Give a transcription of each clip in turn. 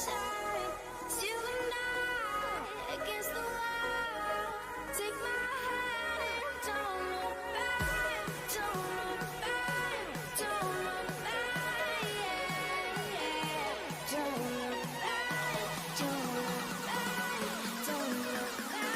shine. It's you and I against the wall. Take my hand, don't look back, don't look back, don't look back, yeah, yeah. Don't look back, don't look back, don't look back,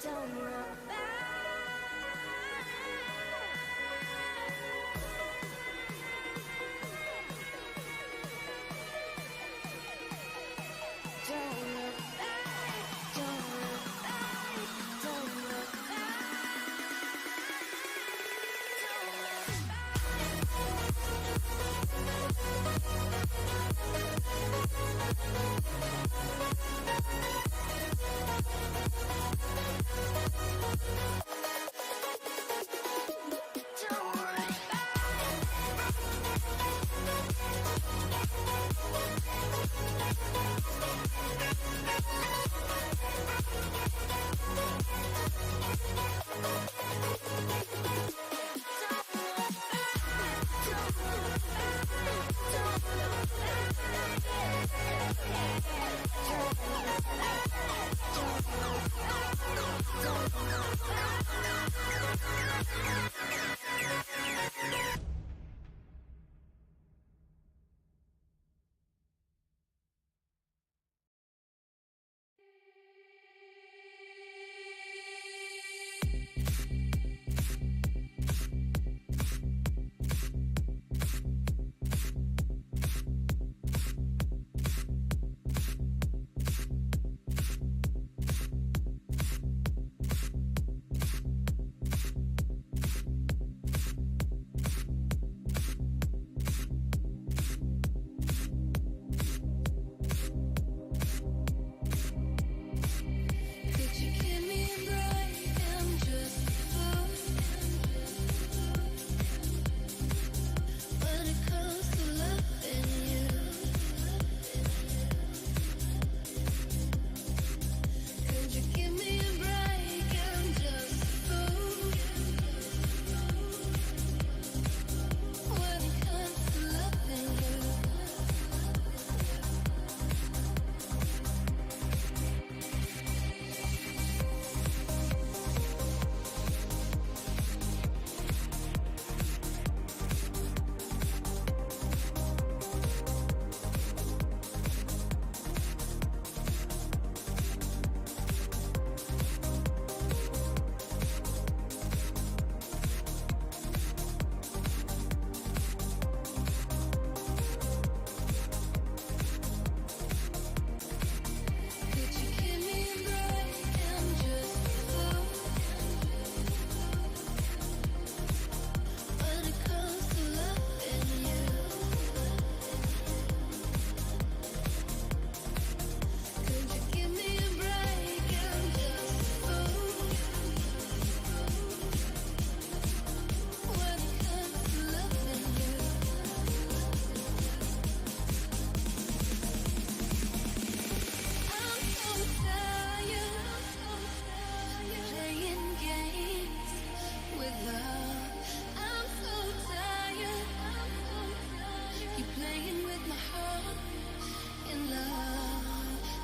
don't look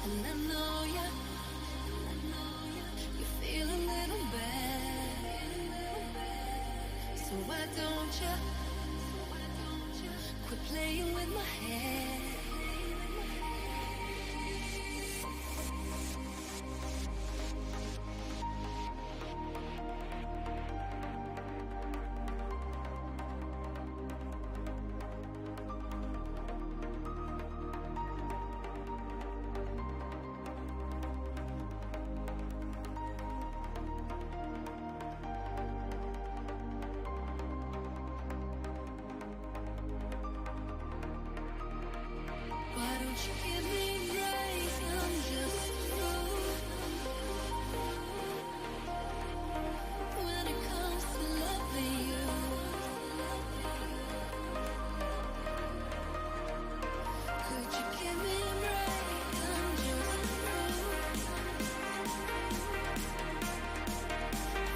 And I know you feel a little bad. So why don't you quit playing with my head? Why don't you give me a break? I'm just a fool when it comes to loving you. Could you give me a break? I'm just a fool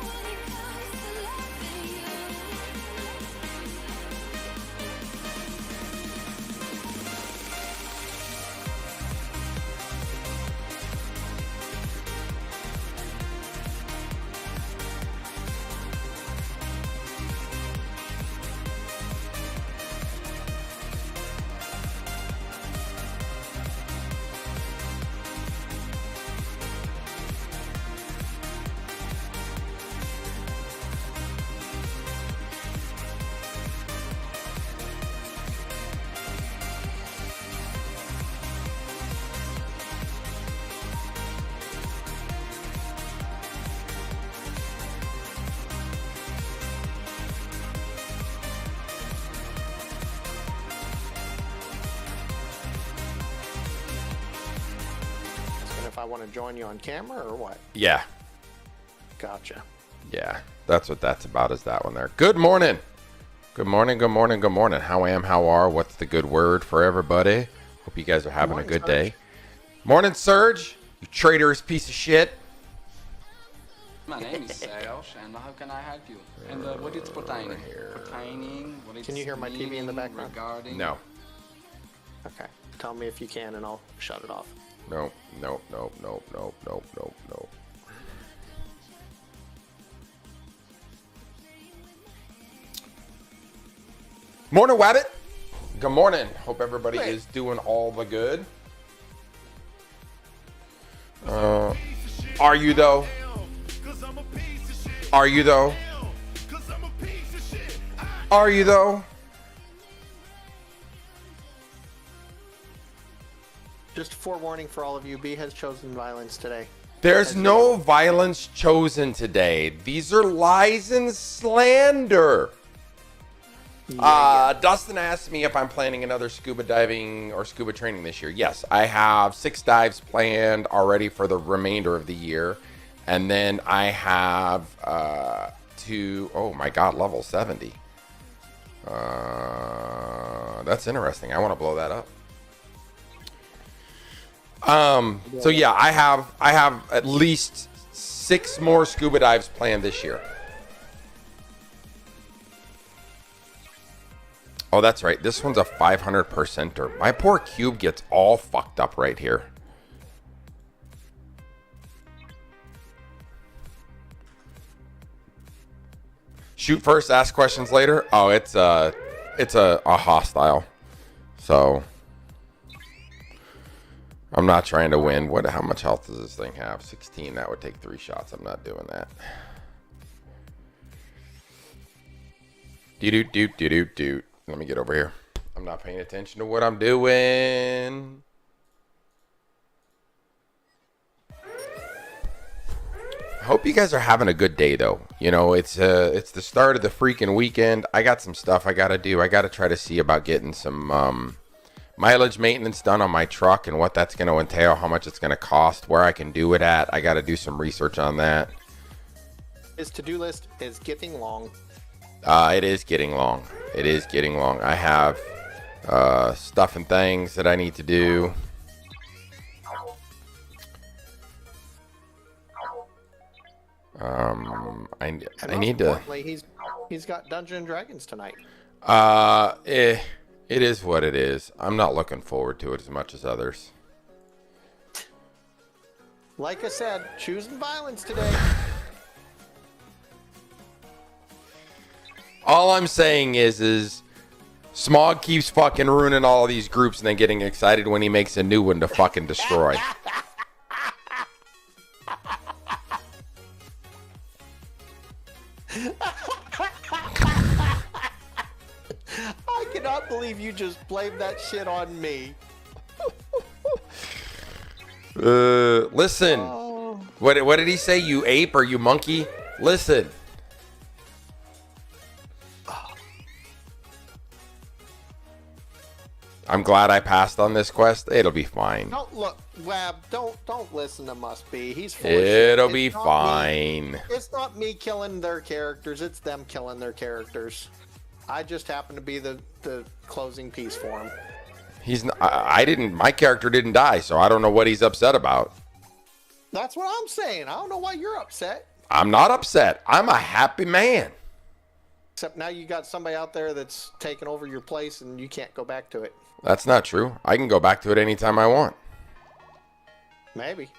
when it comes to loving you. If I want to join you on camera or what? Yeah. Gotcha. Yeah. That's what that's about, is that one there. Good morning. Good morning. Good morning. Good morning. How am, how are, what's the good word for everybody? Hope you guys are having a good day. Morning, Serge. You traitorous piece of shit. My name is Serge, and how can I help you? And what is pertaining? Pertaining? What Can you hear my TV in the background? Regarding? No. Okay. Tell me if you can and I'll shut it off. Nope. Nope. Nope. Nope. Nope. Nope. Nope. Nope. Morning, Wabbit. Good morning. Hope everybody is doing all the good. Are you though? Are you though? Are you though? Just forewarning for all of you, B has chosen violence today. There's no violence chosen today. These are lies and slander. Dustin asked me if I'm planning another scuba diving or scuba training this year. Yes, I have 6 dives planned already for the remainder of the year. And then I have oh my God, level 70. That's interesting. I want to blow that up. So yeah, I have at least 6 more scuba dives planned this year. Oh, that's right. This one's a 500%er. My poor cube gets all fucked up right here. Shoot first, ask questions later. Oh, it's a hostile. So I'm not trying to win. How much health does this thing have? 16. That would take 3 shots. I'm not doing that. Do. Let me get over here. I'm not paying attention to what I'm doing. I hope you guys are having a good day, though. You know, it's the start of the freaking weekend. I got some stuff I got to do. I got to try to see about getting some mileage maintenance done on my truck and what that's going to entail, how much it's going to cost, where I can do it at. I got to do some research on that. His to-do list is getting long. It is getting long. It is getting long. I have stuff and things that I need to do. I need to. He's got Dungeons and Dragons tonight. It is what it is. I'm not looking forward to it as much as others. Like I said, choosing violence today. All I'm saying is Smog keeps fucking ruining all of these groups and then getting excited when he makes a new one to fucking destroy. I cannot believe you just blamed that shit on me. Listen. Oh. What did he say? You ape or you monkey? Listen. I'm glad I passed on this quest. It'll be fine. Don't look, Wab. Don't listen to Must Be. He's full of shit. It'll It's be not fine. me. It's not me killing their characters. It's them killing their characters. I just happen to be the closing piece for him. He's not, I didn't. My character didn't die, so I don't know what he's upset about. That's what I'm saying. I don't know why you're upset. I'm not upset. I'm a happy man. Except now you got somebody out there that's taking over your place and you can't go back to it. That's not true. I can go back to it anytime I want. Maybe.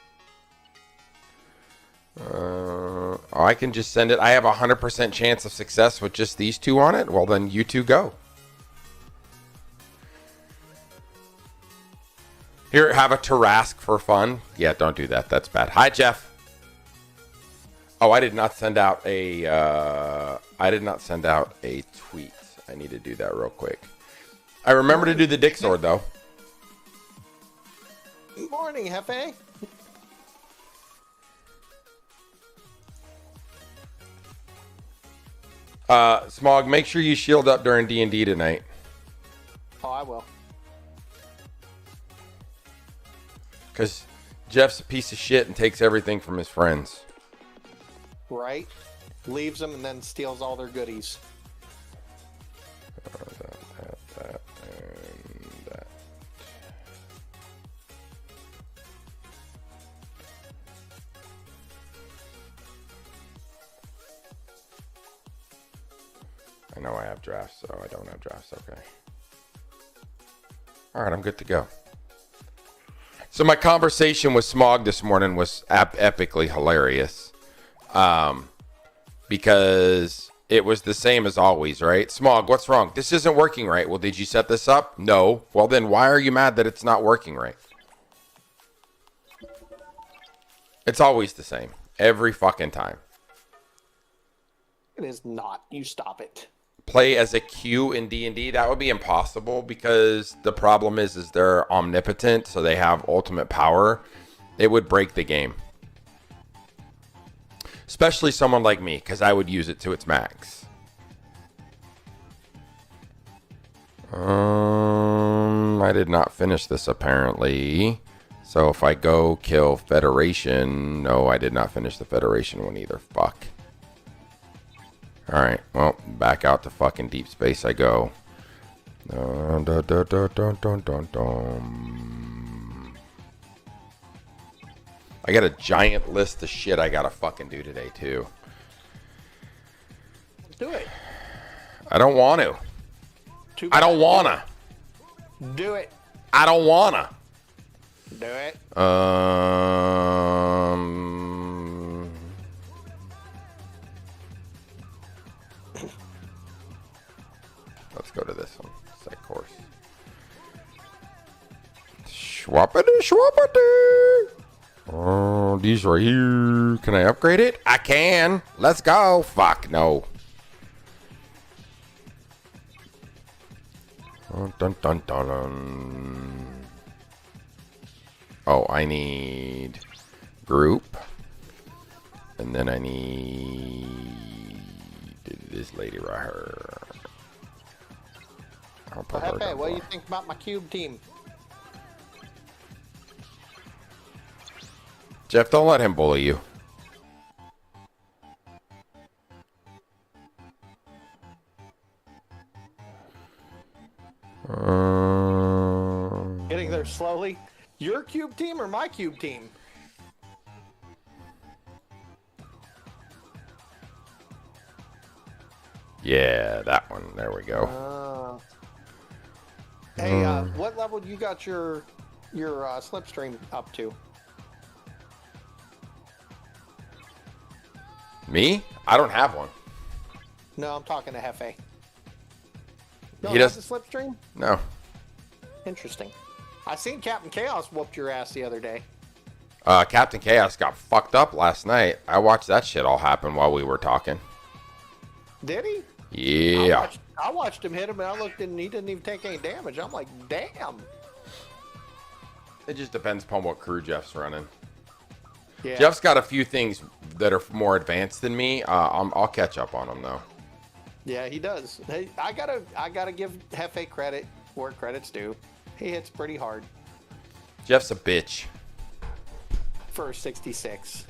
I can just send it. I have a 100% chance of success with just these two on it. Well, then you two go. Here, have a Tarask for fun. Yeah, don't do that. That's bad. Hi, Jeff. Oh, I did not send out a. I did not send out a tweet. I need to do that real quick. I remember to do the dick sword though. Morning, Hefe. Smog, make sure you shield up during D&D tonight. Oh, I will. Because Jeff's a piece of shit and takes everything from his friends. Right? Leaves them and then steals all their goodies. That, and that. I know I have drafts, so I don't have drafts. Okay. All right, I'm good to go. So my conversation with Smog this morning was epically hilarious. Because it was the same as always, right? Smog, what's wrong? This isn't working right. Well, did you set this up? No. Well, then why are you mad that it's not working right? It's always the same. Every fucking time. It is not. You stop it. Play as a Q in D&D, that would be impossible because the problem is they're omnipotent, so they have ultimate power. It would break the game. Especially someone like me, because I would use it to its max. I did not finish this apparently. So if I go kill Federation, no, I did not finish the Federation one either. Fuck. Alright, well, back out to fucking deep space I go. Dun, dun, dun, dun, dun, dun, dun, dun. I got a giant list of shit I gotta fucking do today, too. Do it. I don't want to. I don't wanna. Do it. I don't wanna. Do it. Let's go to this one. Site course. Schwappity, schwappity. Oh, these right here. Can I upgrade it? I can. Let's go. Fuck, no. Dun, dun, dun, dun. Oh, I need group. And then I need this lady right here. I'll put her down What do below. you think about my cube team? Jeff, don't let him bully you. Getting there slowly. Your cube team or my cube team? Yeah, that one. There we go. Hey, what level you got your slipstream up to? Me? I don't have one. No, I'm talking to Hefe. No, He that's does- a slipstream? No. Interesting. I seen Captain Chaos whooped your ass the other day. Captain Chaos got fucked up last night. I watched that shit all happen while we were talking. Did he? Yeah. I watched him hit him, and I looked and he didn't even take any damage. I'm like, damn. It just depends upon what crew Jeff's running. Yeah. Jeff's got a few things that are more advanced than me. I'll catch up on them, though. Yeah, he does. Hey, I gotta give Hefe credit where credit's due. He hits pretty hard Jeff's a bitch. for a 66.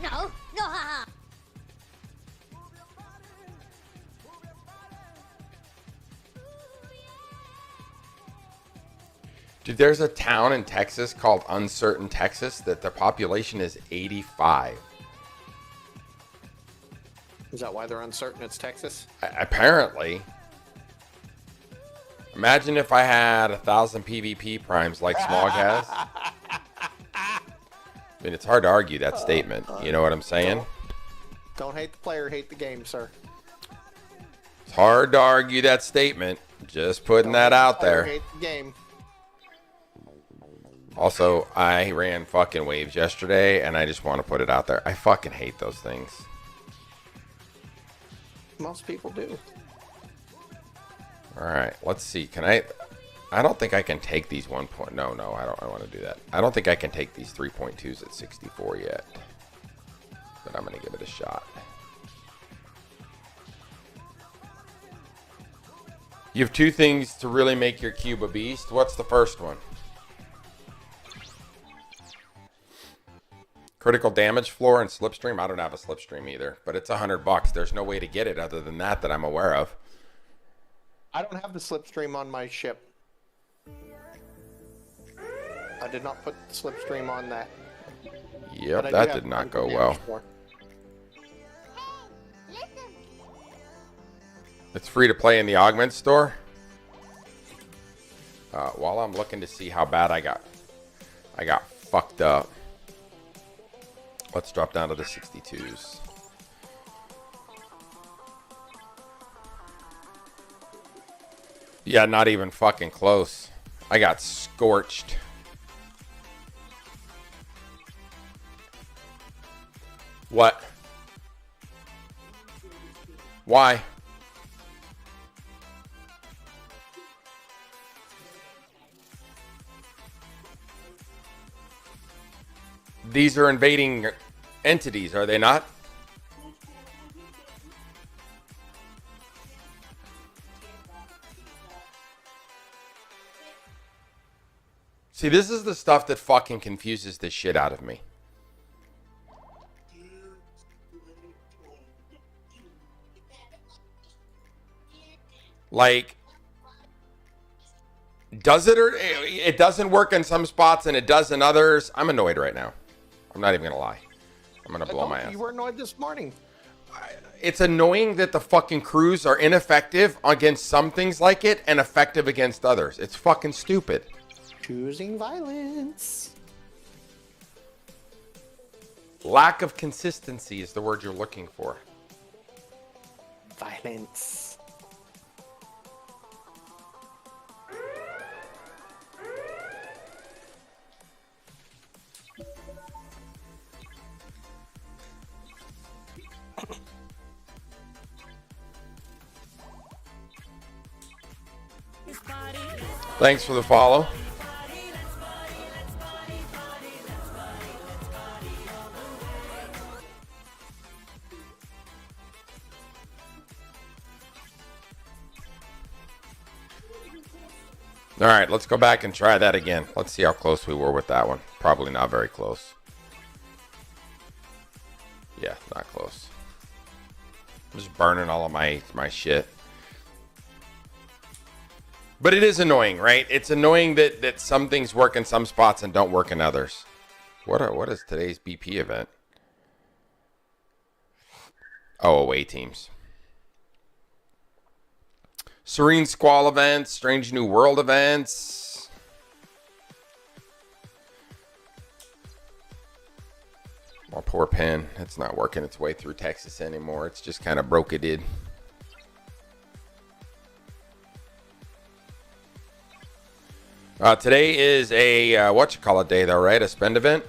No, no, haha. Dude, there's a town in Texas called Uncertain, Texas, that the population is 85. Is that why they're uncertain it's Texas? Apparently. Imagine if I had 1,000 PvP primes like Smog has. I mean, it's hard to argue that statement. You know what I'm saying? Don't hate the player, hate the game, sir. It's hard to argue that statement. Just putting that out there. Hate the game. Also, I ran fucking waves yesterday, and I just want to put it out there. I fucking hate those things. Most people do. All right, let's see. Can I don't think I can take these 1 point. No, I don't want to do that. I don't think I can take these 3.2s at 64 yet. But I'm going to give it a shot. You have two things to really make your cube a beast. What's the first one? Critical damage floor and slipstream. I don't have a slipstream either, but it's $100. There's no way to get it other than that I'm aware of. I don't have the slipstream on my ship. I did not put the slipstream on that. Yep, But I do that have did not critical go well. damage floor. Listen. It's free to play in the augment store. While I'm looking to see how bad I got fucked up. Let's drop down to the 62s. Yeah, not even fucking close. I got scorched. What? Why? These are invading entities, are they not? See, this is the stuff that fucking confuses the shit out of me. Like, does it or it doesn't work in some spots and it does in others? I'm annoyed right now. I'm not even gonna lie. I'm gonna blow my ass. You were annoyed this morning. It's annoying that the fucking crews are ineffective against some things like it and effective against others. It's fucking stupid. Choosing violence. Lack of consistency is the word you're looking for. Violence. Thanks for the follow. All right, let's go back and try that again. Let's see how close we were with that one. Probably not very close. Yeah, not close. I'm just burning all of my shit. But it is annoying, right? It's annoying that some things work in some spots and don't work in others. What is today's BP event? Oh, away teams. Serene Squall events, Strange New World events. Oh, poor pen. It's not working its way through Texas anymore. It's just kind of broke it did. Today is a, whatchamacallit day though, right? A spend event?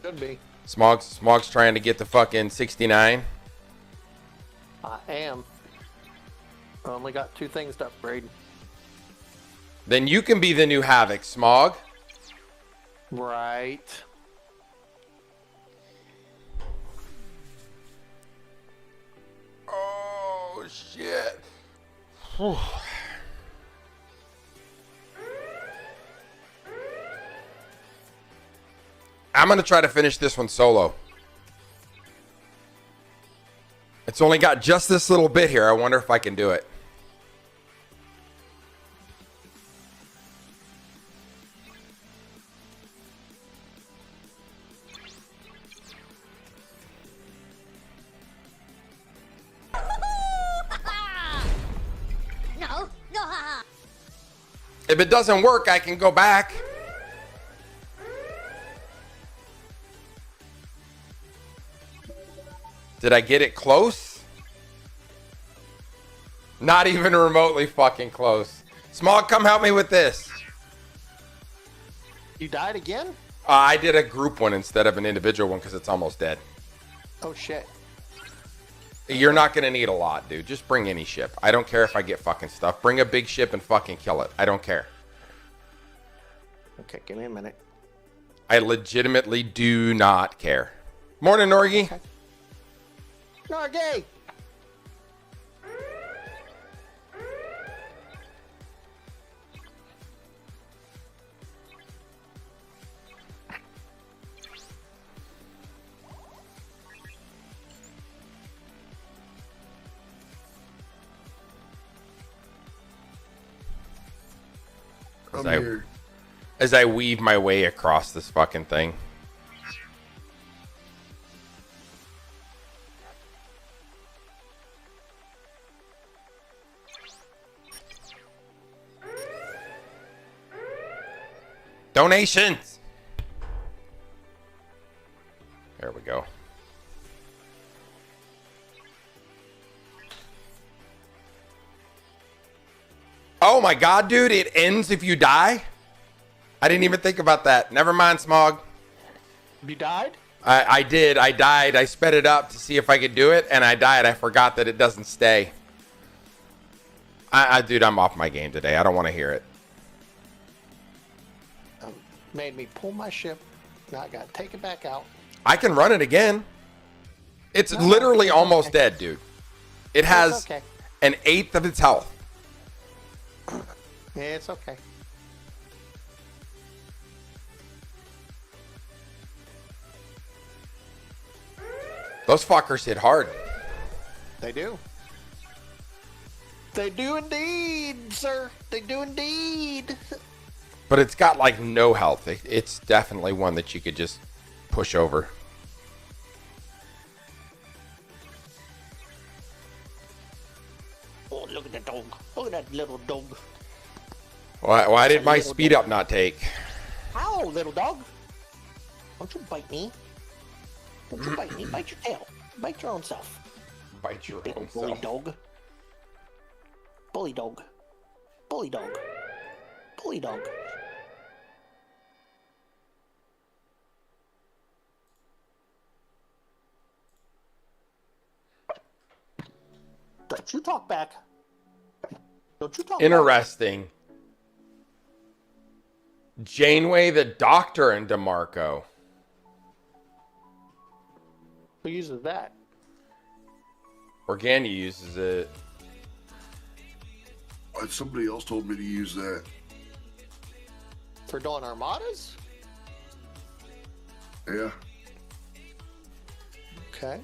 Should be. Smog's trying to get the fucking 69. I am. I only got 2 things to upgrade. Then you can be the new Havoc, Smog. Right. Oh, shit. Whew. I'm going to try to finish this one solo. It's only got just this little bit here. I wonder if I can do it. No, no. If it doesn't work, I can go back. Did I get it close? Not even remotely fucking close. Smog, come help me with this. You died again? I did a group one instead of an individual one because it's almost dead. Oh shit. You're not going to need a lot, dude. Just bring any ship. I don't care if I get fucking stuff. Bring a big ship and fucking kill it. I don't care. Okay, give me a minute. I legitimately do not care. Morning, Norgie. Okay. Norgay! As I weave my way across this fucking thing. Donations! There we go. Oh my god, dude, it ends if you die? I didn't even think about that. Never mind, Smog. You died? I did. I died. I sped it up to see if I could do it, and I died. I forgot that it doesn't stay. Dude, I'm off my game today. I don't want to hear it. Made me pull my ship. Now I gotta take it back out. I can run it again. It's literally almost dead, dude. It has an 1/8 of its health. Yeah, it's okay. Those fuckers hit hard. They do. They do indeed, sir. They do indeed. But it's got like no health. It's definitely one that you could just push over. Oh, look at that dog. Look at that little dog. Why did my speed up not take? Ow, little dog. Don't you bite me. Don't you bite me. Bite your tail. Bite your own self. Bite your own Bully self. dog. Bully dog. Bully dog. Bully dog. Don't you talk back. Don't you talk back. Interesting. Janeway the Doctor and DeMarco. Who uses that? Organia uses it. Somebody else told me to use that. For doing armadas? Yeah. Okay.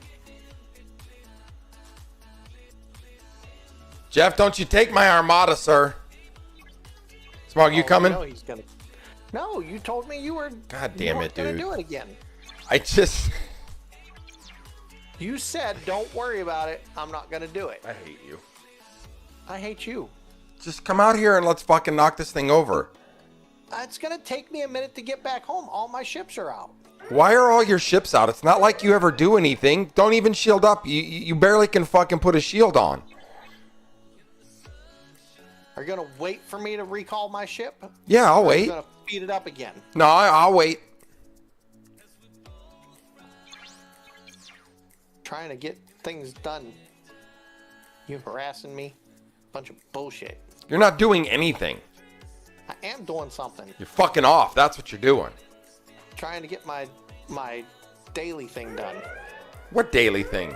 Jeff, don't you take my armada, sir. Smog, you coming? No, he's gonna. No, you told me you were. God damn it, gonna dude. do it again. I just... You said, don't worry about it. I'm not gonna do it. I hate you. I hate you. Just come out here and let's fucking knock this thing over. It's gonna take me a minute to get back home. All my ships are out. Why are all your ships out? It's not like you ever do anything. Don't even shield up. You barely can fucking put a shield on. Are you gonna wait for me to recall my ship? Yeah, I'll Or are wait. you gonna speed it up again? No, I'll wait. Trying to get things done. You harassing me? Bunch of bullshit. You're not doing anything. I am doing something. You're fucking off. That's what you're doing. Trying to get my daily thing done. What daily thing?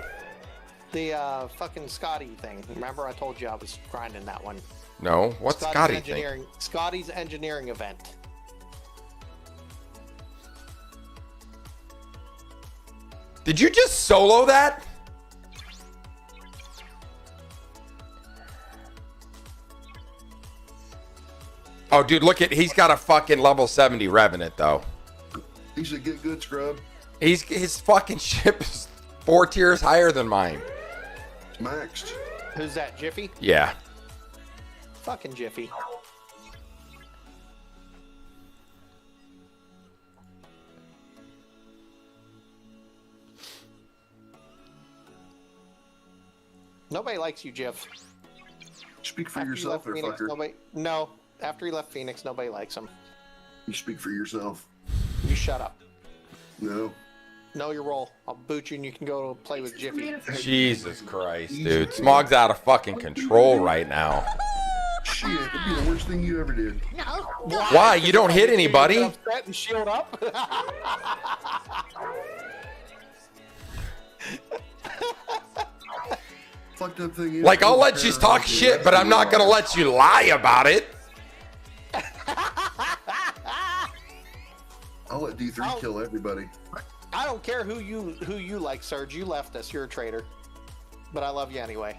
The fucking Scotty thing. Remember I told you I was grinding that one. No, what's Scotty thing? engineering. Scotty's engineering event. Did you just solo that? Oh, dude, look at, he's got a fucking level 70 Revenant, though. He said, get good, scrub. His fucking ship is 4 tiers higher than mine. Maxed. Who's that, Jiffy? Yeah. Fucking Jiffy. Nobody likes you, Jiff. Speak for After yourself you there, left Phoenix, fucker. no, after he left Phoenix, nobody likes him. You speak for yourself. You shut up. No. Know your role. I'll boot you and you can go play with Jiffy. Jesus Christ, dude. Smog's out of fucking control right now. Shit, it'd be the worst thing you ever did. Why? You don't hit anybody? Upset and shield up. Fucked up thing is. Like, I'll let you talk shit, but I'm not gonna let you lie about it. I'll let D3 kill everybody. I don't care who you like, Serge. You left us. You're a traitor. But I love you anyway.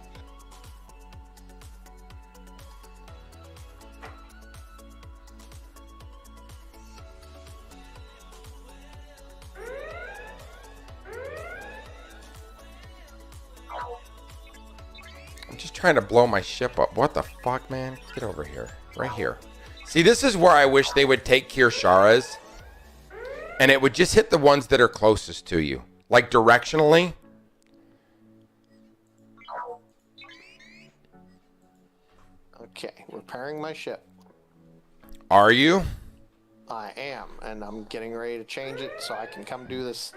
I'm just trying to blow my ship up. What the fuck, man? Get over here. Right here. See, this is where I wish they would take Kirshara's. And it would just hit the ones that are closest to you. Like, directionally. Okay, repairing my ship. Are you? I am, and I'm getting ready to change it so I can come do this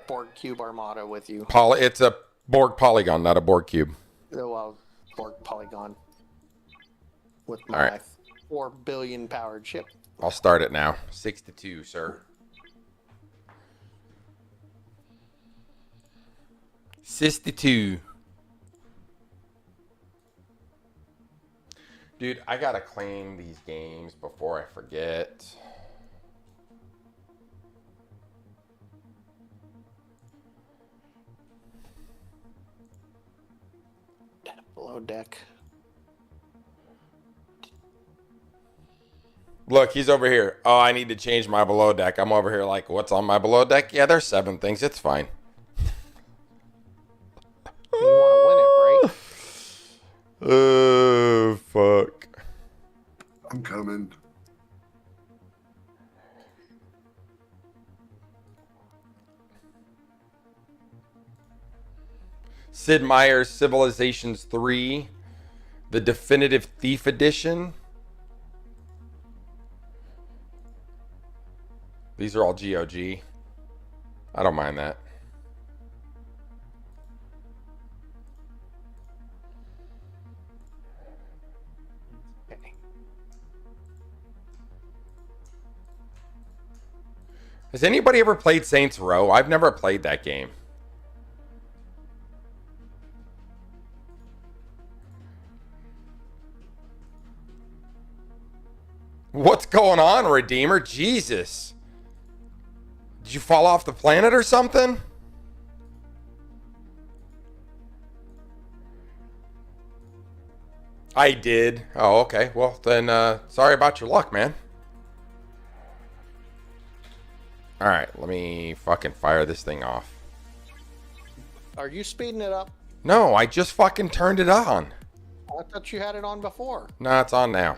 Borg Cube Armada with you. It's a Borg polygon, not a Borg cube. Well, Borg Polygon. With All my right. 4 billion powered ship. I'll start it now. 62, sir. 62. Dude, I gotta claim these games before I forget. Below deck. Look, he's over here. Oh, I need to change my below deck. I'm over here like, what's on my below deck? Yeah, there's 7 things. It's fine. You want to win it, right? Oh, fuck. I'm coming. Sid Meier's Civilizations 3, the Definitive Thief Edition. These are all GOG. I don't mind that. Okay. Has anybody ever played Saints Row? I've never played that game. What's going on, Redeemer? Jesus. Did you fall off the planet or something? I did. Oh, okay. Well, then, sorry about your luck, man. Alright, let me fucking fire this thing off. Are you speeding it up? No, I just fucking turned it on. I thought you had it on before. Nah, it's on now.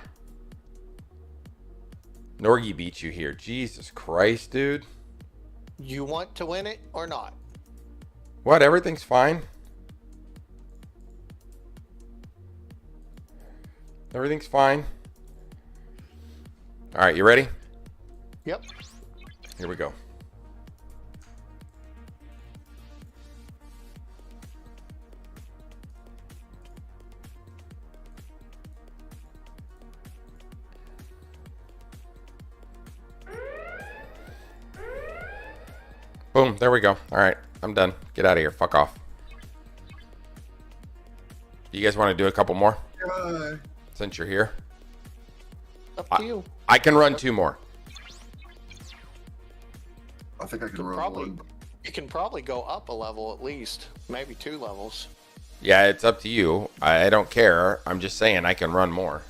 Norgie beat you here. Jesus Christ, dude. You want to win it or not? What? Everything's fine. Everything's fine. All right, you ready? Yep. Here we go. Boom, there we go. All right, I'm done. Get out of here. Fuck off. Do you guys want to do a couple more? Since you're here? Up to you. I can run 2 more. I think I can Could run probably, one. you can probably go up a level at least. Maybe 2 levels. Yeah, it's up to you. I don't care. I'm just saying I can run more.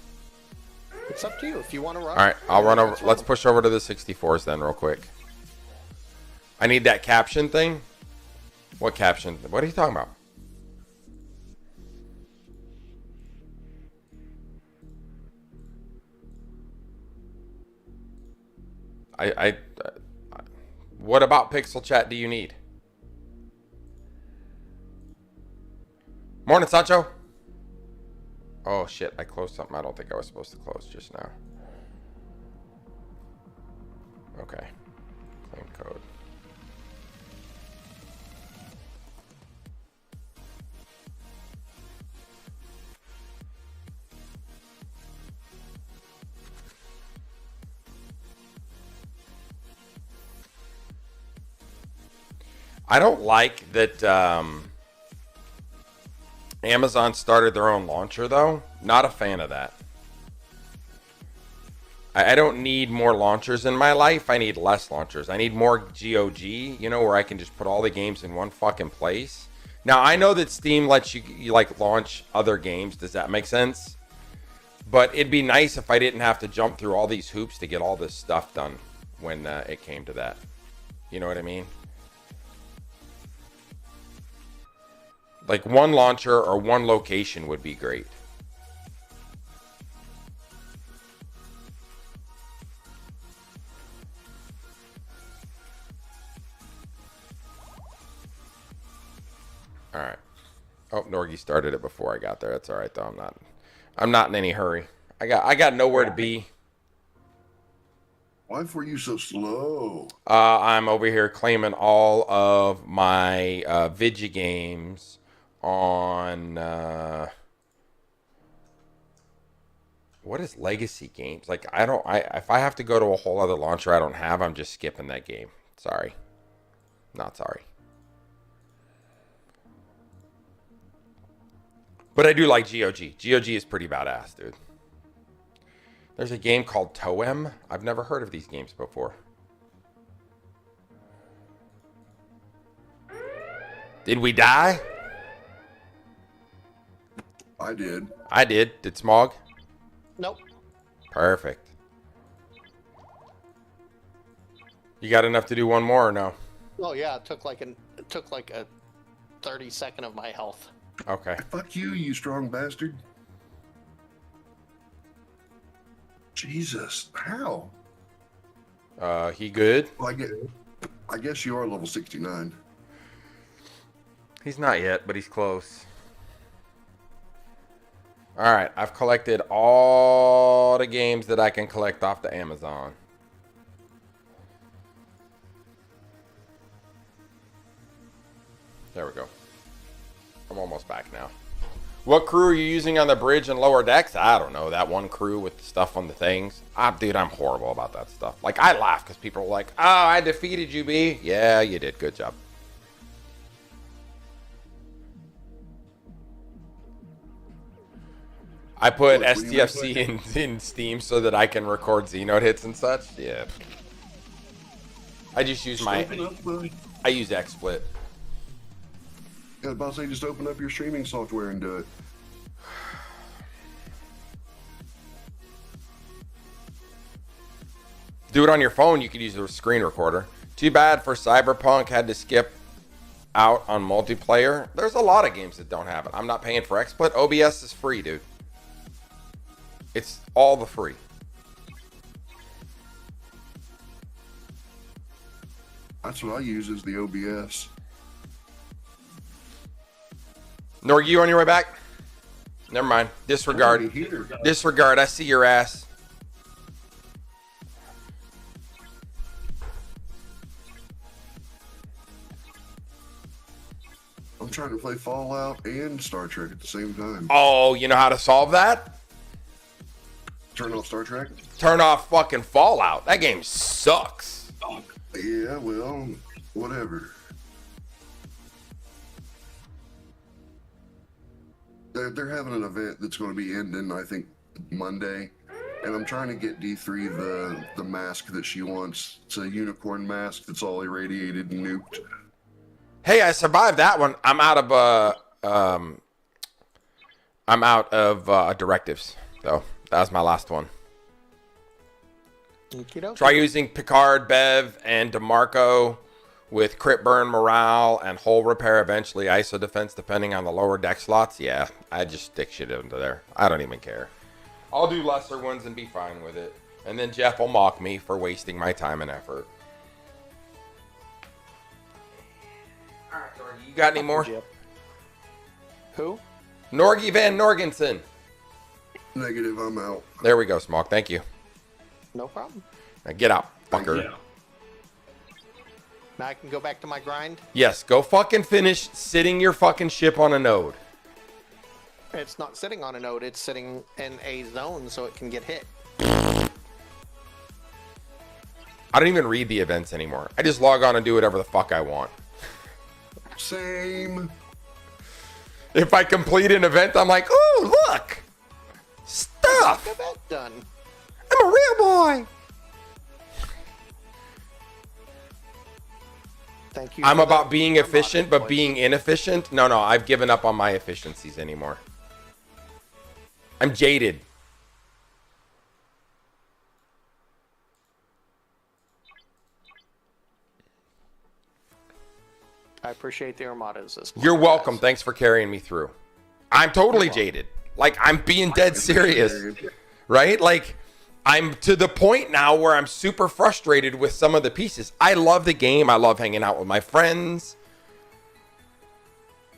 It's up to you if you want to run. All right, I'll run over. Let's Let's push over to the 64s then real quick. I need that caption thing. What caption? What are you talking about? What about Pixel Chat do you need? Morning, Sancho. Oh shit, I closed something I don't think I was supposed to close just now. Okay. Claim code. I don't like that Amazon started their own launcher, though. Not a fan of that. I don't need more launchers in my life. I need less launchers. I need more GOG, you know, where I can just put all the games in one fucking place. Now, I know that Steam lets you like launch other games. Does that make sense? But it'd be nice if I didn't have to jump through all these hoops to get all this stuff done when it came to that. You know what I mean? Like one launcher or one location would be great. All right. Oh, Norgie started it before I got there. That's all right though. I'm not in any hurry. I got nowhere to be. Why were you so slow? I'm over here claiming all of my Vidya games on what is legacy games? Like if I have to go to a whole other launcher I don't have, I'm just skipping that game. Sorry. Not sorry. But I do like GOG. GOG is pretty badass, dude. There's a game called Toem. I've never heard of these games before. Did we die? I did. I did. Did Smog? Nope. Perfect. You got enough to do one more or no? Oh yeah, it took like a 30-second of my health. Okay. Fuck you, you strong bastard. Jesus, how? He good? Well, I guess you are level 69. He's not yet, but he's close. All right, I've collected all the games that I can collect off the Amazon. There we go. I'm almost back now. What crew are you using on the bridge and lower decks? I don't know. That one crew with the stuff on the things. Dude, I'm horrible about that stuff. Like, I laugh because people are like, oh, I defeated you, B. Yeah, you did. Good job. I put STFC in Steam so that I can record Z-Note hits and such. Yeah. I just use I use XSplit. Yeah, the boss say just open up your streaming software and do it. Do it on your phone. You could use a screen recorder. Too bad for Cyberpunk had to skip out on multiplayer. There's a lot of games that don't have it. I'm not paying for XSplit. OBS is free, dude. It's all the free. That's what I use as the OBS. Norg, you on your way back? Never mind. Disregard. Here. Disregard. I see your ass. I'm trying to play Fallout and Star Trek at the same time. Oh, you know how to solve that? Turn off Star Trek? Turn off fucking Fallout. That game sucks. Yeah, well, whatever. They're having an event that's going to be ending, I think, Monday. And I'm trying to get D3 the mask that she wants. It's a unicorn mask that's all irradiated and nuked. Hey, I survived that one. I'm out of directives, though. That was my last one. Try using Picard, Bev, and DeMarco with crit burn, morale, and hull repair, eventually ISO defense, depending on the lower deck slots. Yeah, I just stick shit into there. I don't even care. I'll do lesser ones and be fine with it. And then Jeff will mock me for wasting my time and effort. All right, Norgie, you got any more? Who? Norgie Van Norgensen. Negative, I'm out. There we go, Smock. Thank you. No problem. Now get out, fucker. Yeah. Now I can go back to my grind. Yes, go fucking finish sitting your fucking ship on a node. It's not sitting on a node. It's sitting in a zone so it can get hit. I don't even read the events anymore. I just log on and do whatever the fuck I want. Same. If I complete an event, I'm like, ooh, look! Stuff! Event done. I'm a real boy! Thank you. I'm for about the- being the efficient, modded but voice. being inefficient? No, I've given up on my efficiencies anymore. I'm jaded. I appreciate the Armadas. This You're morning, welcome. guys. Thanks for carrying me through. I'm totally jaded. Like, I'm being dead serious. Right? Like, I'm to the point now where I'm super frustrated with some of the pieces. I love the game. I love hanging out with my friends.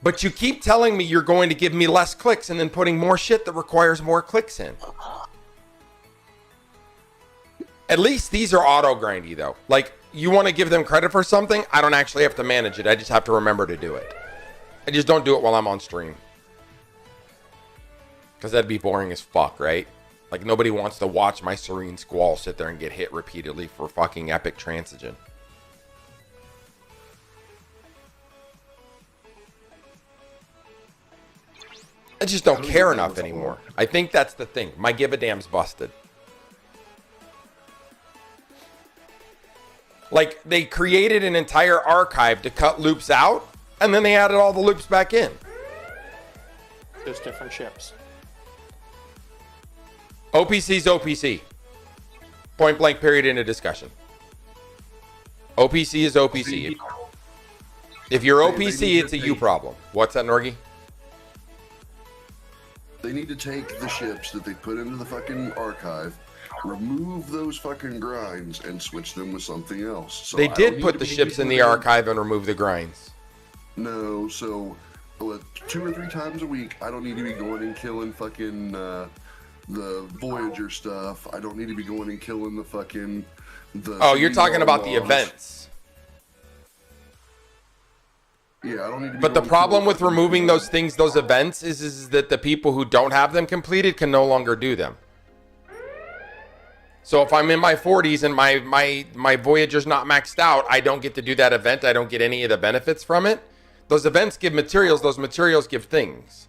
But you keep telling me you're going to give me less clicks and then putting more shit that requires more clicks in. At least these are auto grindy though. Like, you want to give them credit for something? I don't actually have to manage it. I just have to remember to do it. I just don't do it while I'm on stream. Because that'd be boring as fuck, right? Like, nobody wants to watch my Serene Squall sit there and get hit repeatedly for fucking epic transigen. I just don't care enough anymore. I think that's the thing. My give a damn's busted. Like, they created an entire archive to cut loops out, and then they added all the loops back in. Just different ships. OPC's OPC. Point blank period into discussion. OPC is OPC. If you're OPC, it's a you problem. What's that, Norgie? They need to take the ships that they put into the fucking archive, remove those fucking grinds, and switch them with something else. So They I don't did need put to the be ships in the doing- archive and remove the grinds. No, so 2 or 3 times a week, I don't need to be going and killing fucking the Voyager stuff. I don't need to be going and killing the fucking Oh, you're talking about the logs. events. Yeah, I don't need to be But the going problem killing with fucking removing people. those things, those events, is that the people who don't have them completed can no longer do them. So if I'm in my 40s and my Voyager's not maxed out, I don't get to do that event. I don't get any of the benefits from it. Those events give materials. Those materials give things.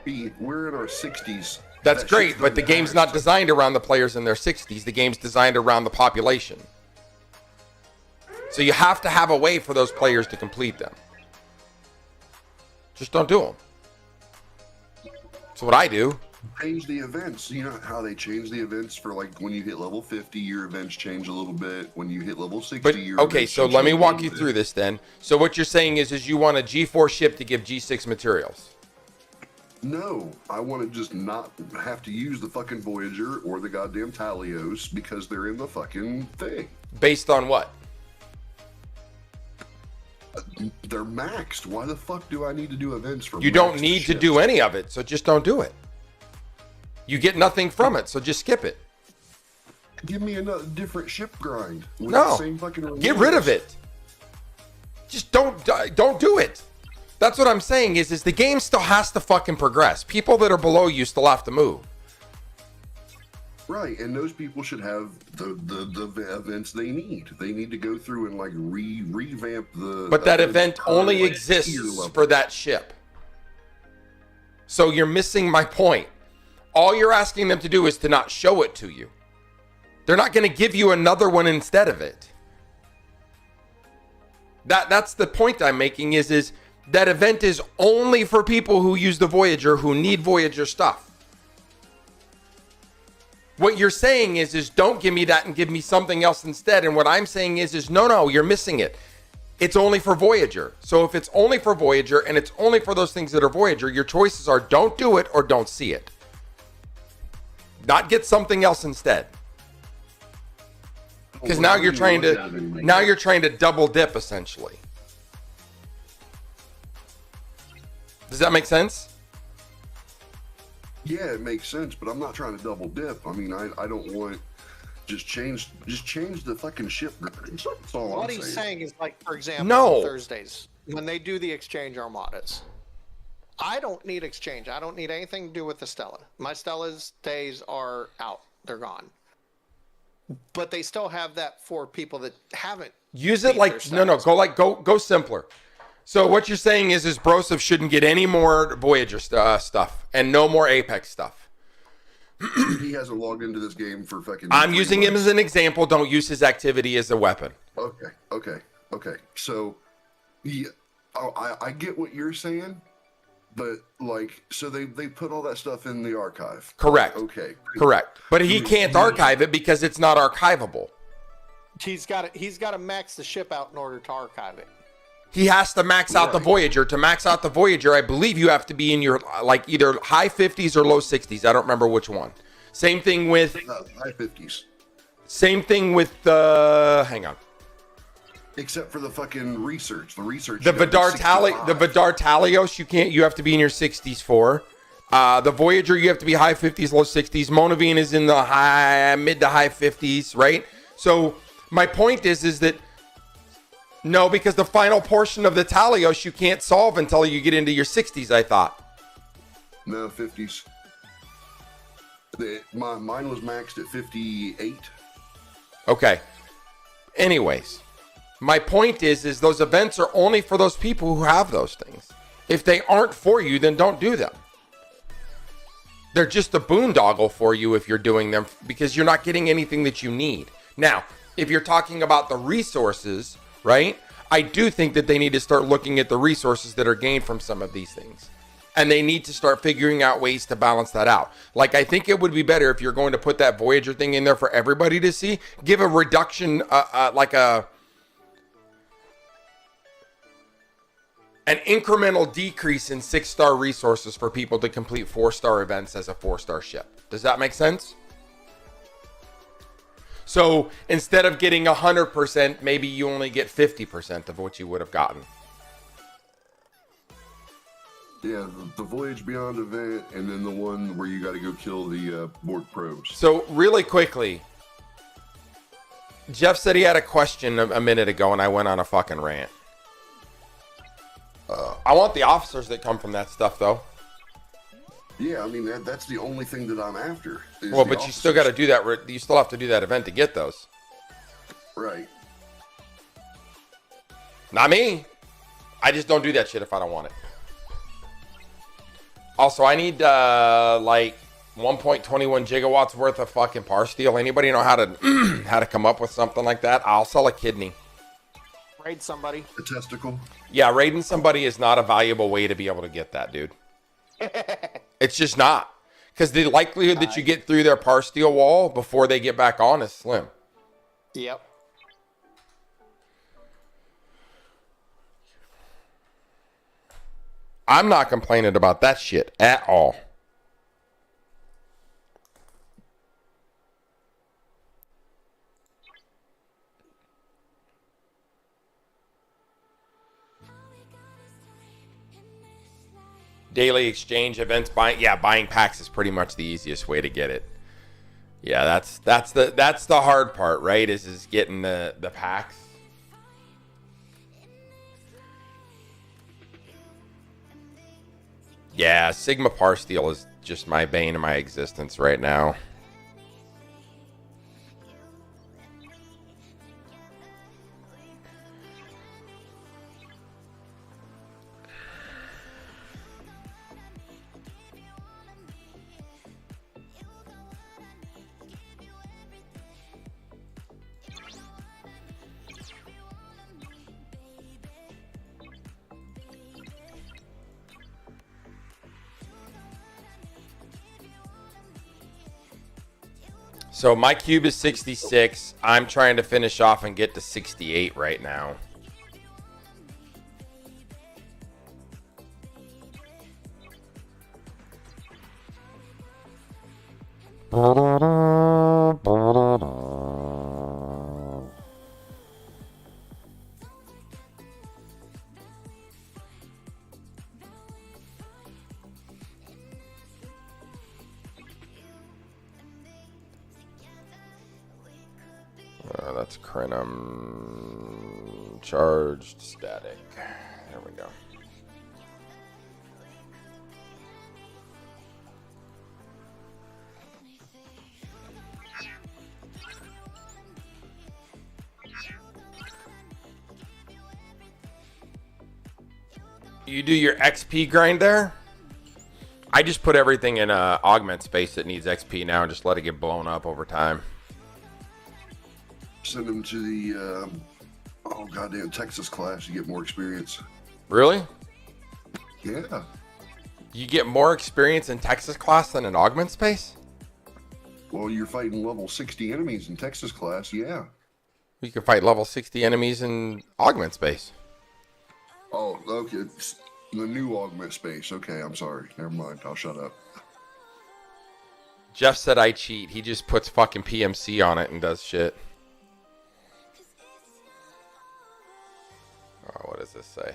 We're in our 60s. That's That great, shit but the doesn't game's matter. not designed around the players in their 60s. The game's designed around the population. So you have to have a way for those players to complete them. Just don't do them. That's what I do. Change the events. You know how they change the events for, like, when you hit level 50, your events change a little bit. When you hit level 60, But your okay, events so change let me a walk little you bit. through this then. So what you're saying is you want a G4 ship to give G6 materials. No, I want to just not have to use the fucking Voyager or the goddamn Talios because they're in the fucking thing. Based on what? They're maxed. Why the fuck do I need to do events for? You don't maxed need to ships? do any of it, so just don't do it. You get nothing from it, so just skip it. Give me another different ship grind. With No, the same fucking get rid of it. Just don't do it. That's what I'm saying is the game still has to fucking progress. People that are below you still have to move. Right, and those people should have the events they need. They need to go through and like revamp the. But that events event per, only like, tier exists level. for that ship. So you're missing my point. All you're asking them to do is to not show it to you. They're not going to give you another one instead of it. That's the point I'm making is that event is only for people who use the Voyager, who need Voyager stuff. What you're saying is don't give me that and give me something else instead. And what I'm saying is no, you're missing it. It's only for Voyager. So if it's only for Voyager and it's only for those things that are Voyager, your choices are don't do it or don't see it. Not get something else instead. Because now you're trying to double dip essentially. Does that make sense? Yeah, it makes sense, but I'm not trying to double dip. I mean, I don't want just change the fucking ship. That's all What I'm he's saying. saying is, like, for example, No. on Thursdays, when they do the exchange armadas, I don't need exchange. I don't need anything to do with the Stella. My Stella's days are out. They're gone. But they still have that for people that haven't. Use it beat like their stats. go simpler. So what you're saying is Broseph shouldn't get any more Voyager stuff and no more Apex stuff. He hasn't logged into this game for fucking. I'm 3 using him months. as an example. Don't use his activity as a weapon. Okay. So, yeah, I get what you're saying, but like, so they put all that stuff in the archive. Correct. Okay. Correct. But he can't archive it because it's not archivable. He's got to max the ship out in order to archive it. He has to max out the Right. Voyager. To max out the Voyager, I believe you have to be in your like either high 50s or low 60s. I don't remember which one. Same thing with High 50s. Hang on. Except for the fucking research. The research. The you gotta be Vidar 65. Talios, you have to be in your 60s for. The Voyager, you have to be high 50s, low 60s. Monavine is in the mid to high 50s, right? So my point is that no, because the final portion of the Talios you can't solve until you get into your 60s, I thought. No, 50s. Mine was maxed at 58. Okay. Anyways, my point is those events are only for those people who have those things. If they aren't for you, then don't do them. They're just a boondoggle for you if you're doing them because you're not getting anything that you need. Now, if you're talking about the resources, right? I do think that they need to start looking at the resources that are gained from some of these things. And they need to start figuring out ways to balance that out. Like, I think it would be better if you're going to put that Voyager thing in there for everybody to see. Give a reduction, an incremental decrease in 6-star resources for people to complete 4-star events as a 4-star ship. Does that make sense? So instead of getting 100%, maybe you only get 50% of what you would have gotten. Yeah, the Voyage Beyond event, and then the one where you got to go kill the Borg probes. So really quickly, Jeff said he had a question a minute ago, and I went on a fucking rant. I want the officers that come from that stuff, though. Yeah, I mean, that's the only thing that I'm after. Well, but you still got to do that. You still have to do that event to get those. Right. Not me. I just don't do that shit if I don't want it. Also, I need like 1.21 gigawatts worth of fucking par steel. Anybody know how to how to come up with something like that? I'll sell a kidney. Raid somebody. A testicle. Yeah, raiding somebody is not a valuable way to be able to get that, dude. It's just not. Because the likelihood that you get through their par steel wall before they get back on is slim. Yep. I'm not complaining about that shit at all. Daily exchange events, buying packs is pretty much the easiest way to get it. Yeah, that's the hard part, right? Is getting the packs. Yeah, Sigma Par Steel is just my bane of my existence right now. So my cube is 66. I'm trying to finish off and get to 68 right now. That's Crenum charged static. There we go. You do your XP grind there? I just put everything in augment space that needs XP now and just let it get blown up over time. Send them to the goddamn Texas class. You get more experience. Really? Yeah. You get more experience in Texas class than in augment space? Well, you're fighting level 60 enemies in Texas class. Yeah. You can fight level 60 enemies in augment space. Oh, okay. It's the new augment space. Okay, I'm sorry. Never mind. I'll shut up. Jeff said I cheat. He just puts fucking PMC on it and does shit. Oh, what does this say?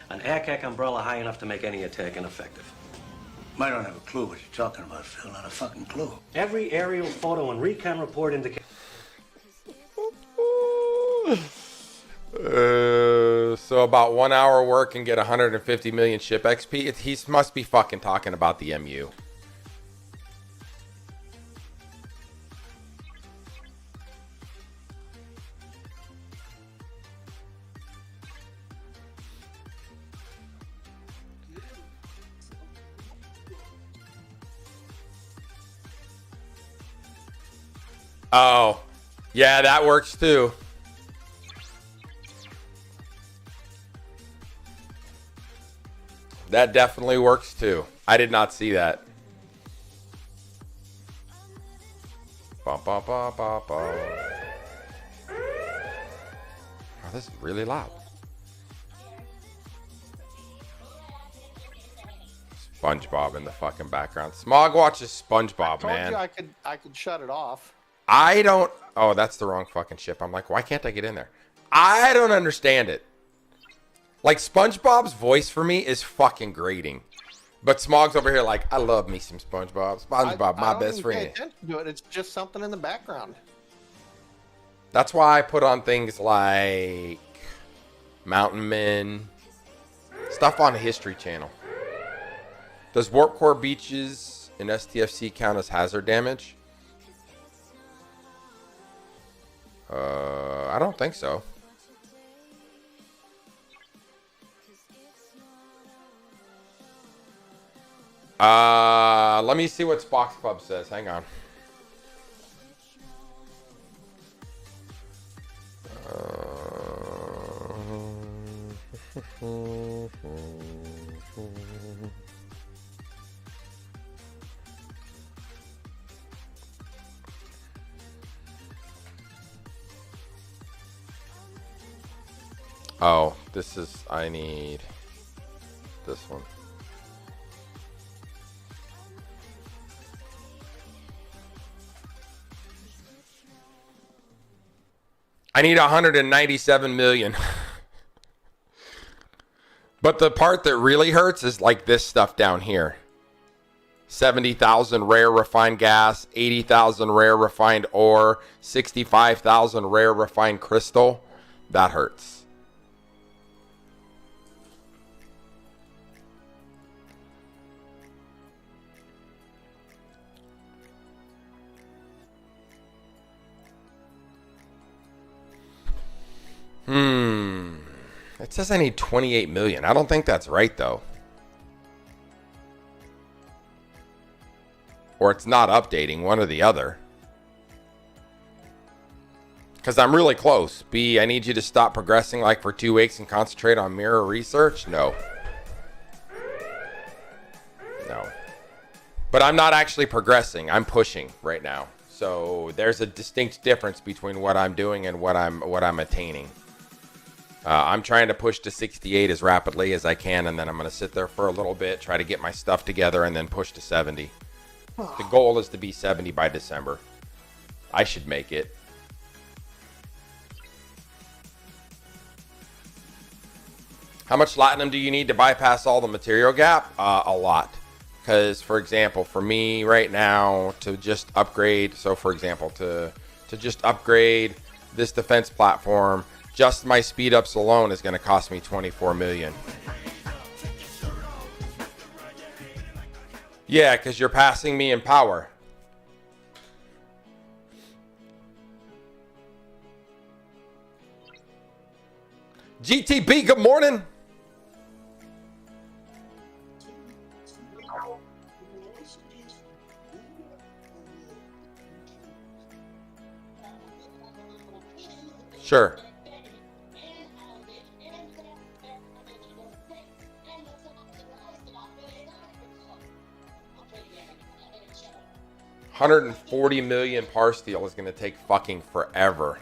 An air-cack umbrella high enough to make any attack ineffective. I don't have a clue what you're talking about, Phil. Not a fucking clue. Every aerial photo and recon report indicates... So about 1 hour work and get 150 million ship XP. He must be fucking talking about the MU. Oh, yeah, that works too. That definitely works too. I did not see that. Ba, ba, ba, ba, ba. Oh, this is really loud. SpongeBob in the fucking background. Smog watches SpongeBob, man. I told you I could shut it off. I don't... Oh, that's the wrong fucking ship. I'm like, why can't I get in there? I don't understand it. Like, SpongeBob's voice for me is fucking grating. But Smog's over here like, I love me some SpongeBob. SpongeBob, my best friend. I don't even pay attention to it. It's just something in the background. That's why I put on things like Mountain Men, stuff on the History Channel. Does Warp Core Beaches in STFC count as hazard damage? I don't think so. Let me see what Spock's Club says. Hang on. Oh, this is, I need this one. I need 197 million. But the part that really hurts is like this stuff down here. 70,000 rare refined gas, 80,000 rare refined ore, 65,000 rare refined crystal. That hurts. It says I need 28 million. I don't think that's right though. Or it's not updating, one or the other. Because I'm really close. B, I need you to stop progressing like for 2 weeks and concentrate on mirror research. No. No. But I'm not actually progressing. I'm pushing right now. So there's a distinct difference between what I'm doing and what I'm attaining. I'm trying to push to 68 as rapidly as I can, and then I'm going to sit there for a little bit, try to get my stuff together, and then push to 70. The goal is to be 70 by December. I should make it. How much platinum do you need to bypass all the material gap? A lot. Because, for example, for me right now to just upgrade, so for example, to just upgrade this defense platform, just my speed ups alone is going to cost me 24 million. Yeah, because you're passing me in power. GTB, good morning. Sure. $140 million par steal is going to take fucking forever.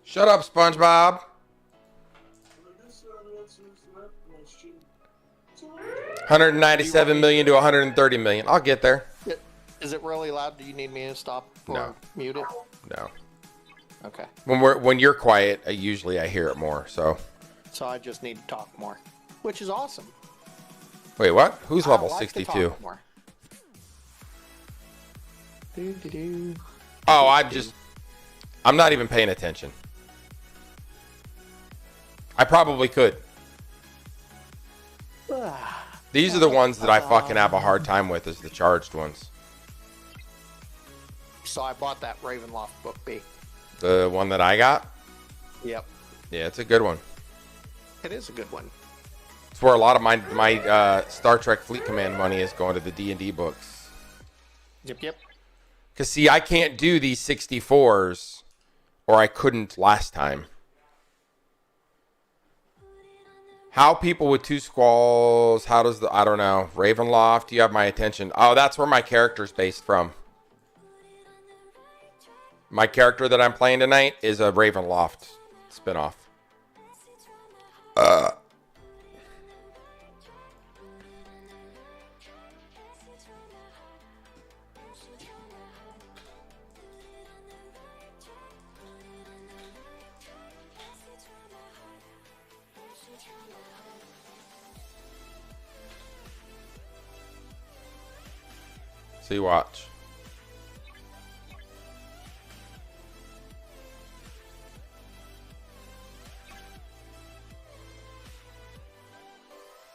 Shut up, SpongeBob. 197 million to 130 million. I'll get there. Is it really loud? Do you need me to stop or mute it? No. Okay. When you're quiet, usually I hear it more. So I just need to talk more, which is awesome. Wait, what? Who's level I like to 62? talk more. Doo-doo-doo. Oh, I'm not even paying attention. I probably could. These are the ones that I fucking have a hard time with, is the charged ones. So I bought that Ravenloft book B. The one that I got? Yep. Yeah, it's a good one. It is a good one. It's where a lot of my Star Trek Fleet Command money is going, to the D&D books. Yep. Because, see, I can't do these 64s, or I couldn't last time. How people with 2 squalls, how does I don't know. Ravenloft, you have my attention. Oh, that's where my character's based from. My character that I'm playing tonight is a Ravenloft spinoff. See, watch.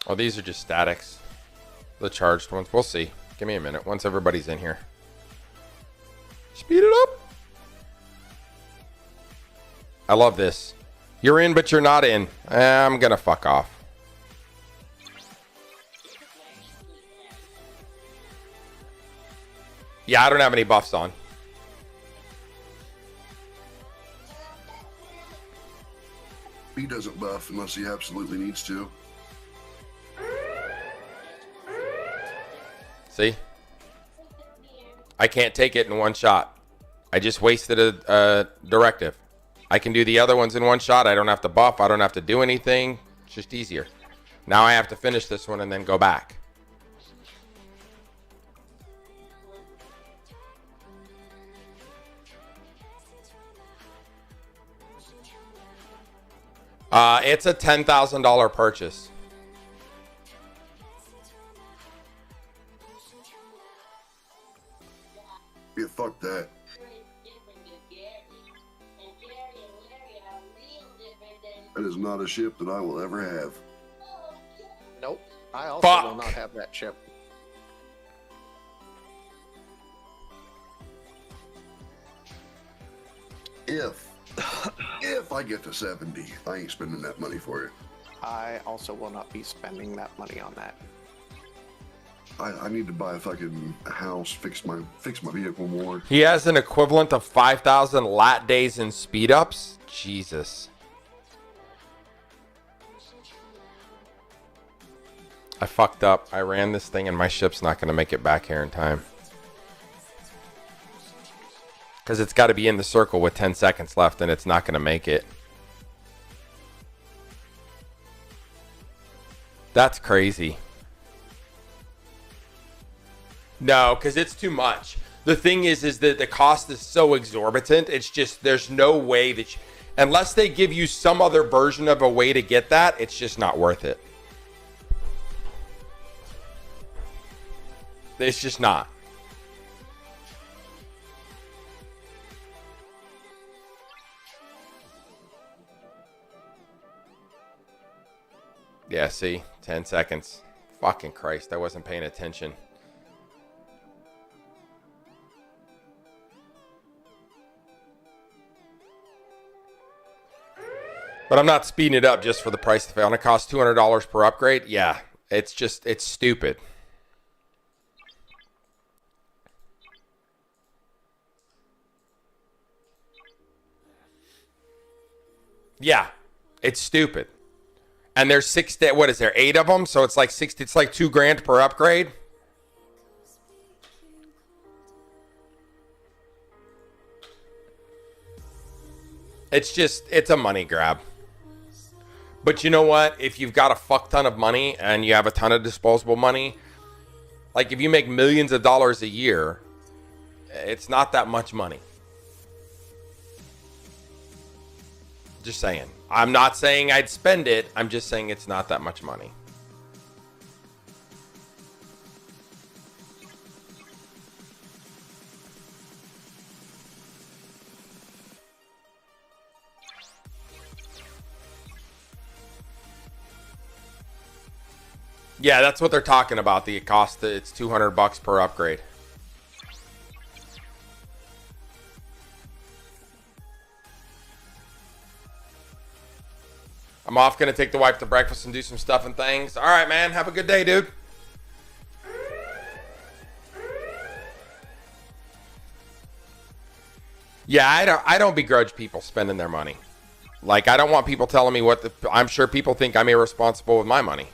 Oh, these are just statics. The charged ones. We'll see. Give me a minute. Once everybody's in here. Speed it up. I love this. You're in, but you're not in. I'm gonna fuck off. Yeah, I don't have any buffs on. He doesn't buff unless he absolutely needs to. See? I can't take it in one shot. I just wasted a directive. I can do the other ones in one shot. I don't have to buff. I don't have to do anything. It's just easier. Now I have to finish this one and then go back. It's a $10,000 purchase. Yeah, fuck that. That is not a ship that I will ever have. Nope. I also Fuck. will not have that chip. If I get to 70, I ain't spending that money for it. I also will not be spending that money on that. I need to buy a fucking house, fix my vehicle more. He has an equivalent of 5,000 lat days and speed ups. Jesus. I fucked up. I ran this thing and my ship's not going to make it back here in time. Because it's got to be in the circle with 10 seconds left and it's not going to make it. That's crazy. No, because it's too much. The thing is that the cost is so exorbitant. It's just, there's no way that unless they give you some other version of a way to get that, it's just not worth it. It's just not. Yeah, see? 10 seconds. Fucking Christ, I wasn't paying attention. But I'm not speeding it up just for the price to fail. And it costs $200 per upgrade. Yeah, it's just, it's stupid. Yeah, it's stupid. And there's what is there, 8 of them? So it's like it's like $2,000 per upgrade. It's just, it's a money grab. But you know what? If you've got a fuck ton of money and you have a ton of disposable money, like if you make millions of dollars a year, it's not that much money. Just saying. I'm not saying I'd spend it. I'm just saying it's not that much money. Yeah, that's what they're talking about. The cost, it's $200 per upgrade. I'm off, gonna take the wife to breakfast and do some stuff and things. All right, man. Have a good day, dude. Yeah, I don't begrudge people spending their money. Like, I don't want people telling me I'm sure people think I'm irresponsible with my money.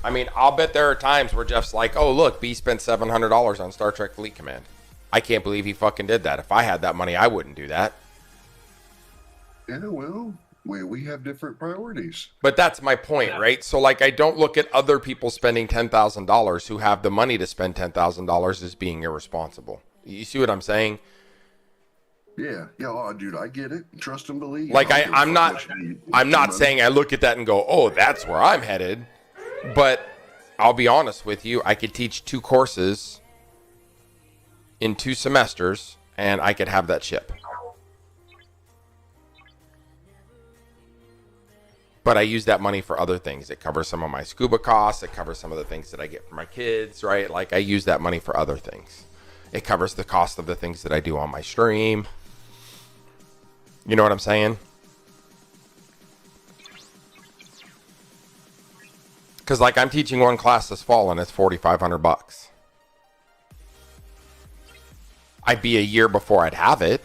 I mean, I'll bet there are times where Jeff's like, oh, look, B spent $700 on Star Trek Fleet Command. I can't believe he fucking did that. If I had that money, I wouldn't do that. Yeah, well, we have different priorities. But that's my point, right? So, like, I don't look at other people spending $10,000 who have the money to spend $10,000 as being irresponsible. You see what I'm saying? Yeah, oh, dude, I get it. Trust and believe. Like, I'm not saying I look at that and go, oh, that's where I'm headed. But I'll be honest with you, I could teach 2 courses in 2 semesters, and I could have that ship. But I use that money for other things. It covers some of my scuba costs. It covers some of the things that I get for my kids, right? Like, I use that money for other things. It covers the cost of the things that I do on my stream. You know what I'm saying? Because, like, I'm teaching one class this fall, and it's $4,500. I'd be a year before I'd have it.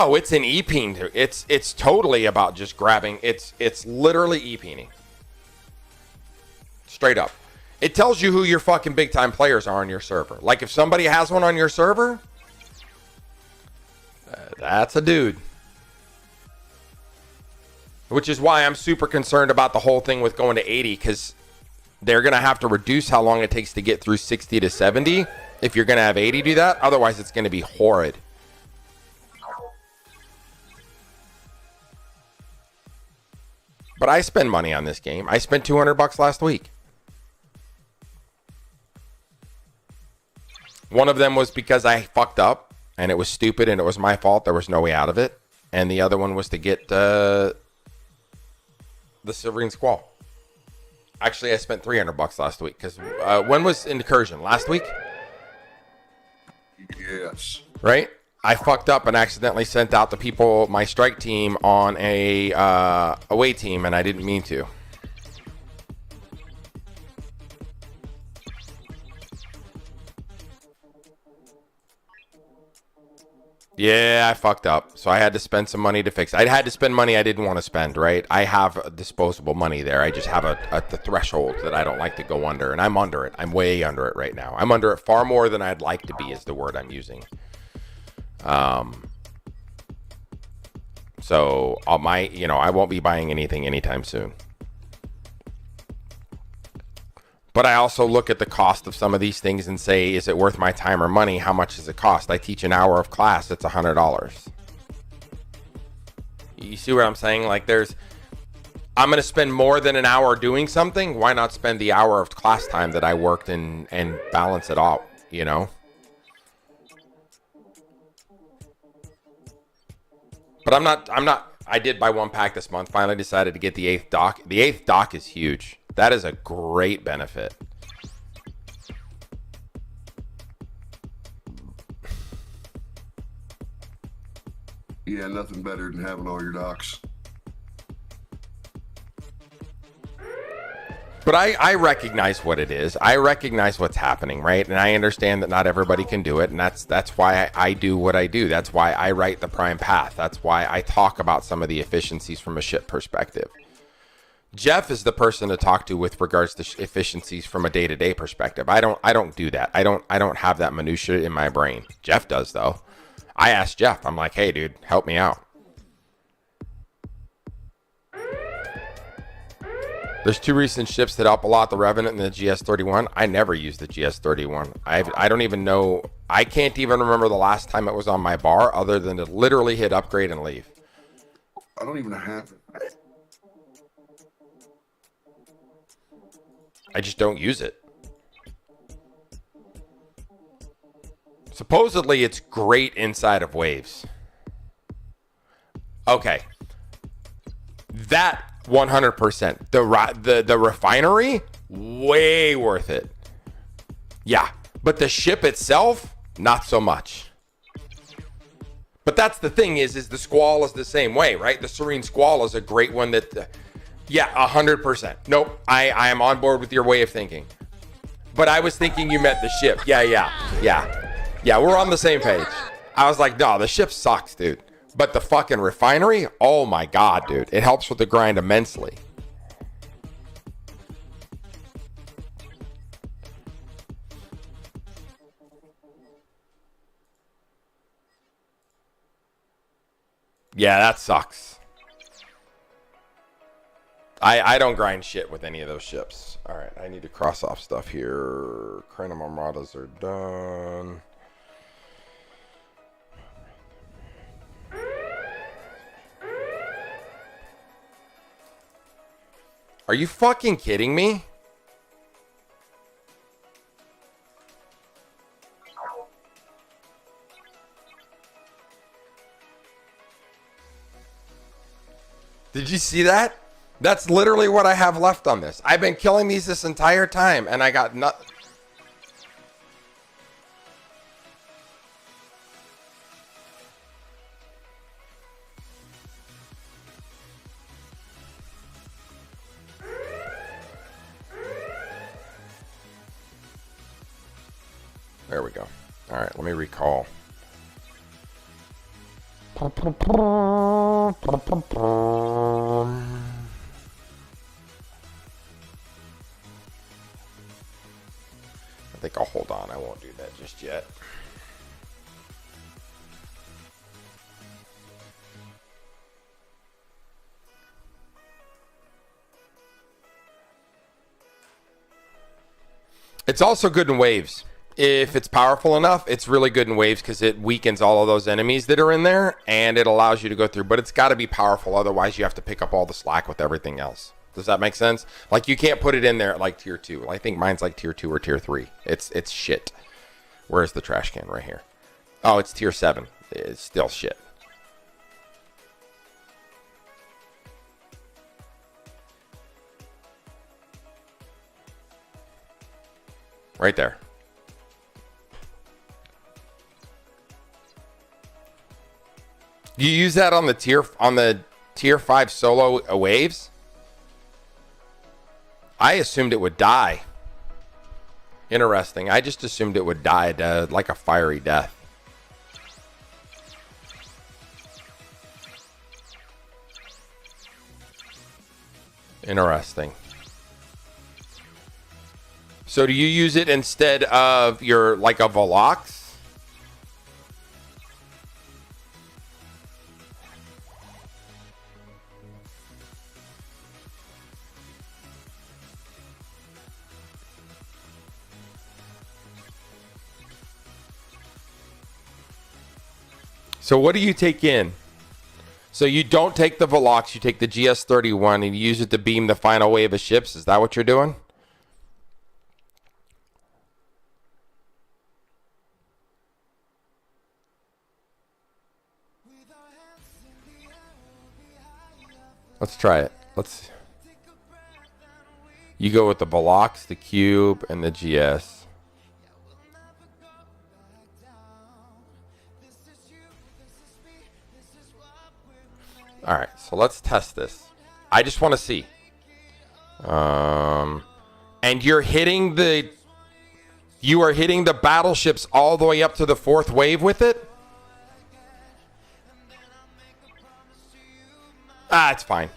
Oh, it's an e-peen. It's totally about just grabbing. It's literally e-peening. Straight up. It tells you who your fucking big time players are on your server. Like if somebody has one on your server, that's a dude. Which is why I'm super concerned about the whole thing with going to 80, because they're going to have to reduce how long it takes to get through 60 to 70 if you're going to have 80 do that. Otherwise, it's going to be horrid. But I spend money on this game. I spent $200 last week. One of them was because I fucked up and it was stupid and it was my fault. There was no way out of it. And the other one was to get the Silverine Squall. Actually, I spent $300 last week because when was Incursion? Last week? Yes. Right? I fucked up and accidentally sent out the people, my strike team, on a away team, and I didn't mean to. Yeah, I fucked up. So I had to spend some money to fix it. I had to spend money I didn't want to spend, right? I have disposable money there. I just have the threshold that I don't like to go under, and I'm under it. I'm way under it right now. I'm under it far more than I'd like to be is the word I'm using. So I won't be buying anything anytime soon. But I also look at the cost of some of these things and say, is it worth my time or money? How much does it cost? I teach an hour of class. It's $100. You see what I'm saying? Like I'm going to spend more than an hour doing something. Why not spend the hour of class time that I worked and balance it out, you know? But I'm not, I did buy one pack this month. Finally decided to get the 8th dock. The 8th dock is huge. That is a great benefit. Yeah, nothing better than having all your docks. But I recognize what it is. I recognize what's happening, right? And I understand that not everybody can do it. And that's why I do what I do. That's why I write the PrimePath. That's why I talk about some of the efficiencies from a ship perspective. Jeff is the person to talk to with regards to efficiencies from a day-to-day perspective. I don't do that. I don't have that minutia in my brain. Jeff does though. I asked Jeff. I'm like, hey dude, help me out. There's 2 recent ships that help a lot, the Revenant and the GS31. I never used the GS31. I don't even know. I can't even remember the last time it was on my bar other than to literally hit upgrade and leave. I don't even have it. I just don't use it. Supposedly it's great inside of waves. Okay. That 100%. The refinery, way worth it. Yeah. But the ship itself, not so much. But that's the thing is the Squall is the same way, right? The Serene Squall is a great one that... yeah, 100%. Nope, I am on board with your way of thinking. But I was thinking you meant the ship. Yeah, we're on the same page. I was like, no, the ship sucks, dude. But the fucking refinery, oh my God, dude. It helps with the grind immensely. Yeah, that sucks. I don't grind shit with any of those ships. All right, I need to cross off stuff here. Cranum Armadas are done. Are you fucking kidding me? Did you see that? That's literally what I have left on this. I've been killing these this entire time, and I got nothing. There we go. All right, let me recall. I think I'll hold on. I won't do that just yet. It's also good in waves. If it's powerful enough, it's really good in waves because it weakens all of those enemies that are in there and it allows you to go through. But it's got to be powerful. Otherwise, you have to pick up all the slack with everything else. Does that make sense? Like, you can't put it in there at like tier 2. I think mine's like tier 2 or tier 3. It's shit. Where's the trash can? Right here. Oh, it's tier 7. It's still shit. Right there. You use that on the tier 5 solo waves? I assumed it would die. Interesting. I just assumed it would die like a fiery death. Interesting. So do you use it instead of your, like, a Velox? So what do you take in? So you don't take the Velox, you take the GS31 and you use it to beam the final wave of ships. Is that what you're doing? Let's try it. You go with the Velox, the Cube, and the GS. All right, so let's test this. I just want to see. And you are hitting the battleships all the way up to the 4th wave with it? Ah, it's fine.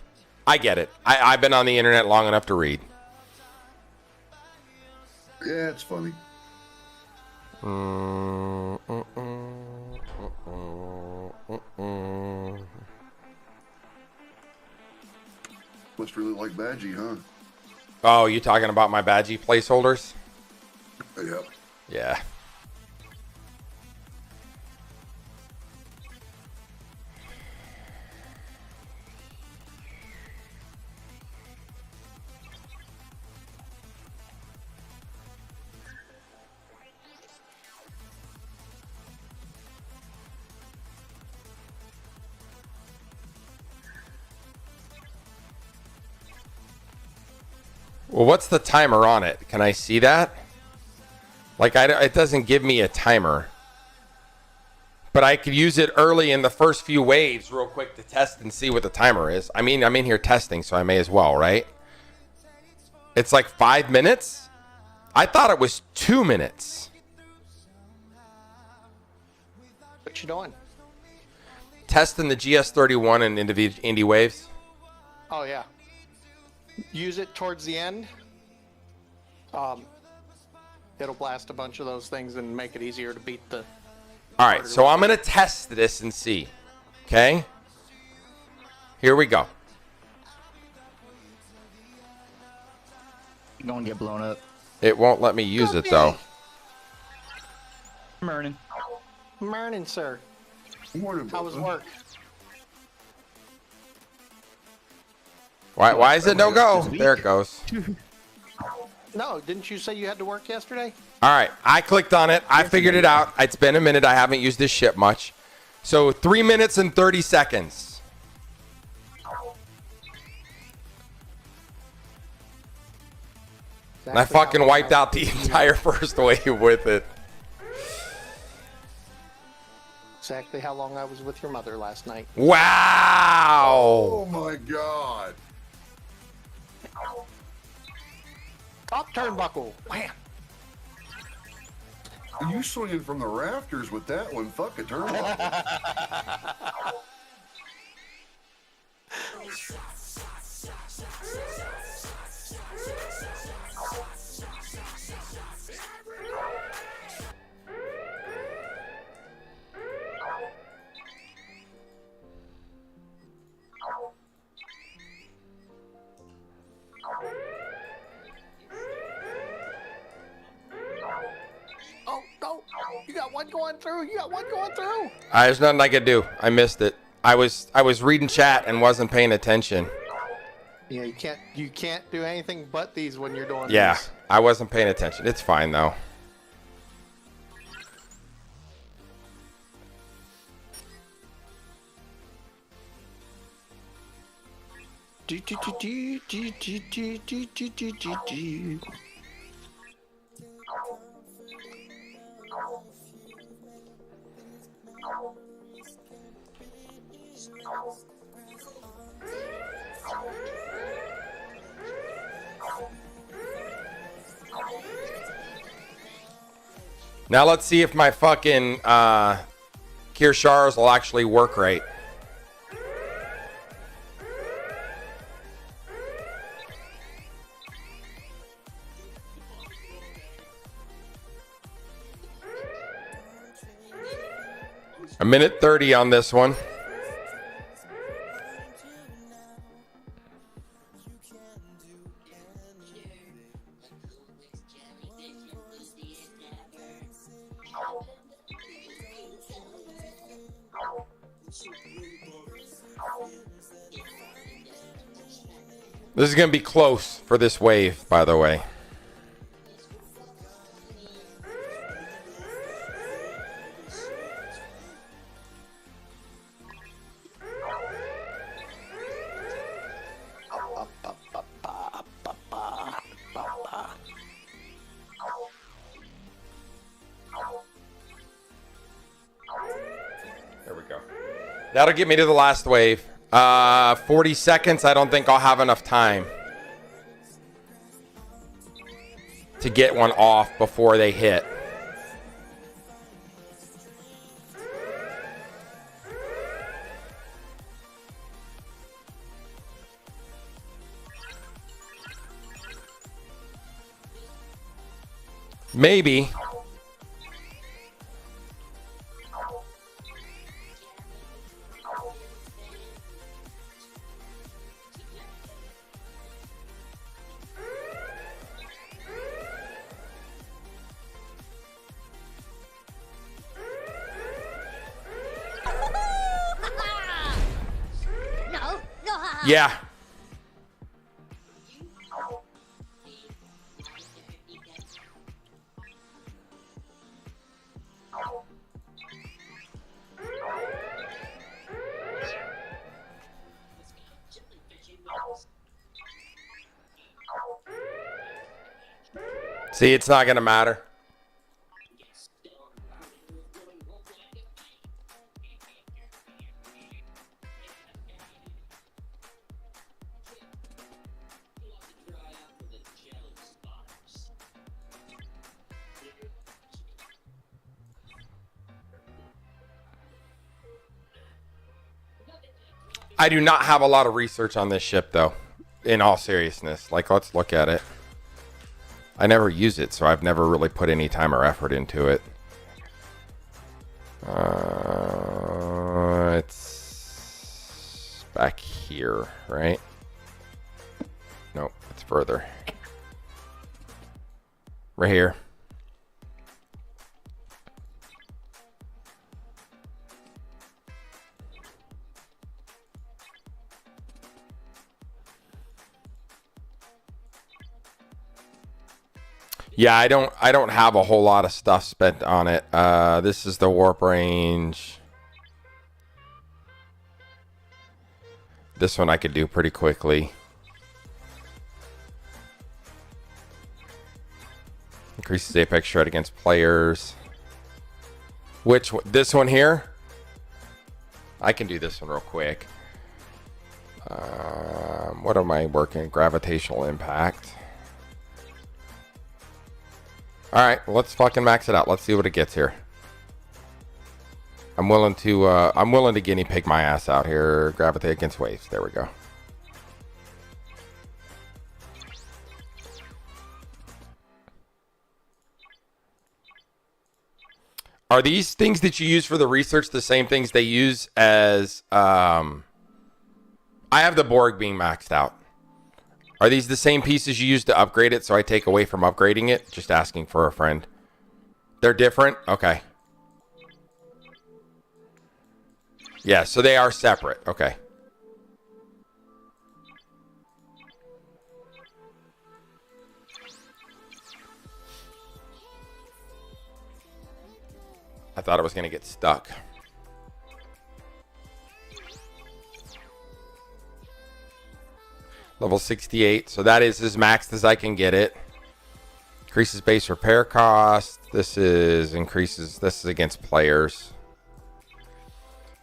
I get it. I've been on the internet long enough to read. Yeah, it's funny. Must really like Badgie, huh? Oh, you talking about my Badgie placeholders? Yep. Yeah. Well, what's the timer on it? Can I see that? Like, it doesn't give me a timer. But I could use it early in the first few waves real quick to test and see what the timer is. I mean, I'm in here testing, so I may as well, right? It's like 5 minutes? I thought it was 2 minutes. What you doing? Testing the GS31 and indie waves. Oh, yeah. Use it towards the end. It'll blast a bunch of those things and make it easier to beat the... All right, so I'm going to test this and see. Okay? Here we go. You're going to get blown up. It won't let me use it, though. Morning. Morning, sir. Morning, How was brother. work? Why is it no go? There it goes. No, didn't you say you had to work yesterday? All right, I clicked on it. I figured it out. It's been a minute. I haven't used this shit much. So 3 minutes and 30 seconds. And I fucking wiped out the entire first wave with it. Exactly how long I was with your mother last night. Wow. Oh my god. Top turnbuckle. Wham. You swinging from the rafters with that one. Fuck a turnbuckle. Oh, no. You got one going through. You got one going through. There's nothing I could do. I missed it. I was reading chat and wasn't paying attention. Yeah, you can't do anything but these when you're doing Yeah, these. I wasn't paying attention. It's fine though. Now let's see if my fucking Kirshars will actually work right. A minute 30 on this one. This is going to be close for this wave, by the way. There we go. That'll get me to the last wave. 40 seconds. I don't think I'll have enough time to get one off before they hit. Maybe. Yeah. See, it's not going to matter. I do not have a lot of research on this ship, though, in all seriousness. Like, let's look at it. I never use it, so I've never really put any time or effort into it. It's back here, right? Nope, it's further. Right here. Yeah, I don't have a whole lot of stuff spent on it. This is the warp range. This one I could do pretty quickly. Increases apex shred against players. This one here? I can do this one real quick. What am I working? Gravitational impact. All right, let's fucking max it out. Let's see what it gets here. I'm willing to guinea pig my ass out here. Gravitate against waves. There we go. Are these things that you use for the research the same things they use as... I have the Borg being maxed out. Are these the same pieces you use to upgrade it so I take away from upgrading it? Just asking for a friend. They're different? Okay. Yeah, so they are separate. Okay. I thought it was going to get stuck. Level 68. So that is as maxed as I can get it. Increases base repair cost. This is against players.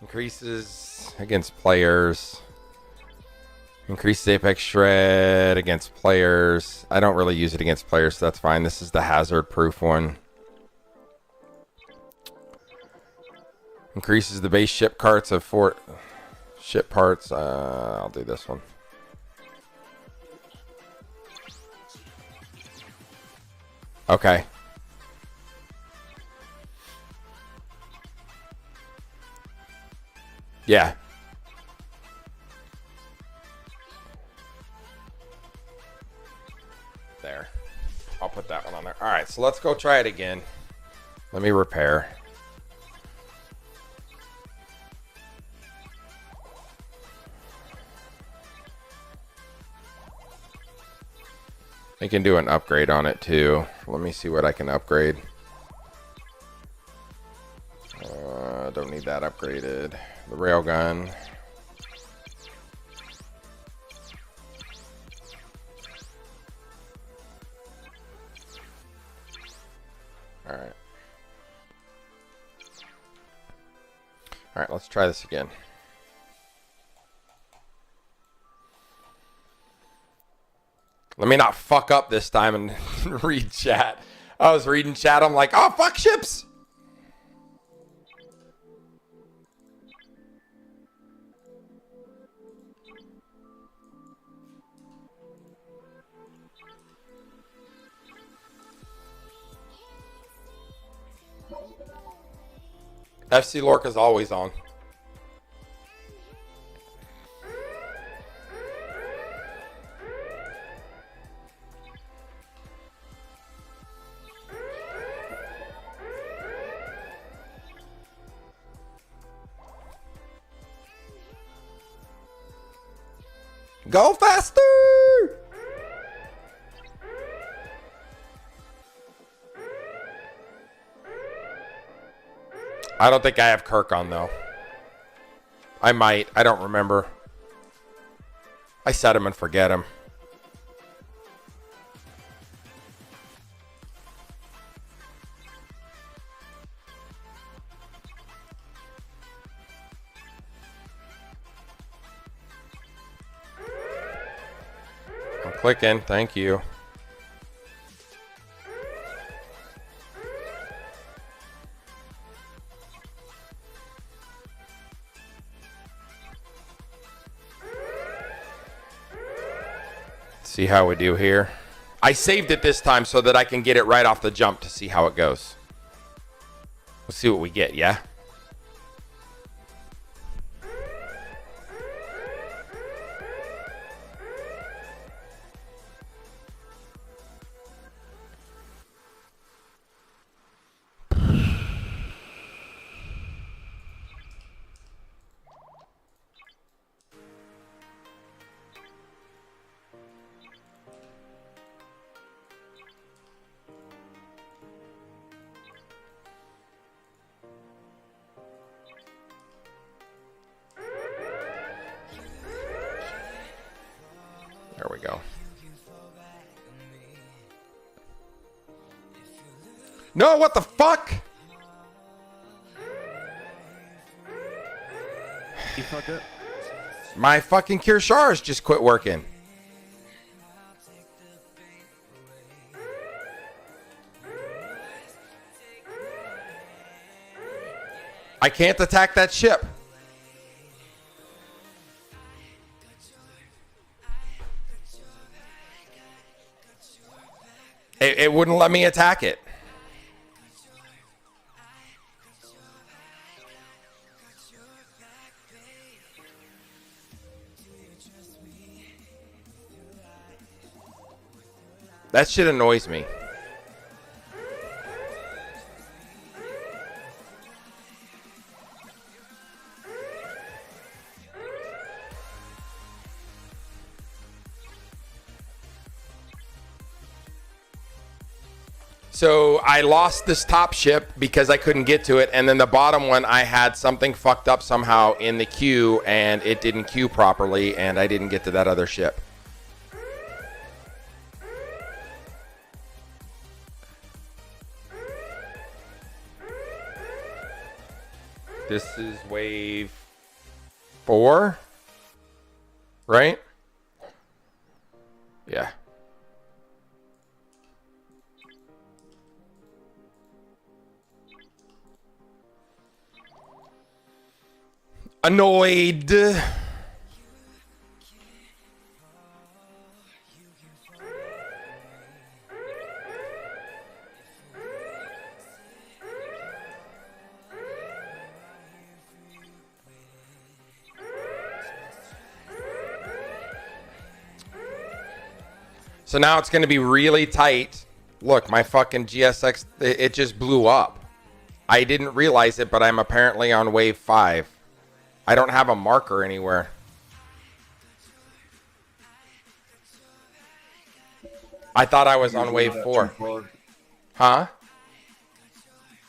Increases against players. Increases apex shred against players. I don't really use it against players, so that's fine. This is the hazard proof one. Increases the base ship carts of ship parts. I'll do this one. Okay. Yeah. There. I'll put that one on there. All right, so let's go try it again. Let me repair. I can do an upgrade on it too. Let me see what I can upgrade. Don't need that upgraded. The railgun. All right. All right, let's try this again. Let me not fuck up this time and read chat. I was reading chat. I'm like, oh, fuck ships. FC Lorca's always on. Go faster! I don't think I have Kirk on, though. I might. I don't remember. I set him and forget him. I'm clicking. Thank you. See how we do here. I saved it this time so that I can get it right off the jump to see how it goes. Let's see what we get, yeah? There we go. No, what the fuck? You fucked up. My fucking Kirshars just quit working. I can't attack that ship. It wouldn't let me attack it. That shit annoys me. So I lost this top ship because I couldn't get to it, and then the bottom one I had something fucked up somehow in the queue, and it didn't queue properly, and I didn't get to that other ship. This is wave 4, right? Yeah. Annoyed. So now it's going to be really tight. Look, my fucking GSX, it just blew up. I didn't realize it, but I'm apparently on wave 5. I don't have a marker anywhere. I thought I was on wave 4. Huh?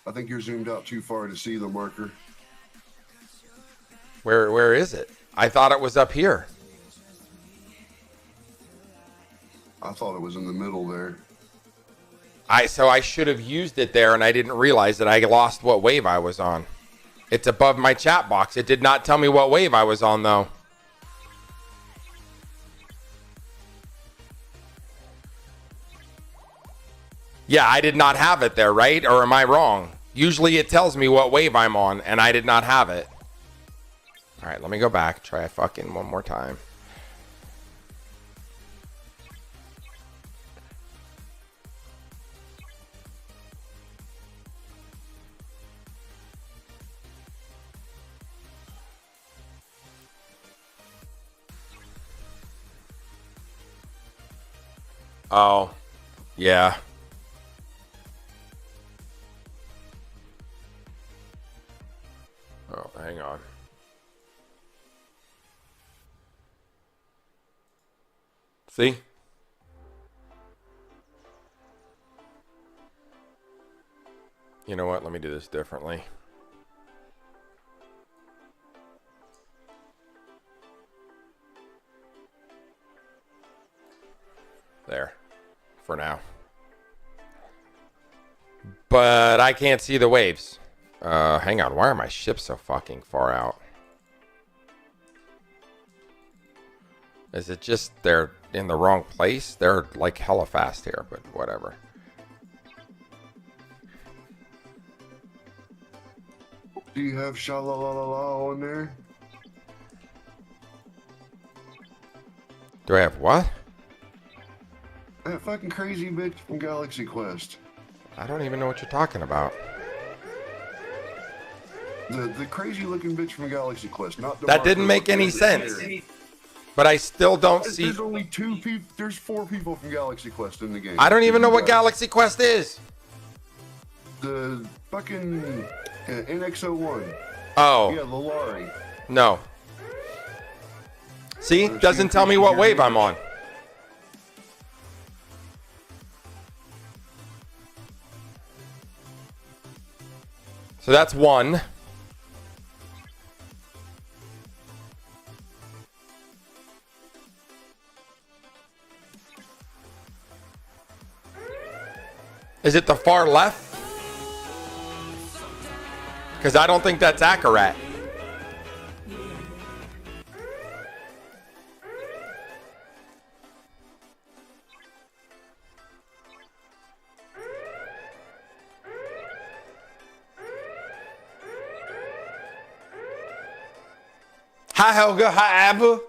I think you're zoomed out too far to see the marker. Where is it? I thought it was up here. I thought it was in the middle there. So I should have used it there, and I didn't realize that I lost what wave I was on. It's above my chat box. It did not tell me what wave I was on, though. Yeah, I did not have it there, right? Or am I wrong? Usually it tells me what wave I'm on, and I did not have it. All right, let me go back. Try fucking one more time. Oh, yeah. Oh, hang on. See? You know what? Let me do this differently. There. For now. But I can't see the waves. Hang on. Why are my ships so fucking far out? Is it just they're in the wrong place? They're like hella fast here, but whatever. Do you have sha-la-la-la-la on there? Do I have what? That fucking crazy bitch from Galaxy Quest. I don't even know what you're talking about. The crazy looking bitch from Galaxy Quest, not the That didn't make any sense. But I still don't see. There's only 2 people. There's 4 people from Galaxy Quest in the game. I don't even know what Galaxy Quest is. The fucking NX01. Oh. Yeah, the Lari. No. See? Doesn't tell me what wave I'm on. So that's 1. Is it the far left? Because I don't think that's accurate. Hi, Helga. Hi, Abba.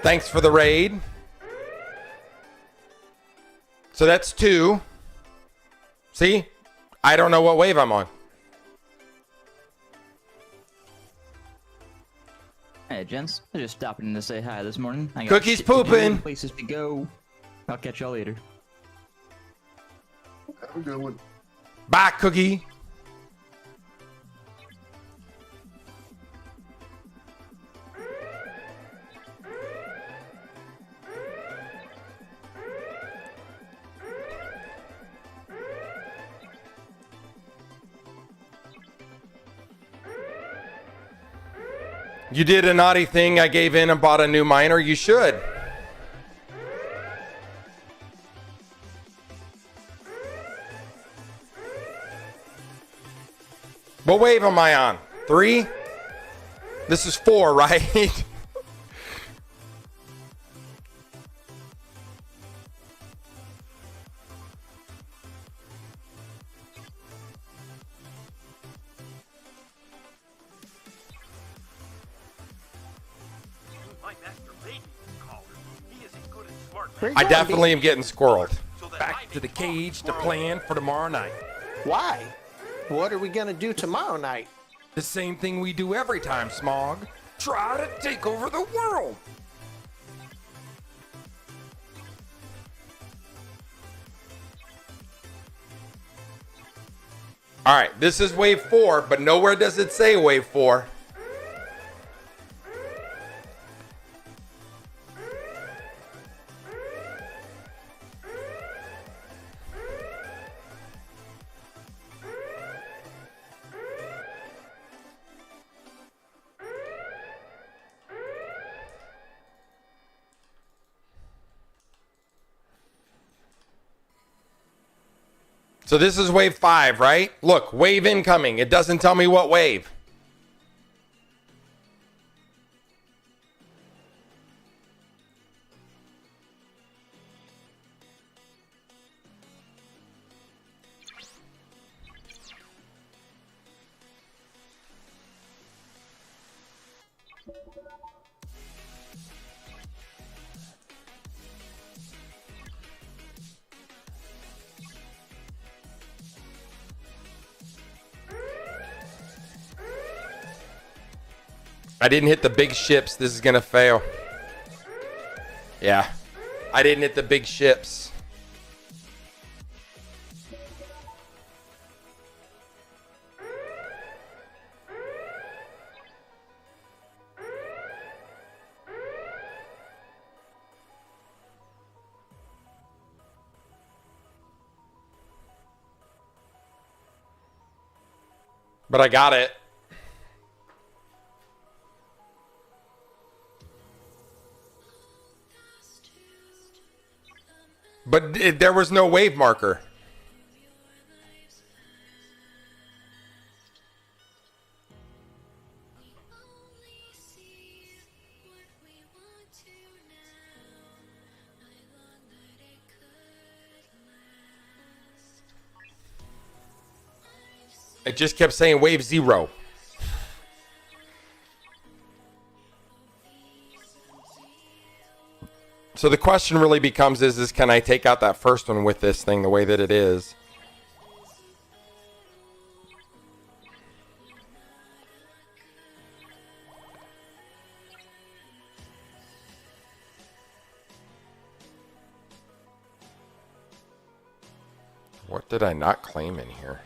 Thanks for the raid. So that's 2. See? I don't know what wave I'm on. Hey, gents. I just stopped in to say hi this morning. I got Cookie's shit to do, pooping. places to go. I'll catch y'all later. Have a good one. Bye, Cookie. You did a naughty thing. I gave in and bought a new miner. You should. What wave am I on? 3? This is 4, right? I definitely am getting squirreled. Back to the cage to plan for tomorrow night. Why? What are we gonna do tomorrow night? The same thing we do every time, Smog. Try to take over the world. All right, this is wave 4, but nowhere does it say wave 4. So this is wave 5, right? Look, wave incoming. It doesn't tell me what wave. I didn't hit the big ships. This is gonna fail. Yeah. I didn't hit the big ships. But I got it. But there was no wave marker. It just kept saying wave 0. So the question really becomes is can I take out that first one with this thing the way that it is? What did I not claim in here?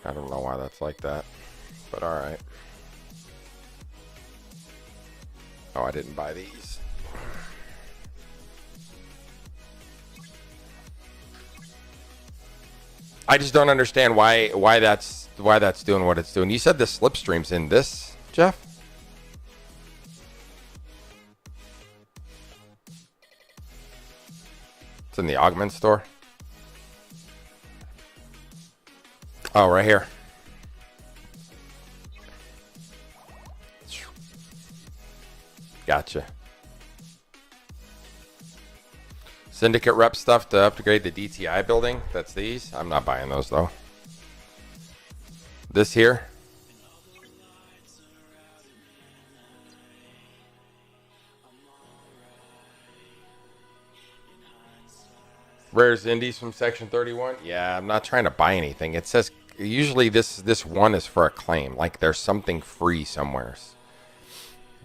I don't know why that's like that, but all right. Oh, I didn't buy these. I just don't understand why that's doing what it's doing. You said the slipstream's in this, Jeff? It's in the augment store. Oh, right here. Gotcha. Syndicate rep stuff to upgrade the DTI building. That's these. I'm not buying those though. This here. Rares indies from section 31. Yeah, I'm not trying to buy anything. It says usually this one is for a claim. Like there's something free somewhere.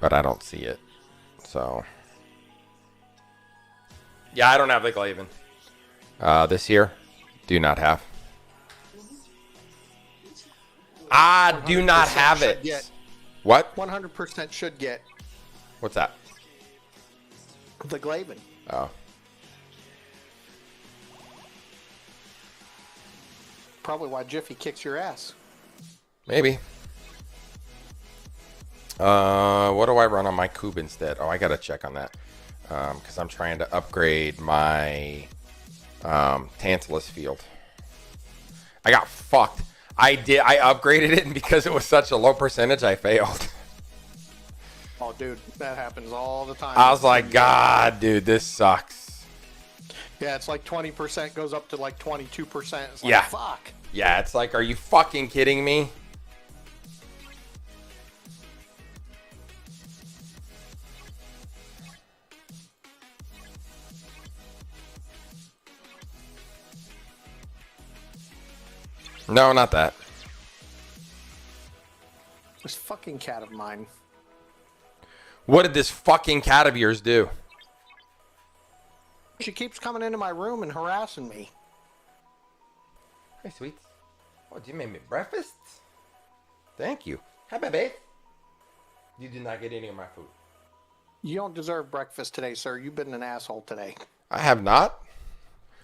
But I don't see it. So yeah, I don't have the Glaven. This here, do not have. I do not have it. Get. What? 100% should get What's that? the Glaven. Oh. Probably why Jiffy kicks your ass. Maybe. What do I run on my Cube instead? Oh, I gotta check on that. Because I'm trying to upgrade my Tantalus field. I got fucked. I upgraded it, and because it was such a low percentage, I failed. Oh, dude, that happens all the time. I was like, God, dude, this sucks. Yeah, it's like 20% goes up to like 22%. It's like, Yeah. fuck. Yeah, it's like, are you fucking kidding me? No, not that. This fucking cat of mine. What did this fucking cat of yours do? She keeps coming into my room and harassing me. Hey, sweets. Oh, you made me breakfast? Thank you. Hi, baby. You did not get any of my food. You don't deserve breakfast today, sir. You've been an asshole today. I have not.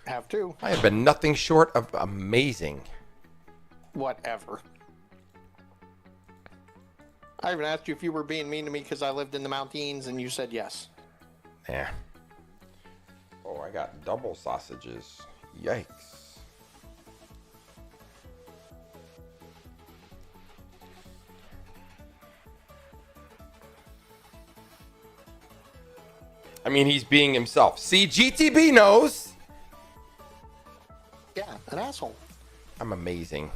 Have to. I have been nothing short of amazing. Whatever. I even asked you if you were being mean to me because I lived in the Mountains, and you said yes. Yeah. Oh, I got double sausages. Yikes. I mean, he's being himself. See, GTB knows. Yeah, an asshole. I'm amazing.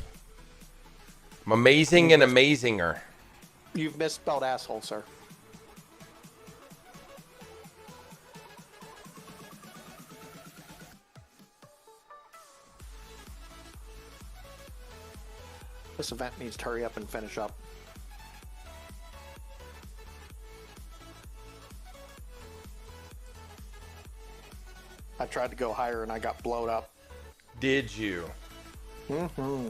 I'm amazing and amazinger. You've misspelled asshole, sir. This event needs to hurry up and finish up. I tried to go higher and I got blowed up. Did you? Mm-hmm.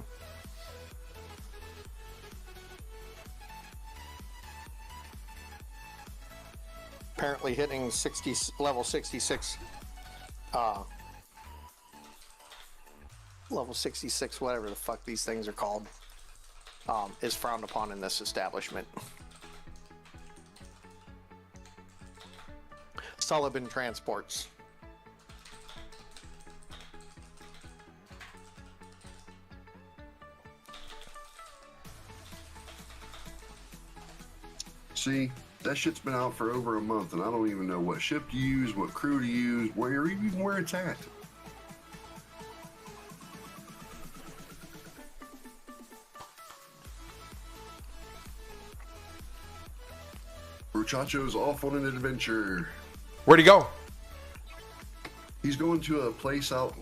Apparently hitting level 66 level 66, whatever the fuck these things are called, is frowned upon in this establishment. Sullivan Transports. See, that shit's been out for over a month, and I don't even know what ship to use, what crew to use, even where it's at. Muchacho's off on an adventure. Where'd he go? He's going to a place out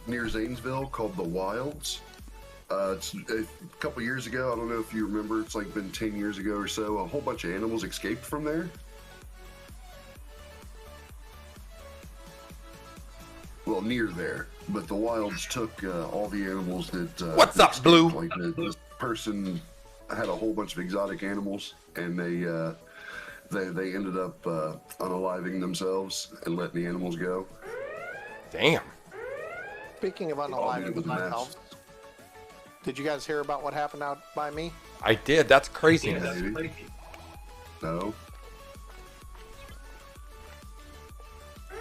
near Zanesville called the Wilds. It's a couple years ago. I don't know if you remember. It's like been 10 years ago or so. A whole bunch of animals escaped from there. Well, near there. But the Wilds took all the animals that... What's up, escaped. Blue? Like this person had a whole bunch of exotic animals, and they ended up unaliving themselves and letting the animals go. Damn. Speaking of It unaliving was a mess. themselves, did you guys hear about what happened out by me? I did. That's craziness. Maybe. No.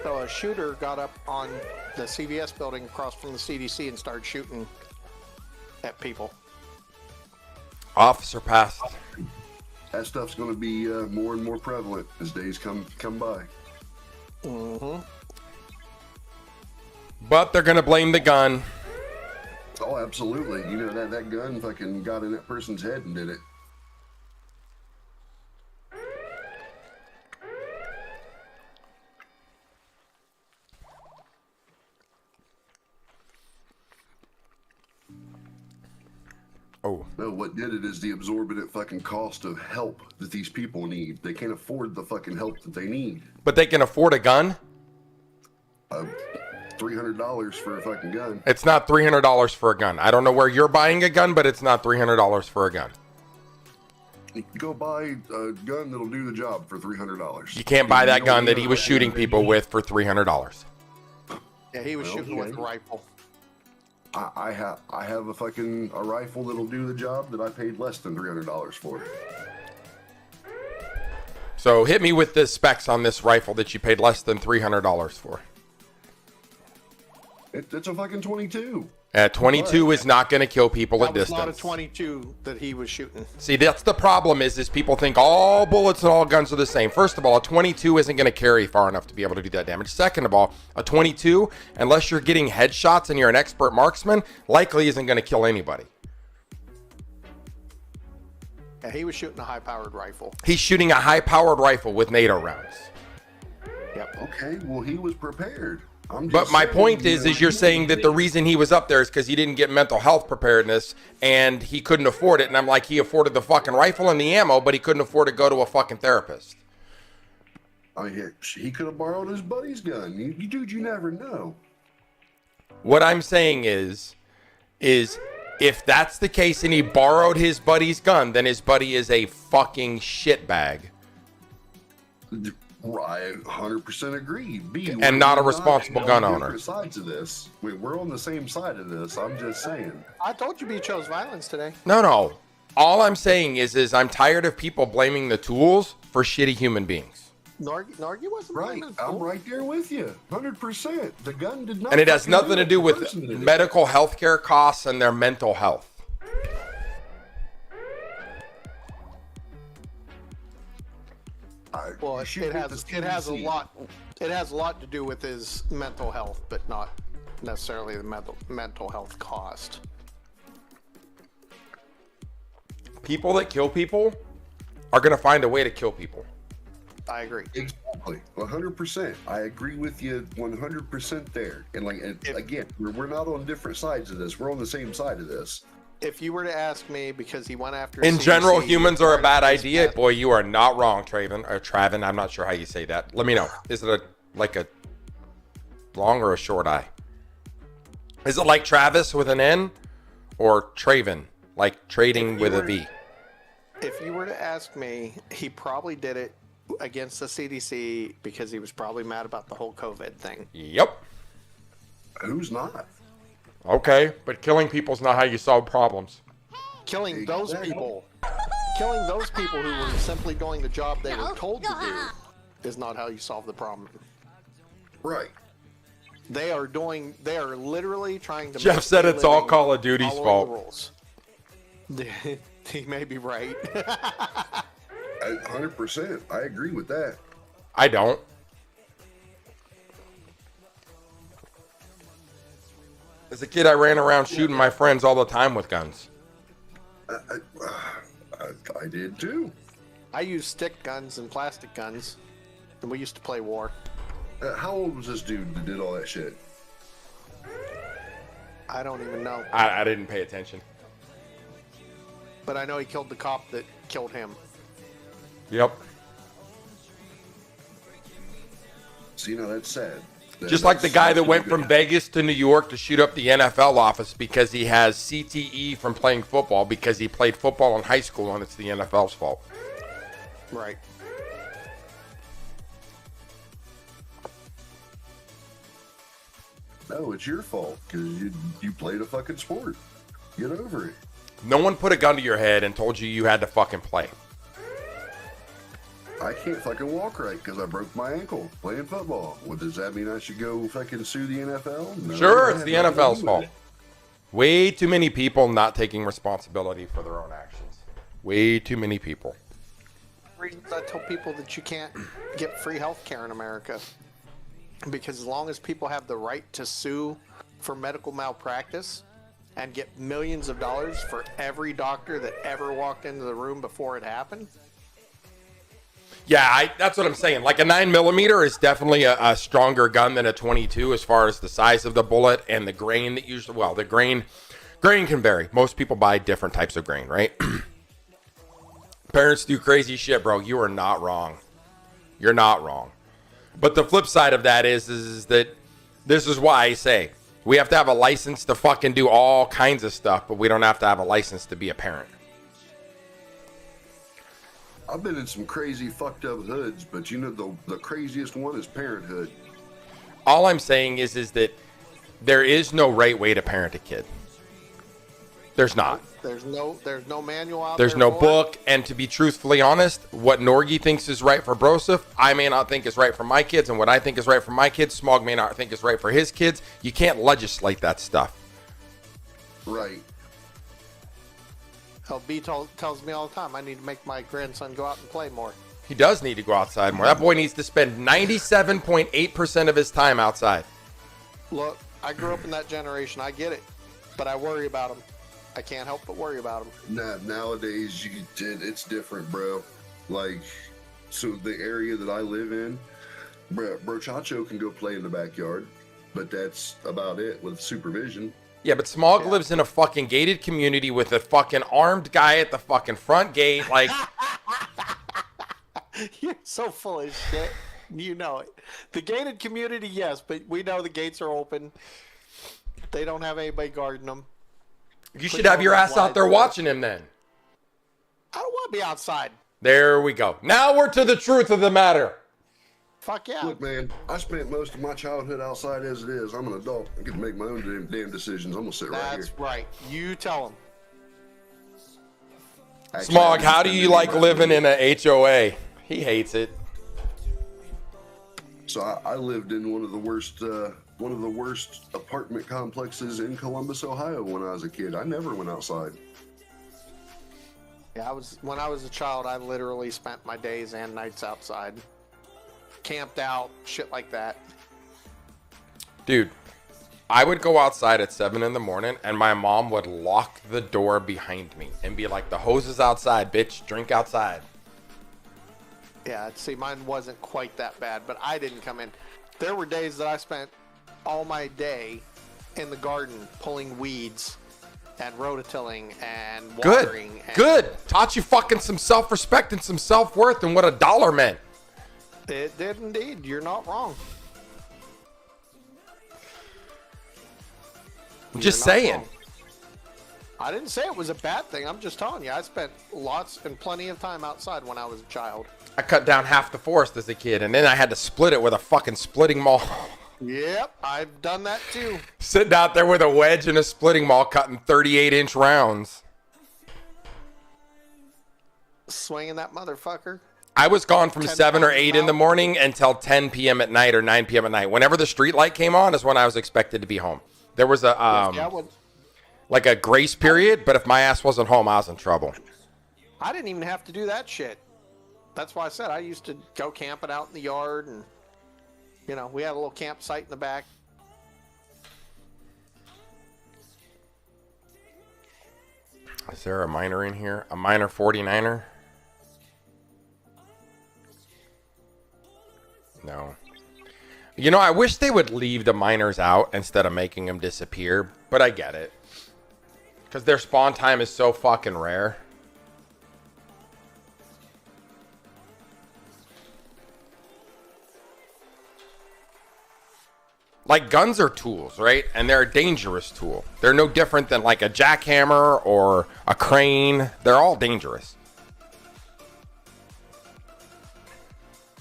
So a shooter got up on the CVS building across from the CDC and started shooting at people. Officer passed. that stuff's going to be more and more prevalent as days come by. Mm-hmm. But they're going to blame the gun. Oh, absolutely. You know, that gun fucking got in that person's head and did it. Oh. No, what did it is the absorbent fucking cost of help that these people need. They can't afford the fucking help that they need. But they can afford a gun? $300 for a fucking gun. It's not $300 for a gun. I don't know where you're buying a gun, but it's not $300 for a gun. You can go buy a gun that'll do the job for $300. You can't buy that gun that he was shooting people with for $300. Yeah, he was shooting with a rifle. I have a rifle that'll do the job that I paid less than $300 for. So hit me with the specs on this rifle that you paid less than $300 for. It's a fucking 22. 22 is not going to kill people at That was distance. not a 22 that he was shooting. See, that's the problem is people think all bullets and all guns are the same. First of all, a 22 isn't going to carry far enough to be able to do that damage. Second of all, a 22, unless you're getting headshots and you're an expert marksman, likely isn't going to kill anybody. Yeah, he was shooting a high-powered rifle. He's shooting a high-powered rifle with NATO rounds. Yep. Okay, well, he was prepared. But my point is you're saying that the reason he was up there is because he didn't get mental health preparedness and he couldn't afford it. And I'm like, he afforded the fucking rifle and the ammo, but he couldn't afford to go to a fucking therapist. I mean, he could have borrowed his buddy's gun. Dude, you never know. What I'm saying is if that's the case and he borrowed his buddy's gun, then his buddy is a fucking shitbag. I 100% agree. And not a responsible gun owner. Different sides of this. We're on the same side of this. I'm just saying. I told you B chose violence today. No. All I'm saying is I'm tired of people blaming the tools for shitty human beings. Nargi wasn't right. I'm right there with you. 100%. The gun did not. And it has nothing to do with medical health care costs and their mental health. Well, it has a lot. It has a lot to do with his mental health, but not necessarily the mental health cost. People that kill people are going to find a way to kill people. I agree. Exactly. 100%. I agree with you 100% there. And again, we're not on different sides of this. We're on the same side of this. If you were to ask me, because he went after in CDC, general, humans are a bad idea. Boy, you are not wrong, Traven. I'm not sure how you say that. Let me know. Is it like a long or a short I? Is it like Travis with an N or Traven, like trading with a V? If you were to ask me, he probably did it against the CDC because he was probably mad about the whole COVID thing. Yep. Who's not? Okay, but killing people's not how you solve problems. Killing those people who were simply doing the job they were told to do is not how you solve the problem. Right. They are literally trying to. Jeff said it's all Call of Duty's fault. Rules. He may be right. 100%. I agree with that. I don't. As a kid, I ran around shooting my friends all the time with guns. I did too. I used stick guns and plastic guns, and we used to play war. How old was this dude that did all that shit? I don't even know. I didn't pay attention. But I know he killed the cop that killed him. Yep. See, now that's sad. Just like the guy that went from Vegas to New York to shoot up the NFL office because he has CTE from playing football because he played football in high school and it's the NFL's fault. Right. No, it's your fault because you played a fucking sport. Get over it. No one put a gun to your head and told you had to fucking play. I can't fucking walk right because I broke my ankle playing football. Well, does that mean I should go fucking sue the NFL? No, sure, it's the NFL's fault. Way too many people not taking responsibility for their own actions. Way too many people. reasons I tell people that you can't get free health care in America. Because as long as people have the right to sue for medical malpractice and get millions of dollars for every doctor that ever walked into the room before it happened. Yeah, that's what I'm saying. Like a 9mm is definitely a stronger gun than a 22 as far as the size of the bullet and the grain that usually, well, the grain can vary. Most people buy different types of grain, right? Parents do crazy shit, bro. You are not wrong. You're not wrong. But the flip side of that is that this is why I say we have to have a license to fucking do all kinds of stuff, but we don't have to have a license to be a parent. I've been in some crazy fucked up hoods, but you know the craziest one is parenthood. All I'm saying is that there is no right way to parent a kid. There's not. There's no manual out There's there. no for book, and to be truthfully honest, what Norgie thinks is right for Broseph, I may not think is right for my kids, and what I think is right for my kids, Smog may not think is right for his kids. You can't legislate that stuff. Right. Hell, B tells me all the time I need to make my grandson go out and play more. He does need to go outside more. That boy needs to spend 97.8% of his time outside. Look, I grew up in that generation. I get it, but I worry about him. I can't help but worry about him. Nowadays, it's different, bro. Like, so the area that I live in, bro, Chacho can go play in the backyard, but that's about it with supervision. Yeah, but Smog lives in a fucking gated community with a fucking armed guy at the fucking front gate. Like, you're so full of shit. You know it. The gated community, yes, but we know the gates are open. They don't have anybody guarding them. You should have your ass out there watching him then. I don't want to be outside. There we go. Now we're to the truth of the matter. Fuck yeah. Look, man, I spent most of my childhood outside as it is. I'm an adult. I get to make my own damn decisions. I'm going to sit right here. That's right. You tell him. Actually, Smog, how do you like living in a HOA? He hates it. So I lived in one of the worst apartment complexes in Columbus, Ohio when I was a kid. I never went outside. Yeah, when I was a child, I literally spent my days and nights outside. Camped out, shit like that. Dude, I would go outside at 7 in the morning and my mom would lock the door behind me and be like, the hose is outside, bitch, drink outside. Yeah, see, mine wasn't quite that bad, but I didn't come in. There were days that I spent all my day in the garden pulling weeds and rototilling and watering. Good. Taught you fucking some self-respect and some self-worth and what a dollar meant. It did indeed. You're not wrong. I'm just saying. Wrong. I didn't say it was a bad thing. I'm just telling you, I spent lots and plenty of time outside when I was a child. I cut down half the forest as a kid, and then I had to split it with a fucking splitting maul. Yep, I've done that too. Sitting out there with a wedge and a splitting maul cutting 38-inch rounds. Swinging that motherfucker. I was gone from 7 or 8 in the morning until 10 p.m. at night or 9 p.m. at night. Whenever the street light came on is when I was expected to be home. There was like a grace period, but if my ass wasn't home, I was in trouble. I didn't even have to do that shit. That's why I said I used to go camping out in the yard, and you know, we had a little campsite in the back. Is there a miner in here? A miner 49er? No. You know, I wish they would leave the miners out instead of making them disappear, but I get it. Because their spawn time is so fucking rare. Like, guns are tools, right? And they're a dangerous tool. They're no different than like a jackhammer or a crane. They're all dangerous.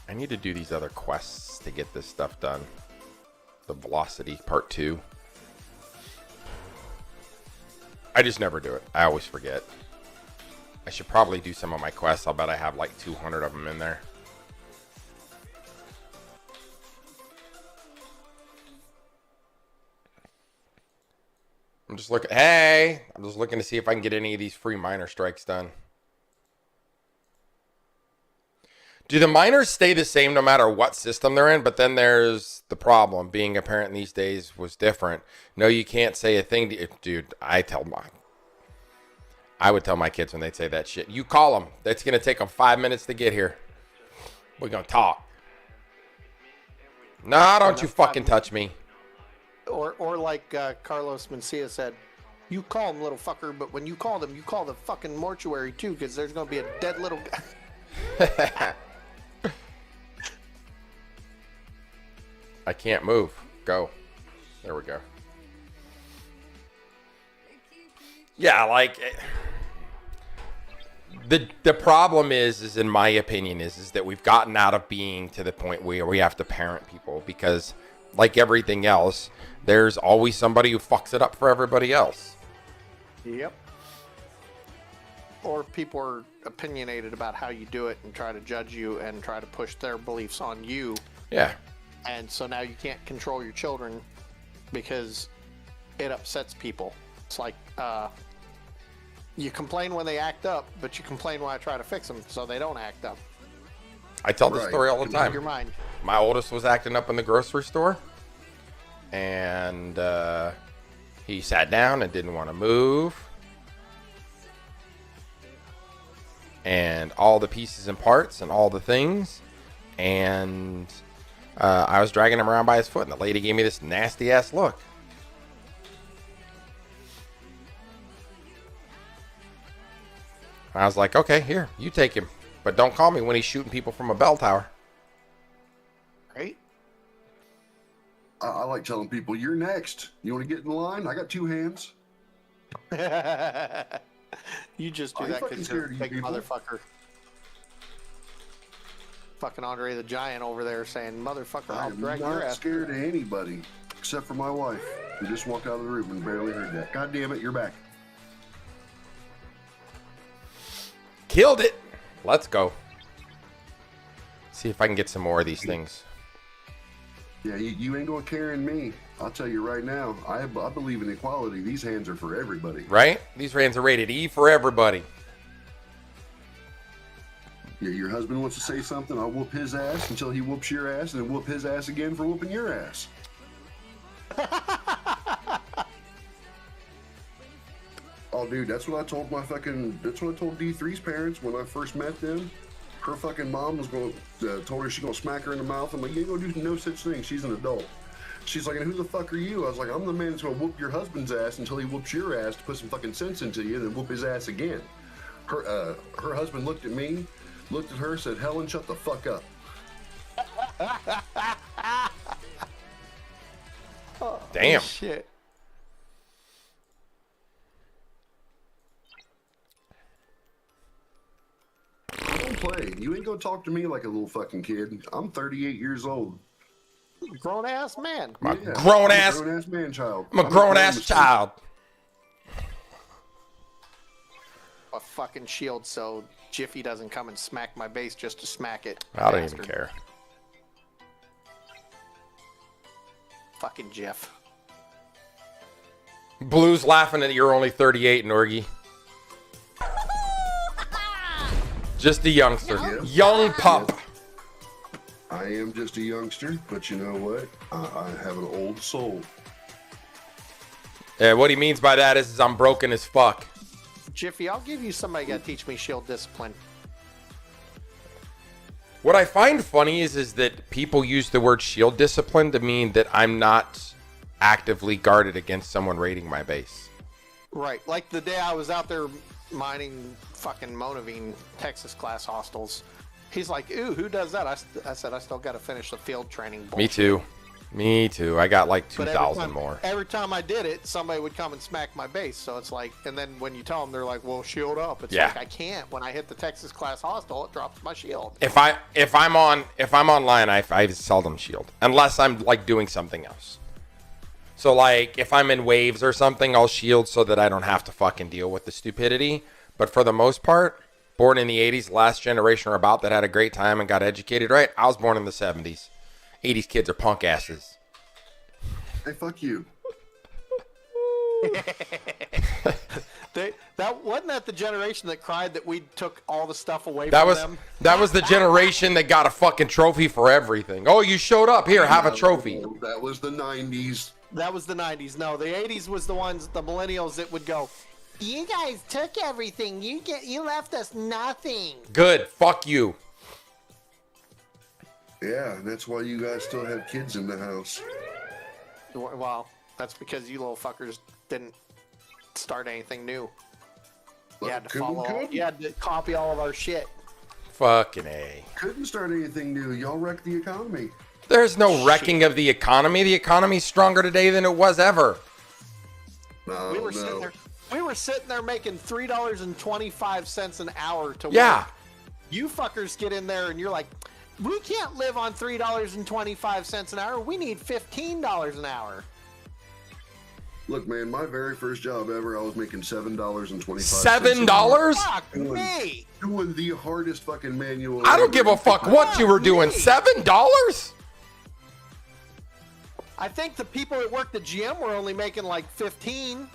I need to do these other quests to get this stuff done. The Velocity Part 2. I just never do it. I always forget. I should probably do some of my quests. I'll bet I have like 200 of them in there. I'm just looking. Hey, I'm just looking to see if I can get any of these free miner strikes done. Do the minors stay the same no matter what system they're in? But then there's the problem. Being a parent these days was different. No, you can't say a thing. Dude, I would tell my kids when they'd say that shit. You call them. That's going to take them 5 minutes to get here. We're going to talk. No, don't you fucking touch me. Or like Carlos Mencia said, you call him, little fucker, but when you call them, you call the fucking mortuary too, because there's going to be a dead little guy. I can't move. Go. There we go. Yeah, like the problem is in my opinion is that we've gotten out of being to the point where we have to parent people, because like everything else, there's always somebody who fucks it up for everybody else. Yep. Or people are opinionated about how you do it and try to judge you and try to push their beliefs on you. Yeah. And so now you can't control your children because it upsets people. It's like you complain when they act up, but you complain when I try to fix them so they don't act up. I tell this story all the time. Your mind. My oldest was acting up in the grocery store, and he sat down and didn't want to move. And all the pieces and parts and all the things. And I was dragging him around by his foot, and the lady gave me this nasty ass look. I was like, okay, here, you take him. But don't call me when he's shooting people from a bell tower. Right? I like telling people, you're next. You want to get in line? I got 2 hands. You just do that because you're a big motherfucker. Fucking Andre the Giant over there saying, motherfucker, I'll drag your I'm not ass. scared of anybody except for my wife, who just walked out of the room and barely heard that. God damn it, you're back. Killed it. Let's go. See if I can get some more of these things. Yeah, you ain't gonna carry me. I'll tell you right now, I believe in equality. These hands are for everybody. Right? These hands are rated E for everybody. Yeah, your husband wants to say something, I'll whoop his ass until he whoops your ass, and then whoop his ass again for whooping your ass. Oh, dude, that's what I told D3's parents when I first met them. Her fucking mom was going to, told her she's going to smack her in the mouth. I'm like, you ain't going to do no such thing. She's an adult. She's like, and who the fuck are you? I was like, I'm the man that's going to whoop your husband's ass until he whoops your ass to put some fucking sense into you and then whoop his ass again. Her husband looked at me, looked at her, said, Helen, shut the fuck up. Damn. Shit. I don't play. You ain't gonna talk to me like a little fucking kid. I'm 38 years old. Grown ass man. I'm a Yeah, grown I'm ass. a grown ass man child. I'm a grown ass child. A fucking shield so Jiffy doesn't come and smack my base just to smack it. I don't even Bastard. care. Fucking Jeff. Blue's laughing that you're only 38, Norgie. Just a youngster. Yeah. Young pup. I am just a youngster, but you know what? I have an old soul. What he means by that is I'm broken as fuck. Jiffy, I'll give you somebody got to teach me shield discipline. What I find funny is that people use the word shield discipline to mean that I'm not actively guarded against someone raiding my base. Right. Like the day I was out there mining fucking Monavine Texas class hostels. He's like, ooh, who does that? I said, I still got to finish the field training. Bullshit. Me too. Me too. I got like But 2,000 more. Every time I did it, somebody would come and smack my base. So it's like, and then when you tell them, they're like, well, shield up. It's Yeah. like, I can't. When I hit the Texas class hostel, it drops my shield. If I'm online, I seldom shield unless I'm like doing something else. So like if I'm in waves or something, I'll shield so that I don't have to fucking deal with the stupidity. But for the most part, born in the 80s, last generation or about that had a great time and got educated right. I was born in the 70s. 80s kids are punk asses. Hey, fuck you. That wasn't that the generation that cried that we took all the stuff away That from was them. that was the generation that got a fucking trophy for everything. Oh, you showed up. Here, have a trophy. That was the 90s. That was the 90s. No, the 80s was the ones, the millennials that would go, you guys took everything. You left us nothing. Good. Fuck you. Yeah, and that's why you guys still have kids in the house. Well, that's because you little fuckers didn't start anything new. You had to follow. You had to copy all of our shit. Fucking A. Couldn't start anything new. Y'all wrecked the economy. There's no wrecking of the economy. The economy's stronger today than it was ever. No, We were sitting there making $3.25 an hour to Yeah. work. You fuckers get in there and you're like, we can't live on $3.25 an hour. We need $15 an hour. Look, man, my very first job ever, I was making $7.25. $7? Fuck me. Doing the hardest fucking manual. I don't give a fuck what you were doing. $7? I think the people that worked at GM were only making like 15.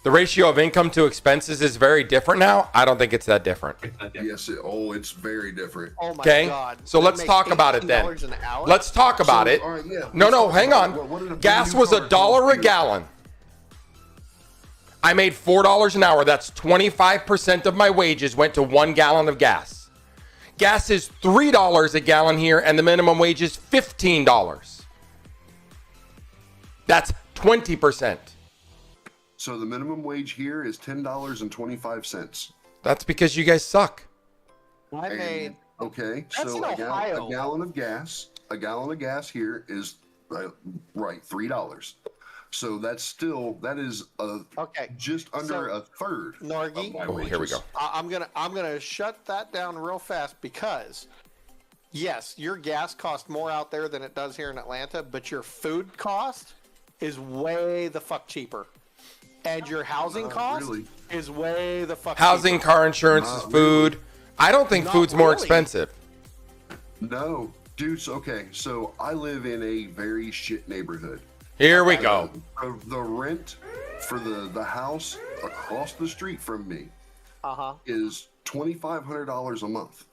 The ratio of income to expenses is very different now. I don't think it's that different. Yes, it's very different. Oh my Okay, God. so They let's make talk about it then. $18 an hour? Let's talk about it. all right, yeah, No, let's no, talk hang about on. it. What did a Gas new was car $1 a cost you? gallon. I made $4 an hour. That's 25% of my wages went to 1 gallon of gas. Gas is $3 a gallon here, and the minimum wage is $15. That's 20%. So the minimum wage here is $10.25. That's because you guys suck. I made. Okay, That's so in Ohio. a gallon of gas here is right $3. So that is Okay. just under a third. Norgie. Of my Oh, here we wages. go. I'm gonna shut that down real fast because, yes, your gas costs more out there than it does here in Atlanta, but your food cost is way the fuck cheaper, and your housing cost really. is way the fuck Housing, cheaper. car insurance, is food. I don't think Not food's more really. expensive. No, dudes. Okay, so I live in a very shit neighborhood. Here we go. The rent for the house across the street from me is $2,500 a month.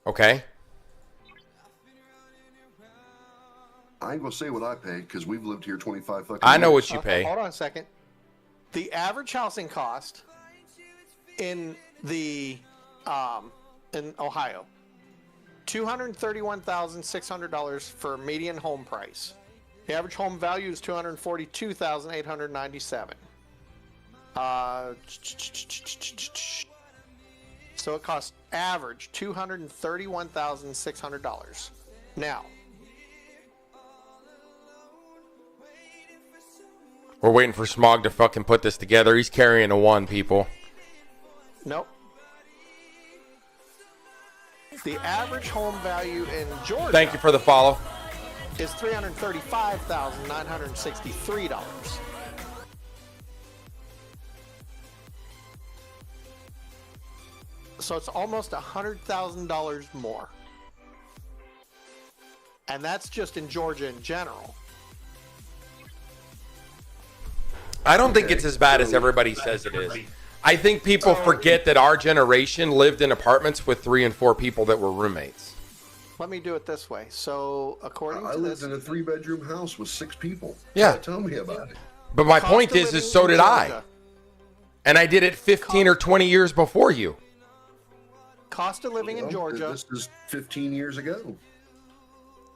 Okay. I ain't gonna say what I pay because we've lived here 25 fucking I know years. what you pay. Hold on a second. The average housing cost in in Ohio, $231,600 for a median home price. The average home value is $242,897. So it costs average $231,600. Now, We're waiting for Smog to fucking put this together. He's carrying a 1, people. nope. The average home value in Georgia Thank you for the follow. is $335,963. So it's almost $100,000 more. And that's just in Georgia in general. I don't think it's as bad as everybody says it is. I think people forget that our generation lived in apartments with 3 and 4 people that were roommates. Let me do it this way. So according I to lived this, in a 3-bedroom house with 6 people. Yeah. Tell me about it. But my cost point of is living so in did I. Georgia- And I did it 15 or 20 years before you. Cost of living in Well, Georgia. This is 15 years ago.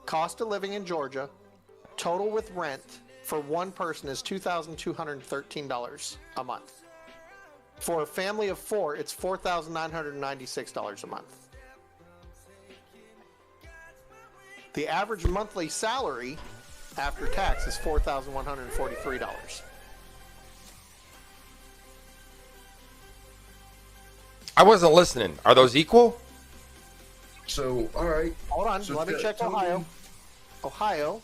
Cost of living in Georgia, total with rent for one person is $2,213 a month. For a family of 4, it's $4,996 a month. The average monthly salary after tax is $4,143. I wasn't listening. Are those equal? So, all right. Hold on, So let me check tell me- Ohio. Ohio.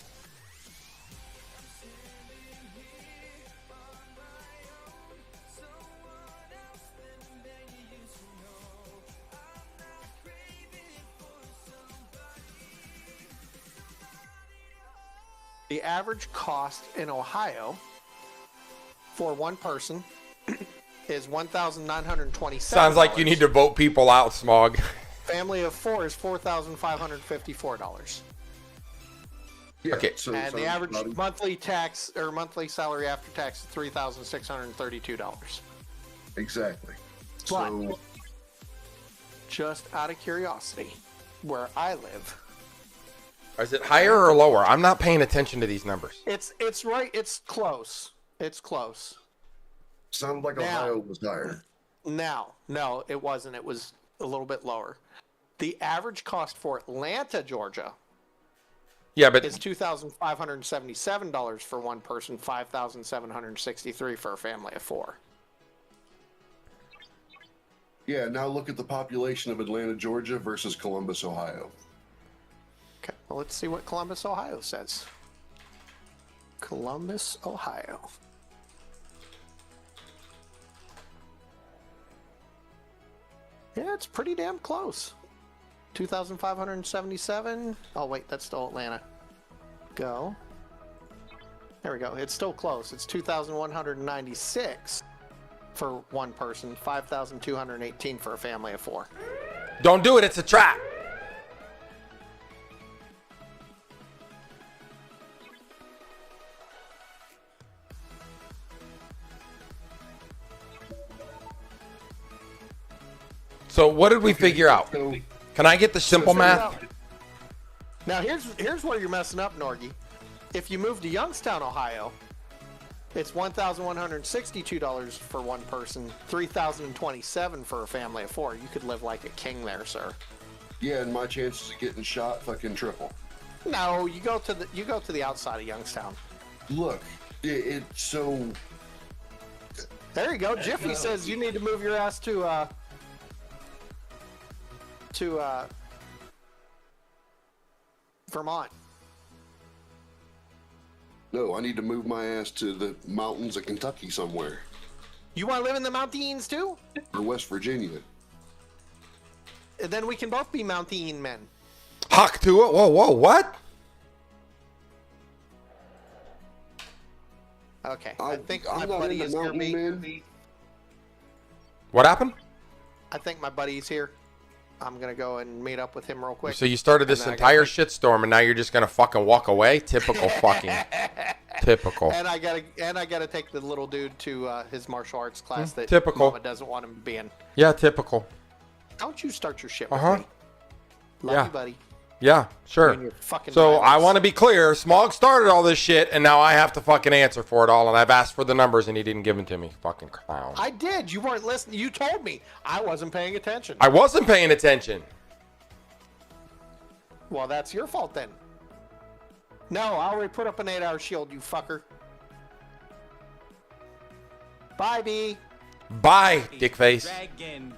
The average cost in Ohio for one person is $1,927. Sounds like you need to vote people out, Smog. Family of 4 is $4,554. Yeah, Okay. So, And so the average about- monthly tax or monthly salary after tax is $3,632. Exactly. But- So Just out of curiosity, where I live, Is it higher or lower? I'm not paying attention to these numbers. it's right. It's close. It's close. sounded like Now- Ohio was higher. No, it wasn't. It was a little bit lower. The average cost for Atlanta, Georgia, Yeah, but is $2,577 for one person, $5,763 for a family of 4. Yeah, now look at the population of Atlanta, Georgia versus Columbus, Ohio. Okay, well, let's see what Columbus, Ohio says. Columbus, Ohio. Yeah, it's pretty damn close. 2,577. Oh, wait, that's still Atlanta. Go. There we go. It's still close. It's 2,196 for one person, 5,218 for a family of 4. don't do it. It's a trap. So what did we figure out? So Can I get the simple math? Now here's where you're messing up, Norgie. If you move to Youngstown, Ohio, it's $1,162 for one person, $3,027 for a family of 4. You could live like a king there, sir. yeah, and my chances of getting shot fucking triple. No, you go to the outside of Youngstown. Look, it's so There you go. Jiffy says you need to move your ass to Vermont. no. I need to move my ass to the mountains of Kentucky somewhere, You want to live in the mountains too? or West Virginia. And then we can both be mountain men. Hawk to it. Whoa, what? Okay, I think my I'm not buddy into is here. mountain men. What happened? I think my buddy's here. I'm gonna go and meet up with him real quick. So you started this And then I entire gotta- shitstorm, and now you're just gonna fucking walk away? Typical fucking. Typical. And I gotta take the little dude to his martial arts class that typical. Mama doesn't want him to be in. Yeah, typical. Don't you start your shit with Uh-huh. me. Love Yeah. you, buddy. Yeah, sure. And your fucking So I violence. want to be clear. Smog started all this shit, and now I have to fucking answer for it all. And I've asked for the numbers, and he didn't give them to me. Fucking clown. I did. You weren't listening. You told me. I wasn't paying attention. I wasn't paying attention. Well, that's your fault then. No, I already put up an 8-hour shield, you fucker. Bye, B. Bye, dickface. Dragon.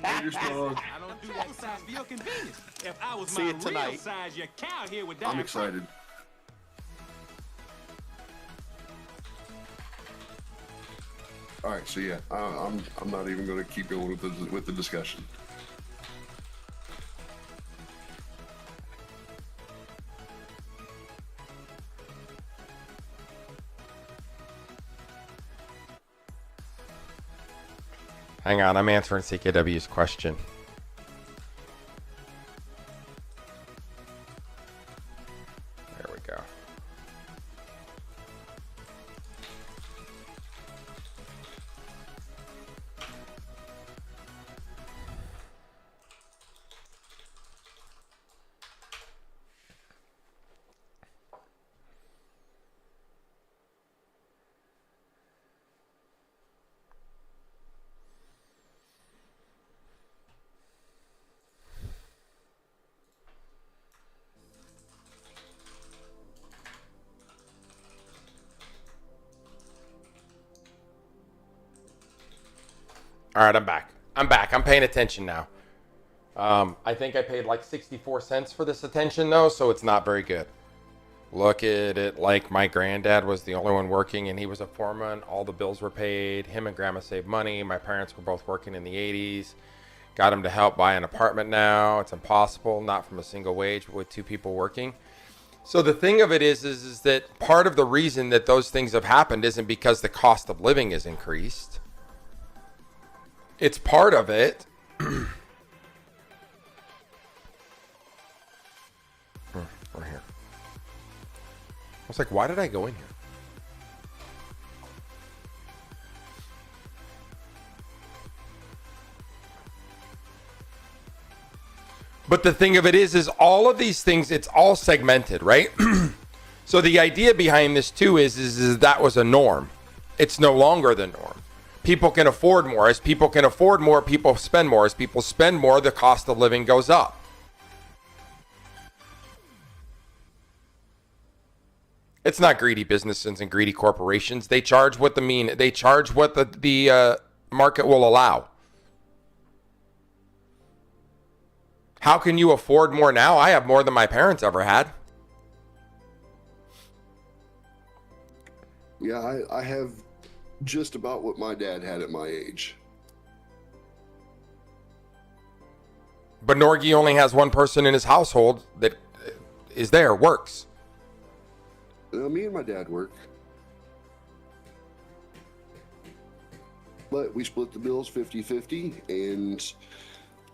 Later, Smog. I don't do that size for your convenience. If I was See my you real tonight. size, your cow here would die. I'm excited. All right, so yeah, I'm not even going to keep going with the discussion. Hang on, I'm answering CKW's question. There we go. All right, I'm back. I'm paying attention now. I think I paid like 64 cents for this attention, though, so it's not very good. Look at it like my granddad was the only one working, and he was a foreman. All the bills were paid. Him and Grandma saved money. My parents were both working in the 80s. Got him to help buy an apartment now. It's impossible, not from a single wage, but with 2 people working. So the thing of it is that part of the reason that those things have happened isn't because the cost of living is increased. It's part of it. We're here. I was like, why did I go in here? But the thing of it is all of these things, it's all segmented, right? So the idea behind this too is that was a norm. It's no longer the norm. People can afford more. As people can afford more, people spend more. As people spend more, the cost of living goes up. It's not greedy businesses and greedy corporations. They charge what they charge what the market will allow. How can you afford more now? I have more than my parents ever had. Yeah, I have just about what my dad had at my age. But Norgie only has one person in his household that is there, works. Me and my dad work. But we split the bills 50-50,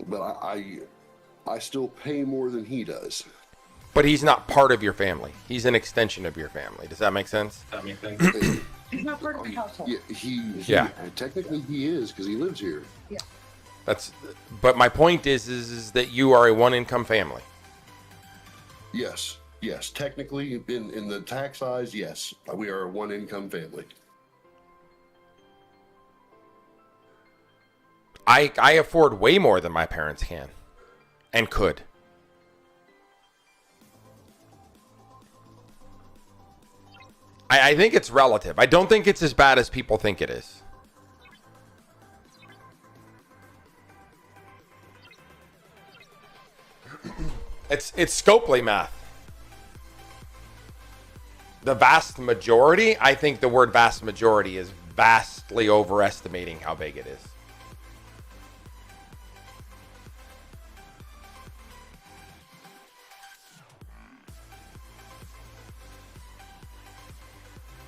but I still pay more than he does. But he's not part of your family. He's an extension of your family. Does that make sense? He's not part of the household. Yeah, technically he is because he lives here. Yeah. But my point is that you are a one-income family. Yes. Technically, in the tax eyes, yes, we are a one-income family. I afford way more than my parents can and could. I think it's relative. I don't think it's as bad as people think it is. It's Scopely math. The vast majority, I think the word vast majority is vastly overestimating how big it is.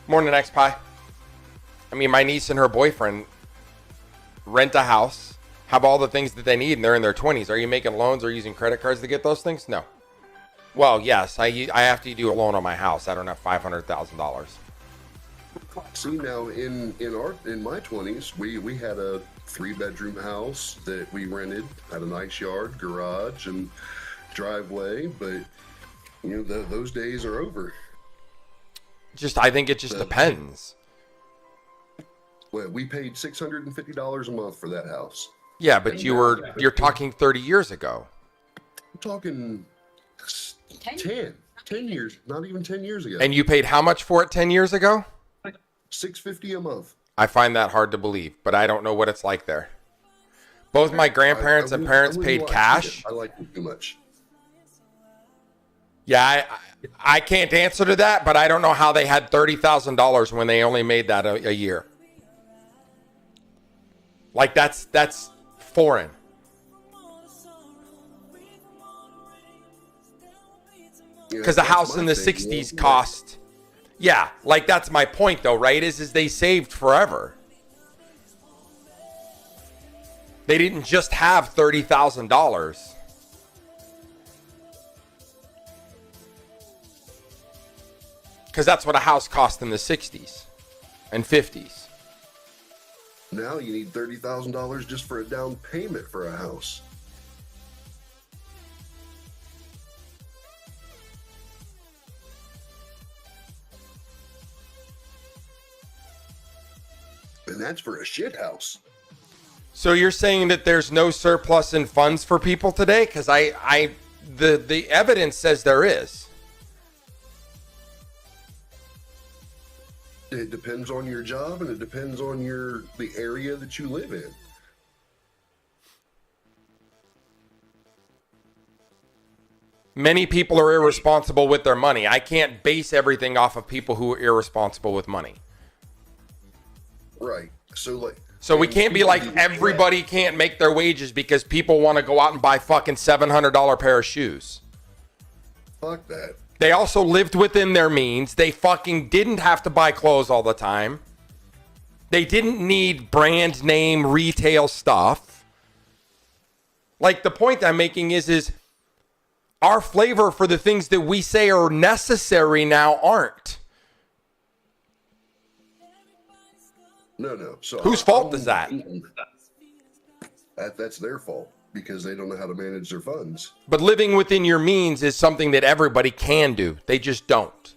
Morning, X-Pie. I mean, my niece and her boyfriend rent a house, have all the things that they need, and they're in their 20s. Are you making loans or using credit cards to get those things? No. Well, yes, I have to do a loan on my house. I don't have $500,000. See, now in my 20s, we had a 3-bedroom house that we rented, had a nice yard, garage, and driveway. But those days are over. I think it just depends. Well, we paid $650 a month for that house. Yeah, but you're talking 30 years ago. I'm talking 10 years, not even 10 years ago. And you paid how much for it 10 years ago? $650 a month. I find that hard to believe, but I don't know what it's like there. Both my grandparents and parents paid cash. I like it too much. Yeah, I can't answer to that, but I don't know how they had $30,000 when they only made that a year. Like that's foreign. Because a house in the 60s cost. Yeah, like that's my point though, right? Is they saved forever. They didn't just have $30,000. Because that's what a house cost in the 60s and 50s. Now you need $30,000 just for a down payment for a house. And that's for a shit house. So you're saying that there's no surplus in funds for people today? Because the evidence says there is. It depends on your job, and it depends on the area that you live in. Many people are irresponsible with their money. I can't base everything off of people who are irresponsible with money. Right. So we can't be like everybody can't make their wages because people want to go out and buy fucking $700 pair of shoes. Fuck that. They also lived within their means. They fucking didn't have to buy clothes all the time. They didn't need brand name retail stuff. Like, the point I'm making is our flavor for the things that we say are necessary now aren't. No. So whose fault is that? That's their fault because they don't know how to manage their funds. But living within your means is something that everybody can do. They just don't.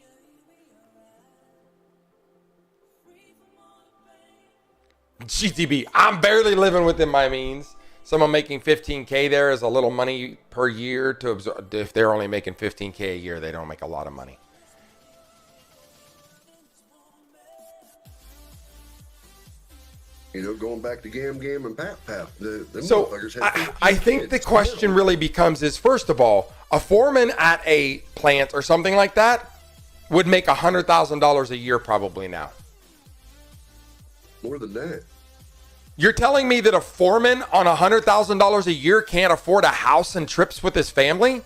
GTB, I'm barely living within my means. Someone making 15K there is a little money per year to absorb. If they're only making 15K a year, they don't make a lot of money. You know, going back to Gam and PrimePath. So I think the question really becomes is, first of all, a foreman at a plant or something like that would make $100,000 a year probably now. More than that. You're telling me that a foreman on $100,000 a year can't afford a house and trips with his family?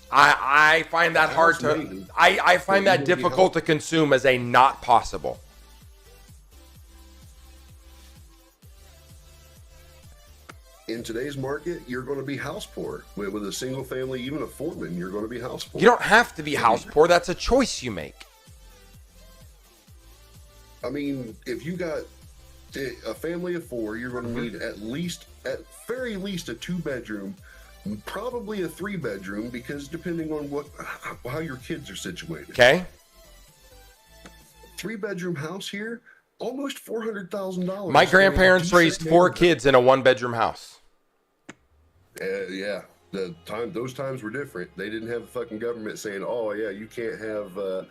I find that hard to... I find that difficult to consume as a not possible. In today's market, you're going to be house poor. With a single family, even a foreman, you're going to be house poor. You don't have to be house poor. That's a choice you make. I mean, if you got a family of four, you're going to need at very least a 2-bedroom, probably a 3-bedroom, because depending on how your kids are situated. Okay. 3-bedroom house here, almost $400,000. My grandparents raised 4 kids in a 1-bedroom house. Yeah. Those times were different. They didn't have the fucking government saying, "Oh yeah, you can't have a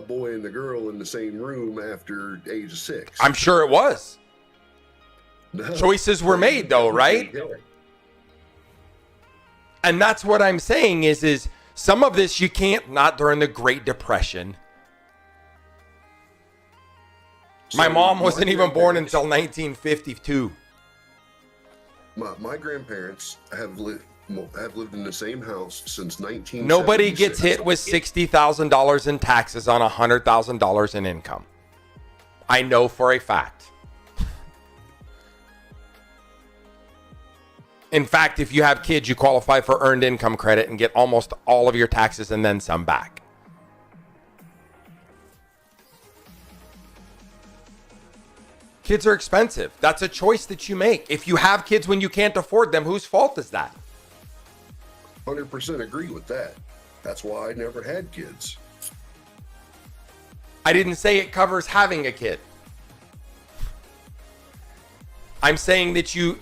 boy and a girl in the same room after age of 6." I'm sure it was. No. Choices were made though, right? Yeah. And that's what I'm saying is some of this you can't, not during the Great Depression. My mom wasn't even born until 1952. My grandparents have lived in the same house since 1976. Nobody gets hit with $60,000 in taxes on $100,000 in income. I know for a fact. In fact, if you have kids, you qualify for earned income credit and get almost all of your taxes and then some back. Kids are expensive. That's a choice that you make. If you have kids when you can't afford them, whose fault is that? 100% agree with that. That's why I never had kids. I didn't say it covers having a kid. I'm saying that you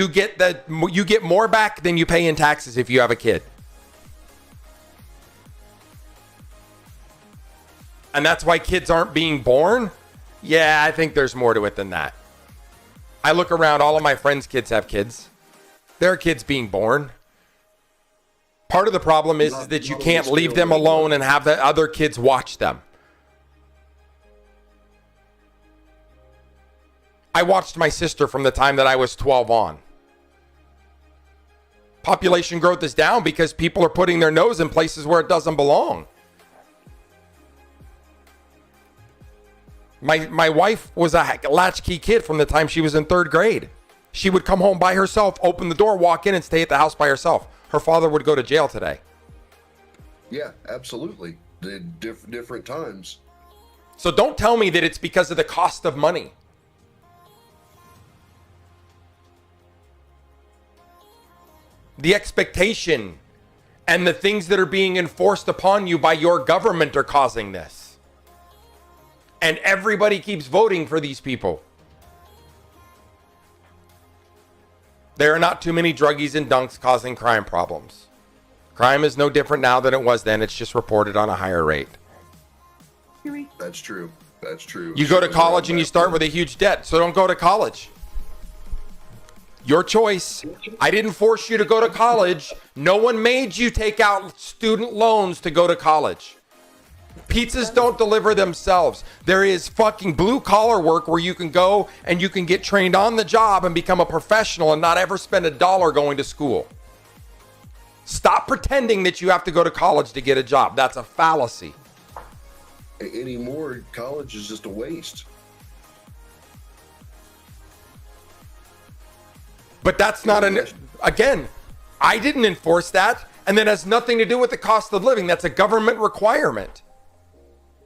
get more back than you pay in taxes if you have a kid. And that's why kids aren't being born? Yeah, I think there's more to it than that. I look around, all of my friends' kids have kids. There are kids being born. Part of the problem is that you can't leave them alone and have the other kids watch them. I watched my sister from the time that I was 12 on. Population growth is down because people are putting their nose in places where it doesn't belong. My wife was a latchkey kid from the time she was in 3rd grade. She would come home by herself, open the door, walk in, and stay at the house by herself. Her father would go to jail today. Yeah, absolutely. Different times. So don't tell me that it's because of the cost of money. The expectation and the things that are being enforced upon you by your government are causing this. And everybody keeps voting for these people. There are not too many druggies and dunks causing crime problems. Crime is no different now than it was then. It's just reported on a higher rate. That's true. That's true. You go to college and you start with a huge debt, so don't go to college. Your choice. I didn't force you to go to college. No one made you take out student loans to go to college. Pizzas don't deliver themselves. There is fucking blue collar work where you can go and you can get trained on the job and become a professional and not ever spend $1 going to school. Stop pretending that you have to go to college to get a job. That's a fallacy. Anymore, college is just a waste. But that's not again, I didn't enforce that, and that has nothing to do with the cost of living. That's a government requirement.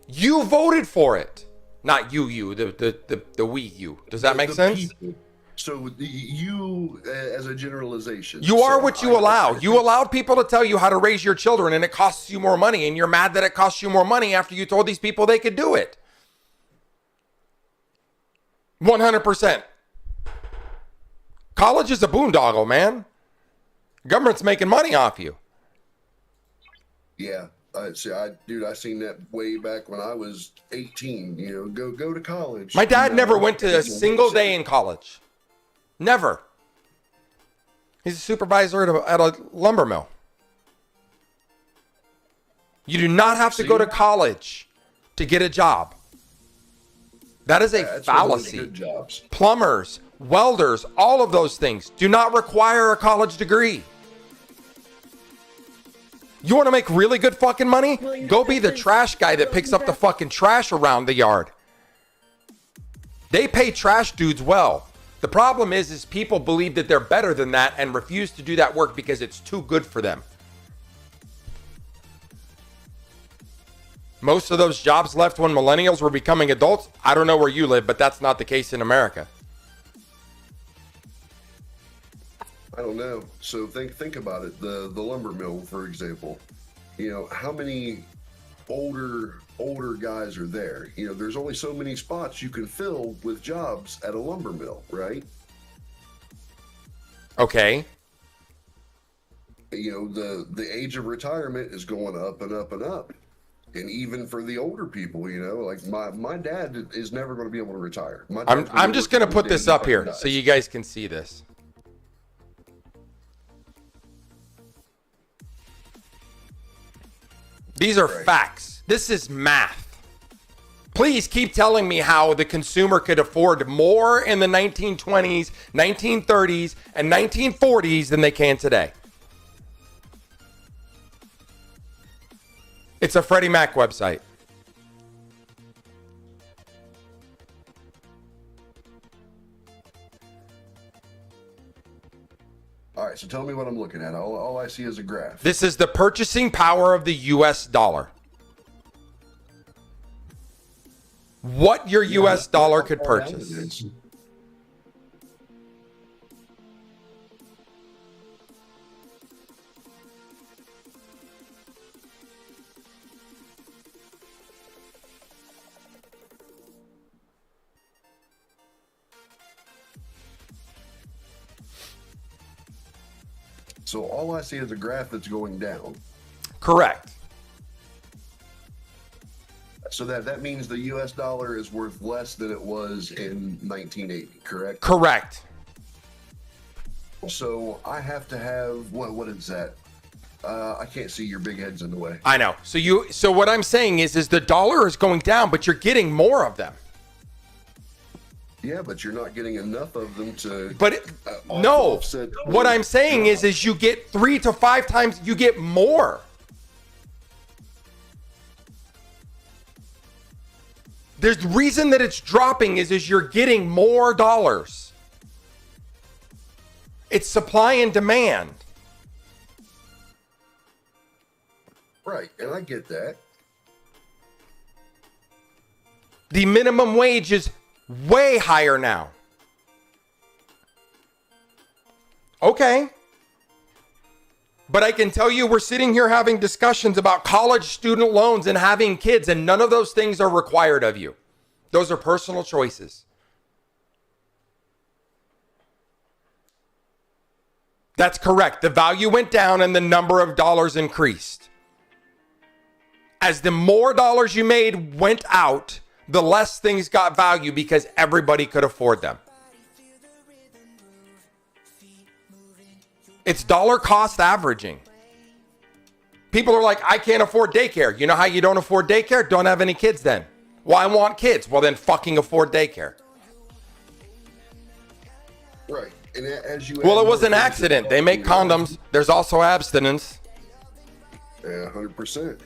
You voted for it. Not you, the we you. Does that make sense? People. So you, as a generalization. You are what you allow. You allowed people to tell you how to raise your children, and it costs you more money, and you're mad that it costs you more money after you told these people they could do it. 100%. College is a boondoggle, man. Government's making money off you. Yeah. I seen that way back when I was 18. You know, go to college. My dad never went to a single day in college. Never. He's a supervisor at a lumber mill. You do not have to go to college to get a job. That is a fallacy. Good jobs. Plumbers, welders, all of those things do not require a college degree. You want to make really good fucking money? Go be the trash guy that picks up the fucking trash around the yard. They pay trash dudes well. The problem is people believe that they're better than that and refuse to do that work because it's too good for them. Most of those jobs left when millennials were becoming adults. I don't know where you live, but that's not the case in America. I don't know. So think about it. The lumber mill, for example. You know, how many older guys are there? You know, there's only so many spots you can fill with jobs at a lumber mill, right? Okay. You know, the age of retirement is going up and up and up. And even for the older people, you know, like my dad is never going to be able to retire. I'm just going to put this up here so you guys can see this. These are facts. This is math. Please keep telling me how the consumer could afford more in the 1920s, 1930s, and 1940s than they can today. It's a Freddie Mac website. All right, so tell me what I'm looking at. All I see is a graph. This is the purchasing power of the US dollar. What your US dollar could purchase. So all I see is a graph that's going down. Correct. So that means the US dollar is worth less than it was in 1980, correct? Correct. So I have to have, what is that? I can't see, your big head's in the way. I know. So what I'm saying is the dollar is going down, but you're getting more of them. Yeah, but you're not getting enough of them to. But no, what I'm saying is you get 3 to 5 times. You get more. There's the reason that it's dropping is you're getting more dollars. It's supply and demand. Right, and I get that. The minimum wage is way higher now. Okay. But I can tell you we're sitting here having discussions about college student loans and having kids, and none of those things are required of you. Those are personal choices. That's correct. The value went down and the number of dollars increased. As the more dollars you made went out, the less things got value because everybody could afford them. It's dollar cost averaging. People are like, I can't afford daycare. You know how you don't afford daycare? Don't have any kids then. Well, I want kids. Well, then fucking afford daycare. Right. And as you Well, add it was more an things, accident. They make condoms. There's also abstinence. Yeah, 100%.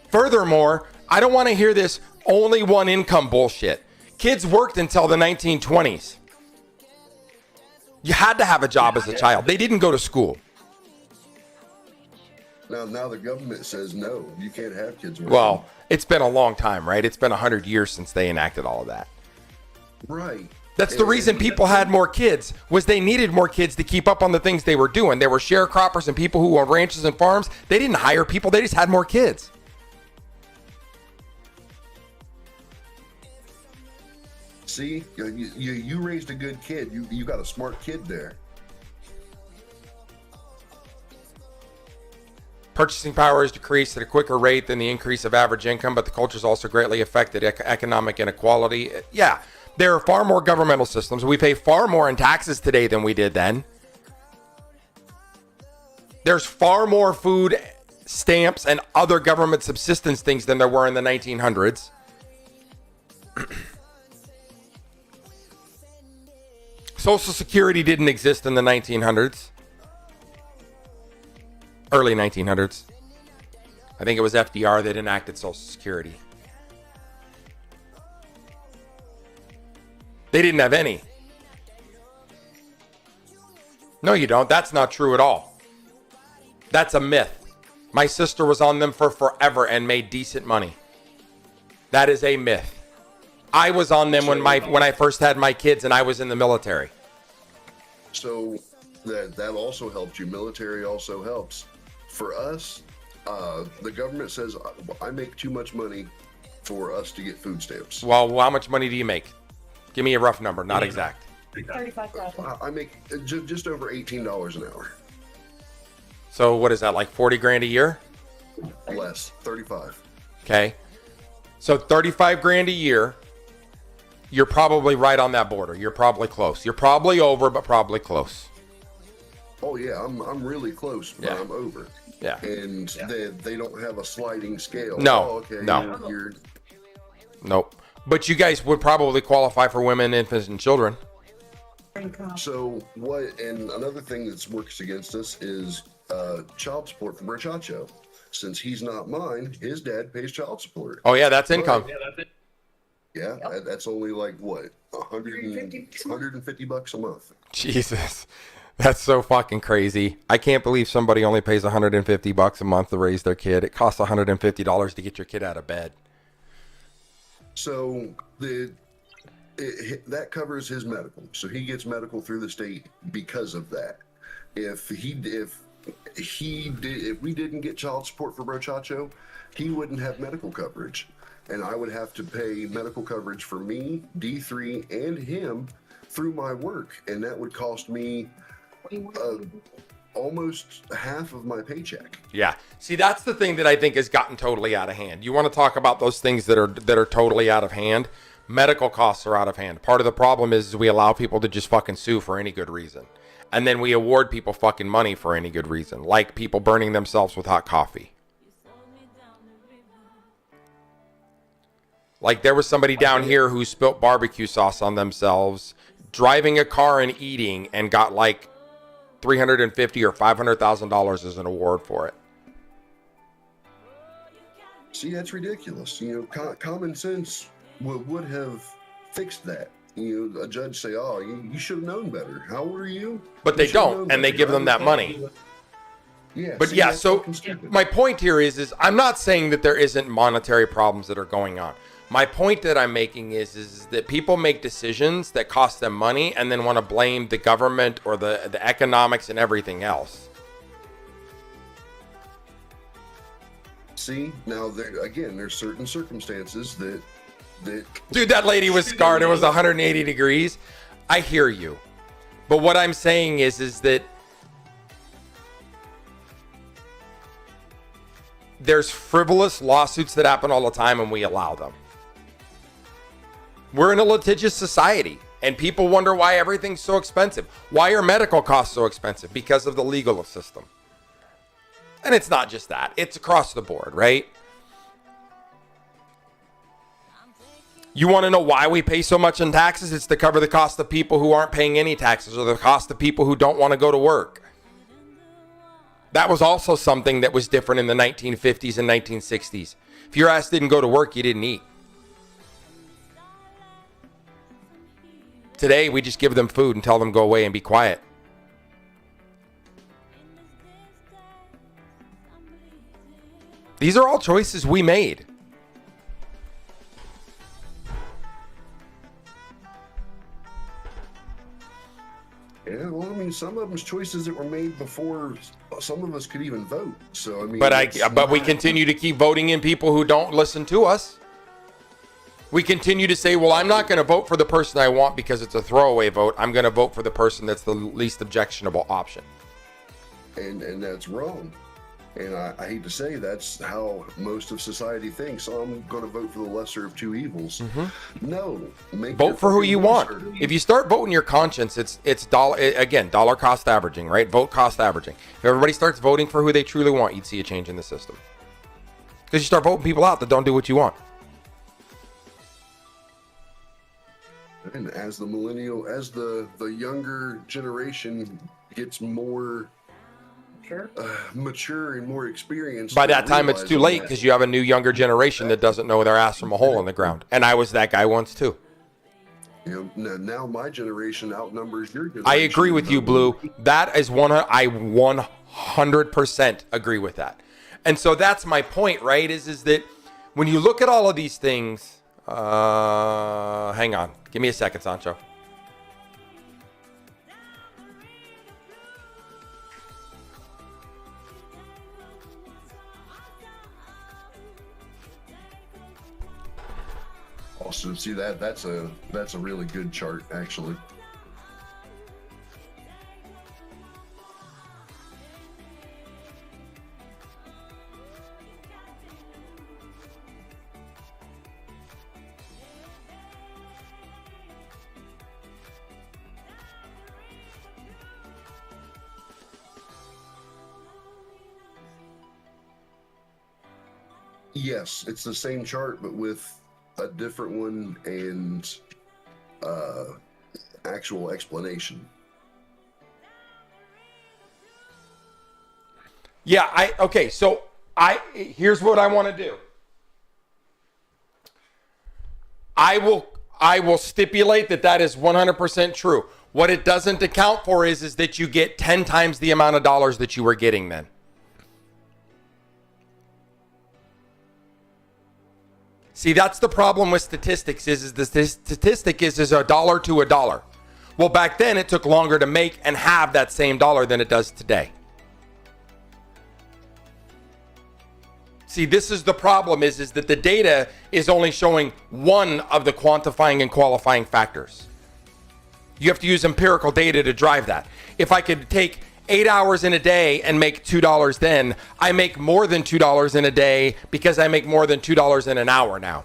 Furthermore, I don't want to hear this only one income bullshit. Kids worked until the 1920s. You had to have a job as a child. They didn't go to school. Now the government says no, you can't have kids working. Well, it's been a long time, right? It's been 100 years since they enacted all of that. Right. That's the reason people had more kids, was they needed more kids to keep up on the things they were doing. There were sharecroppers and people who owned ranches and farms. They didn't hire people. They just had more kids. See, you raised a good kid. You got a smart kid there. Purchasing power is decreased at a quicker rate than the increase of average income, but the culture is also greatly affected economic inequality. Yeah, there are far more governmental systems. We pay far more in taxes today than we did then. There's far more food stamps and other government subsistence things than there were in the 1900s. Social Security didn't exist in the 1900s. Early 1900s. I think it was FDR that enacted Social Security. They didn't have any. No, you don't. That's not true at all. That's a myth. My sister was on them for forever and made decent money. That is a myth. I was on them when I first had my kids and I was in the military. So that also helps you. Military also helps. For us, the government says I make too much money for us to get food stamps. Well, how much money do you make? Give me a rough number, not exact. $35,000. I make just over $18 an hour. So what is that, like 40 grand a year? Less, 35. Okay. So 35 grand a year. You're probably right on that border. You're probably close. You're probably over, but probably close. Oh yeah, I'm really close, but I'm over. Yeah. And they don't have a sliding scale. No. Oh, okay. No. You're Nope. But you guys would probably qualify for women, infants, and children. So what? And another thing that works against us is child support for Muchacho. Since he's not mine, his dad pays child support. Oh yeah, that's income. Yeah, that's it. Yeah, that's only like what, 150 bucks a month. Jesus. That's so fucking crazy. I can't believe somebody only pays 150 bucks a month to raise their kid. It costs $150 to get your kid out of bed. So that covers his medical. So he gets medical through the state because of that. If we didn't get child support for Muchacho, he wouldn't have medical coverage. And I would have to pay medical coverage for me, D3, and him through my work. And that would cost me almost half of my paycheck. Yeah. See, that's the thing that I think has gotten totally out of hand. You want to talk about those things that are totally out of hand? Medical costs are out of hand. Part of the problem is we allow people to just fucking sue for any good reason. And then we award people fucking money for any good reason, like people burning themselves with hot coffee. Like there was somebody down here who spilt barbecue sauce on themselves, driving a car and eating, and got like $350,000 or $500,000 as an award for it. See, that's ridiculous. You know, common sense would have fixed that. You know, a judge say, "Oh, you should have known better. How old are you?" But they don't, and they give them that money. Yeah. But see, yeah, that's so fucking stupid. my point here is I'm not saying that there isn't monetary problems that are going on. My point that I'm making is that people make decisions that cost them money and then want to blame the government or the economics and everything else. See, now there's certain circumstances that Dude, that lady was scarred. It was 180 degrees. I hear you. But what I'm saying is that there's frivolous lawsuits that happen all the time and we allow them. We're in a litigious society and people wonder why everything's so expensive. Why are medical costs so expensive? Because of the legal system. And it's not just that. It's across the board, right? You want to know why we pay so much in taxes? It's to cover the cost of people who aren't paying any taxes or the cost of people who don't want to go to work. That was also something that was different in the 1950s and 1960s. If your ass didn't go to work, you didn't eat. Today, we just give them food and tell them go away and be quiet. These are all choices we made. Yeah, well, I mean, some of them's choices that were made before some of us could even vote. So I mean, but we continue to keep voting in people who don't listen to us. We continue to say, well, I'm not going to vote for the person I want because it's a throwaway vote. I'm going to vote for the person that's the least objectionable option. And that's wrong. And I hate to say that's how most of society thinks. So I'm going to vote for the lesser of two evils. No, vote for who you want. If you start voting your conscience, it's dollar cost averaging, right? Vote cost averaging. If everybody starts voting for who they truly want, you'd see a change in the system. Because you start voting people out that don't do what you want. And as the younger generation gets more mature and more experienced, by that time it's too late because you have a new younger generation that doesn't know their ass from a hole in the ground. And I was that guy once too. You know, now my generation outnumbers your generation. I agree with you, Blue. That is I 100% agree with that. And so that's my point, right? Is that when you look at all of these things, hang on, give me a second, Sancho. Also, see that's a really good chart, actually. Yes, it's the same chart, but with a different one and actual explanation. Yeah, so here's what I want to do. I will stipulate that is 100% true. What it doesn't account for is that you get 10 times the amount of dollars that you were getting then. See, that's the problem with statistics is the statistic is a dollar to a dollar. Well, back then it took longer to make and have that same dollar than it does today. See, this is the problem is that the data is only showing one of the quantifying and qualifying factors. You have to use empirical data to drive that. If I could take 8 hours in a day and make $2 then, I make more than $2 in a day because I make more than $2 in an hour now.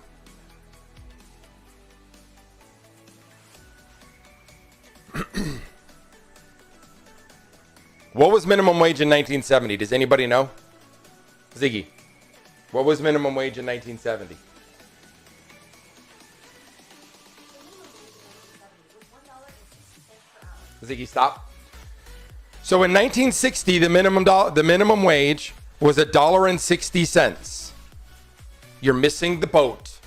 What was minimum wage in 1970? Does anybody know? Ziggy, what was minimum wage in 1970? Ziggy, stop. So in 1960, the minimum wage was $1.60. You're missing the boat.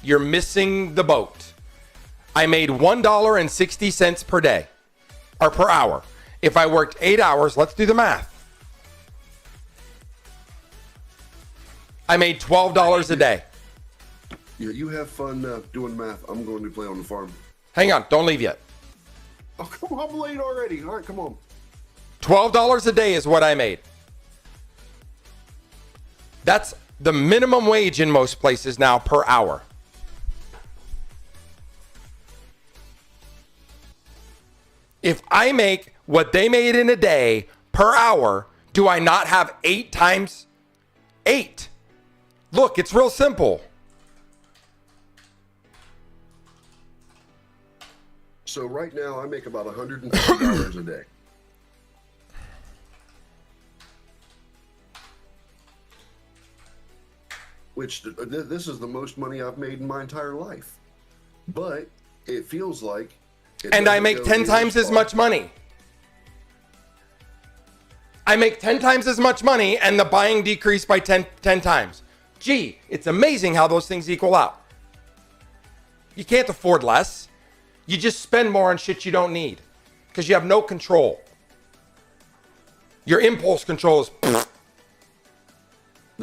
You're missing the boat. I made $1.60 per day or per hour. If I worked 8 hours, let's do the math. I made $12 a day. Yeah, you have fun doing math. I'm going to play on the farm. Hang on, don't leave yet. Oh, come on, I'm late already. All right, come on. $12 a day is what I made. That's the minimum wage in most places now per hour. If I make what they made in a day per hour, do I not have 8 times 8? Look, it's real simple. So right now I make about $150 a day. which this is the most money I've made in my entire life. But it feels like... And I make 10 times as much money. I make 10 times as much money and the buying decreased by 10 times. Gee, it's amazing how those things equal out. You can't afford less. You just spend more on shit you don't need because you have no control. Your impulse control is...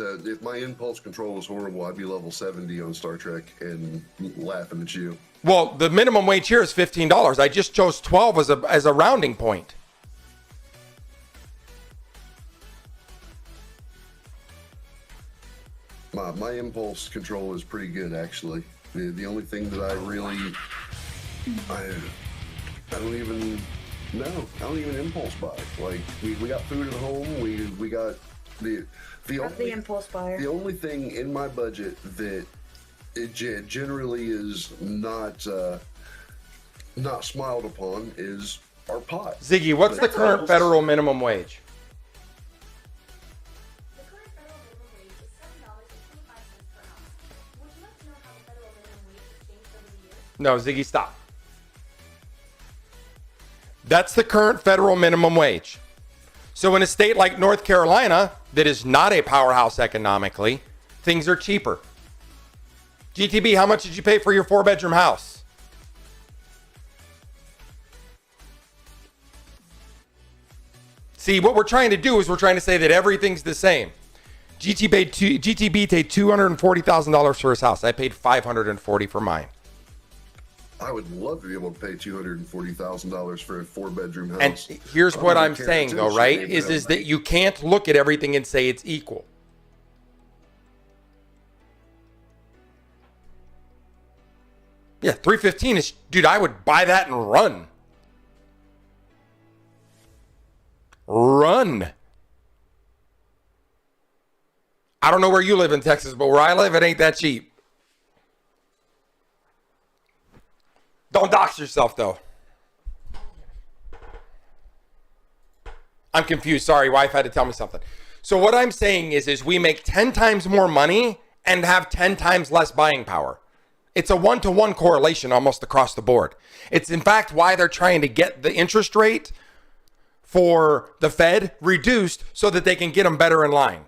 If my impulse control was horrible, I'd be level 70 on Star Trek and laughing at you. Well, the minimum wage here is $15. I just chose 12 as a rounding point. My impulse control is pretty good, actually. The only thing that I really... I don't even... No, I don't even impulse buy. Like, we got food at home. We got the impulse buyer. The only thing in my budget that it generally is not smiled upon is our pot. Ziggy, what's the current federal minimum wage? The current federal minimum wage is $7.25 per ounce. Would you like to know how the federal minimum wage has changed over the years? No, Ziggy, stop. That's the current federal minimum wage. So in a state like North Carolina, that is not a powerhouse economically, things are cheaper. GTB, how much did you pay for your 4-bedroom house? See, what we're trying to do is we're trying to say that everything's the same. GTB paid $240,000 for his house. I paid $540 for mine. I would love to be able to pay $240,000 for a 4-bedroom house. And here's what I'm saying, though, right? Is that you can't look at everything and say it's equal. Yeah, 315 is, dude, I would buy that and run. Run. I don't know where you live in Texas, but where I live, it ain't that cheap. Don't dox yourself, though. I'm confused. Sorry, wife had to tell me something. So what I'm saying is we make 10 times more money and have 10 times less buying power. It's a 1-to-1 correlation almost across the board. It's in fact why they're trying to get the interest rate for the Fed reduced so that they can get them better in line.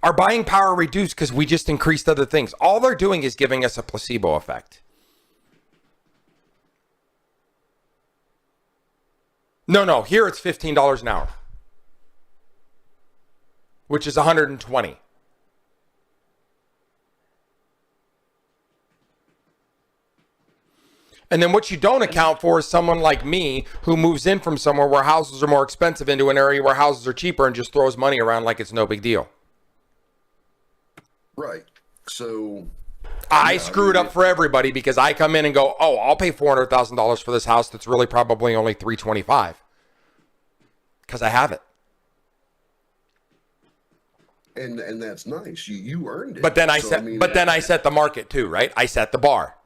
Our buying power reduced because we just increased other things. All they're doing is giving us a placebo effect. No, here it's $15 an hour, which is $120. And then what you don't account for is someone like me who moves in from somewhere where houses are more expensive into an area where houses are cheaper and just throws money around like it's no big deal. Right. So I screw it up for everybody because I come in and go, oh, I'll pay $400,000 for this house that's really probably only $325 because I have it. And that's nice. You earned it. But then I set the market too, right? I set the bar.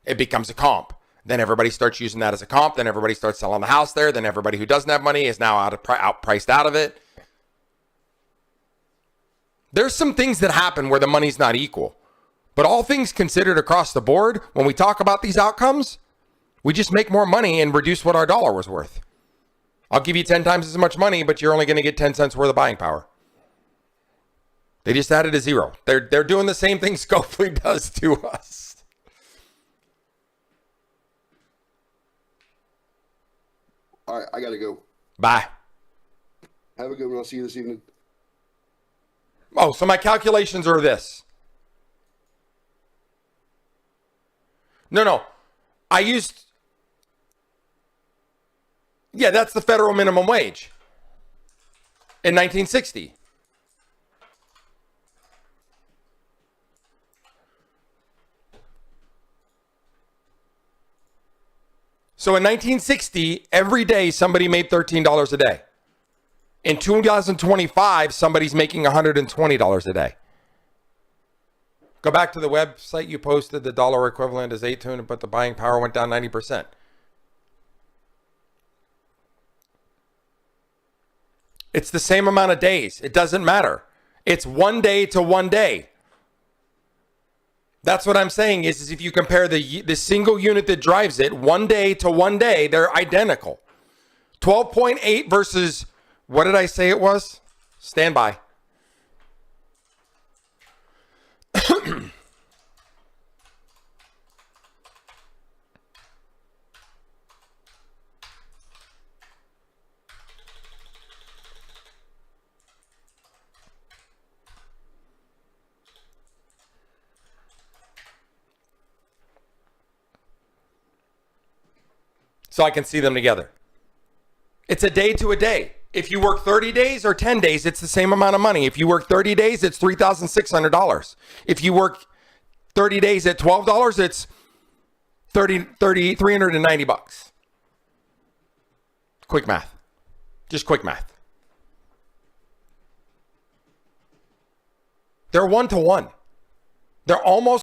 It becomes a comp. Then everybody starts using that as a comp. Then everybody starts selling the house there. Then everybody who doesn't have money is now outpriced out of it. There's some things that happen where the money's not equal. But all things considered across the board, when we talk about these outcomes, we just make more money and reduce what our dollar was worth. I'll give you 10 times as much money, but you're only going to get 10 cents worth of buying power. They just added a zero. They're doing the same thing Scopely does to us. All right, I got to go. Bye. Have a good one. I'll see you this evening. Oh, so my calculations are this. No. I used... Yeah, that's the federal minimum wage in 1960. So in 1960, every day somebody made $13 a day. In 2025, somebody's making $120 a day. Go back to the website you posted. The dollar equivalent is $8, but the buying power went down 90%. It's the same amount of days. It doesn't matter. It's 1 day to 1 day. That's what I'm saying is if you compare the single unit that drives it 1 day to 1 day, they're identical. 12.8 versus, what did I say it was? Stand by. So I can see them together. It's a day to a day. If you work 30 days or 10 days, it's the same amount of money. If you work 30 days, it's $3,600. If you work 30 days at $12, it's $390. Quick math. Just quick math. They're 1 to 1. They're almost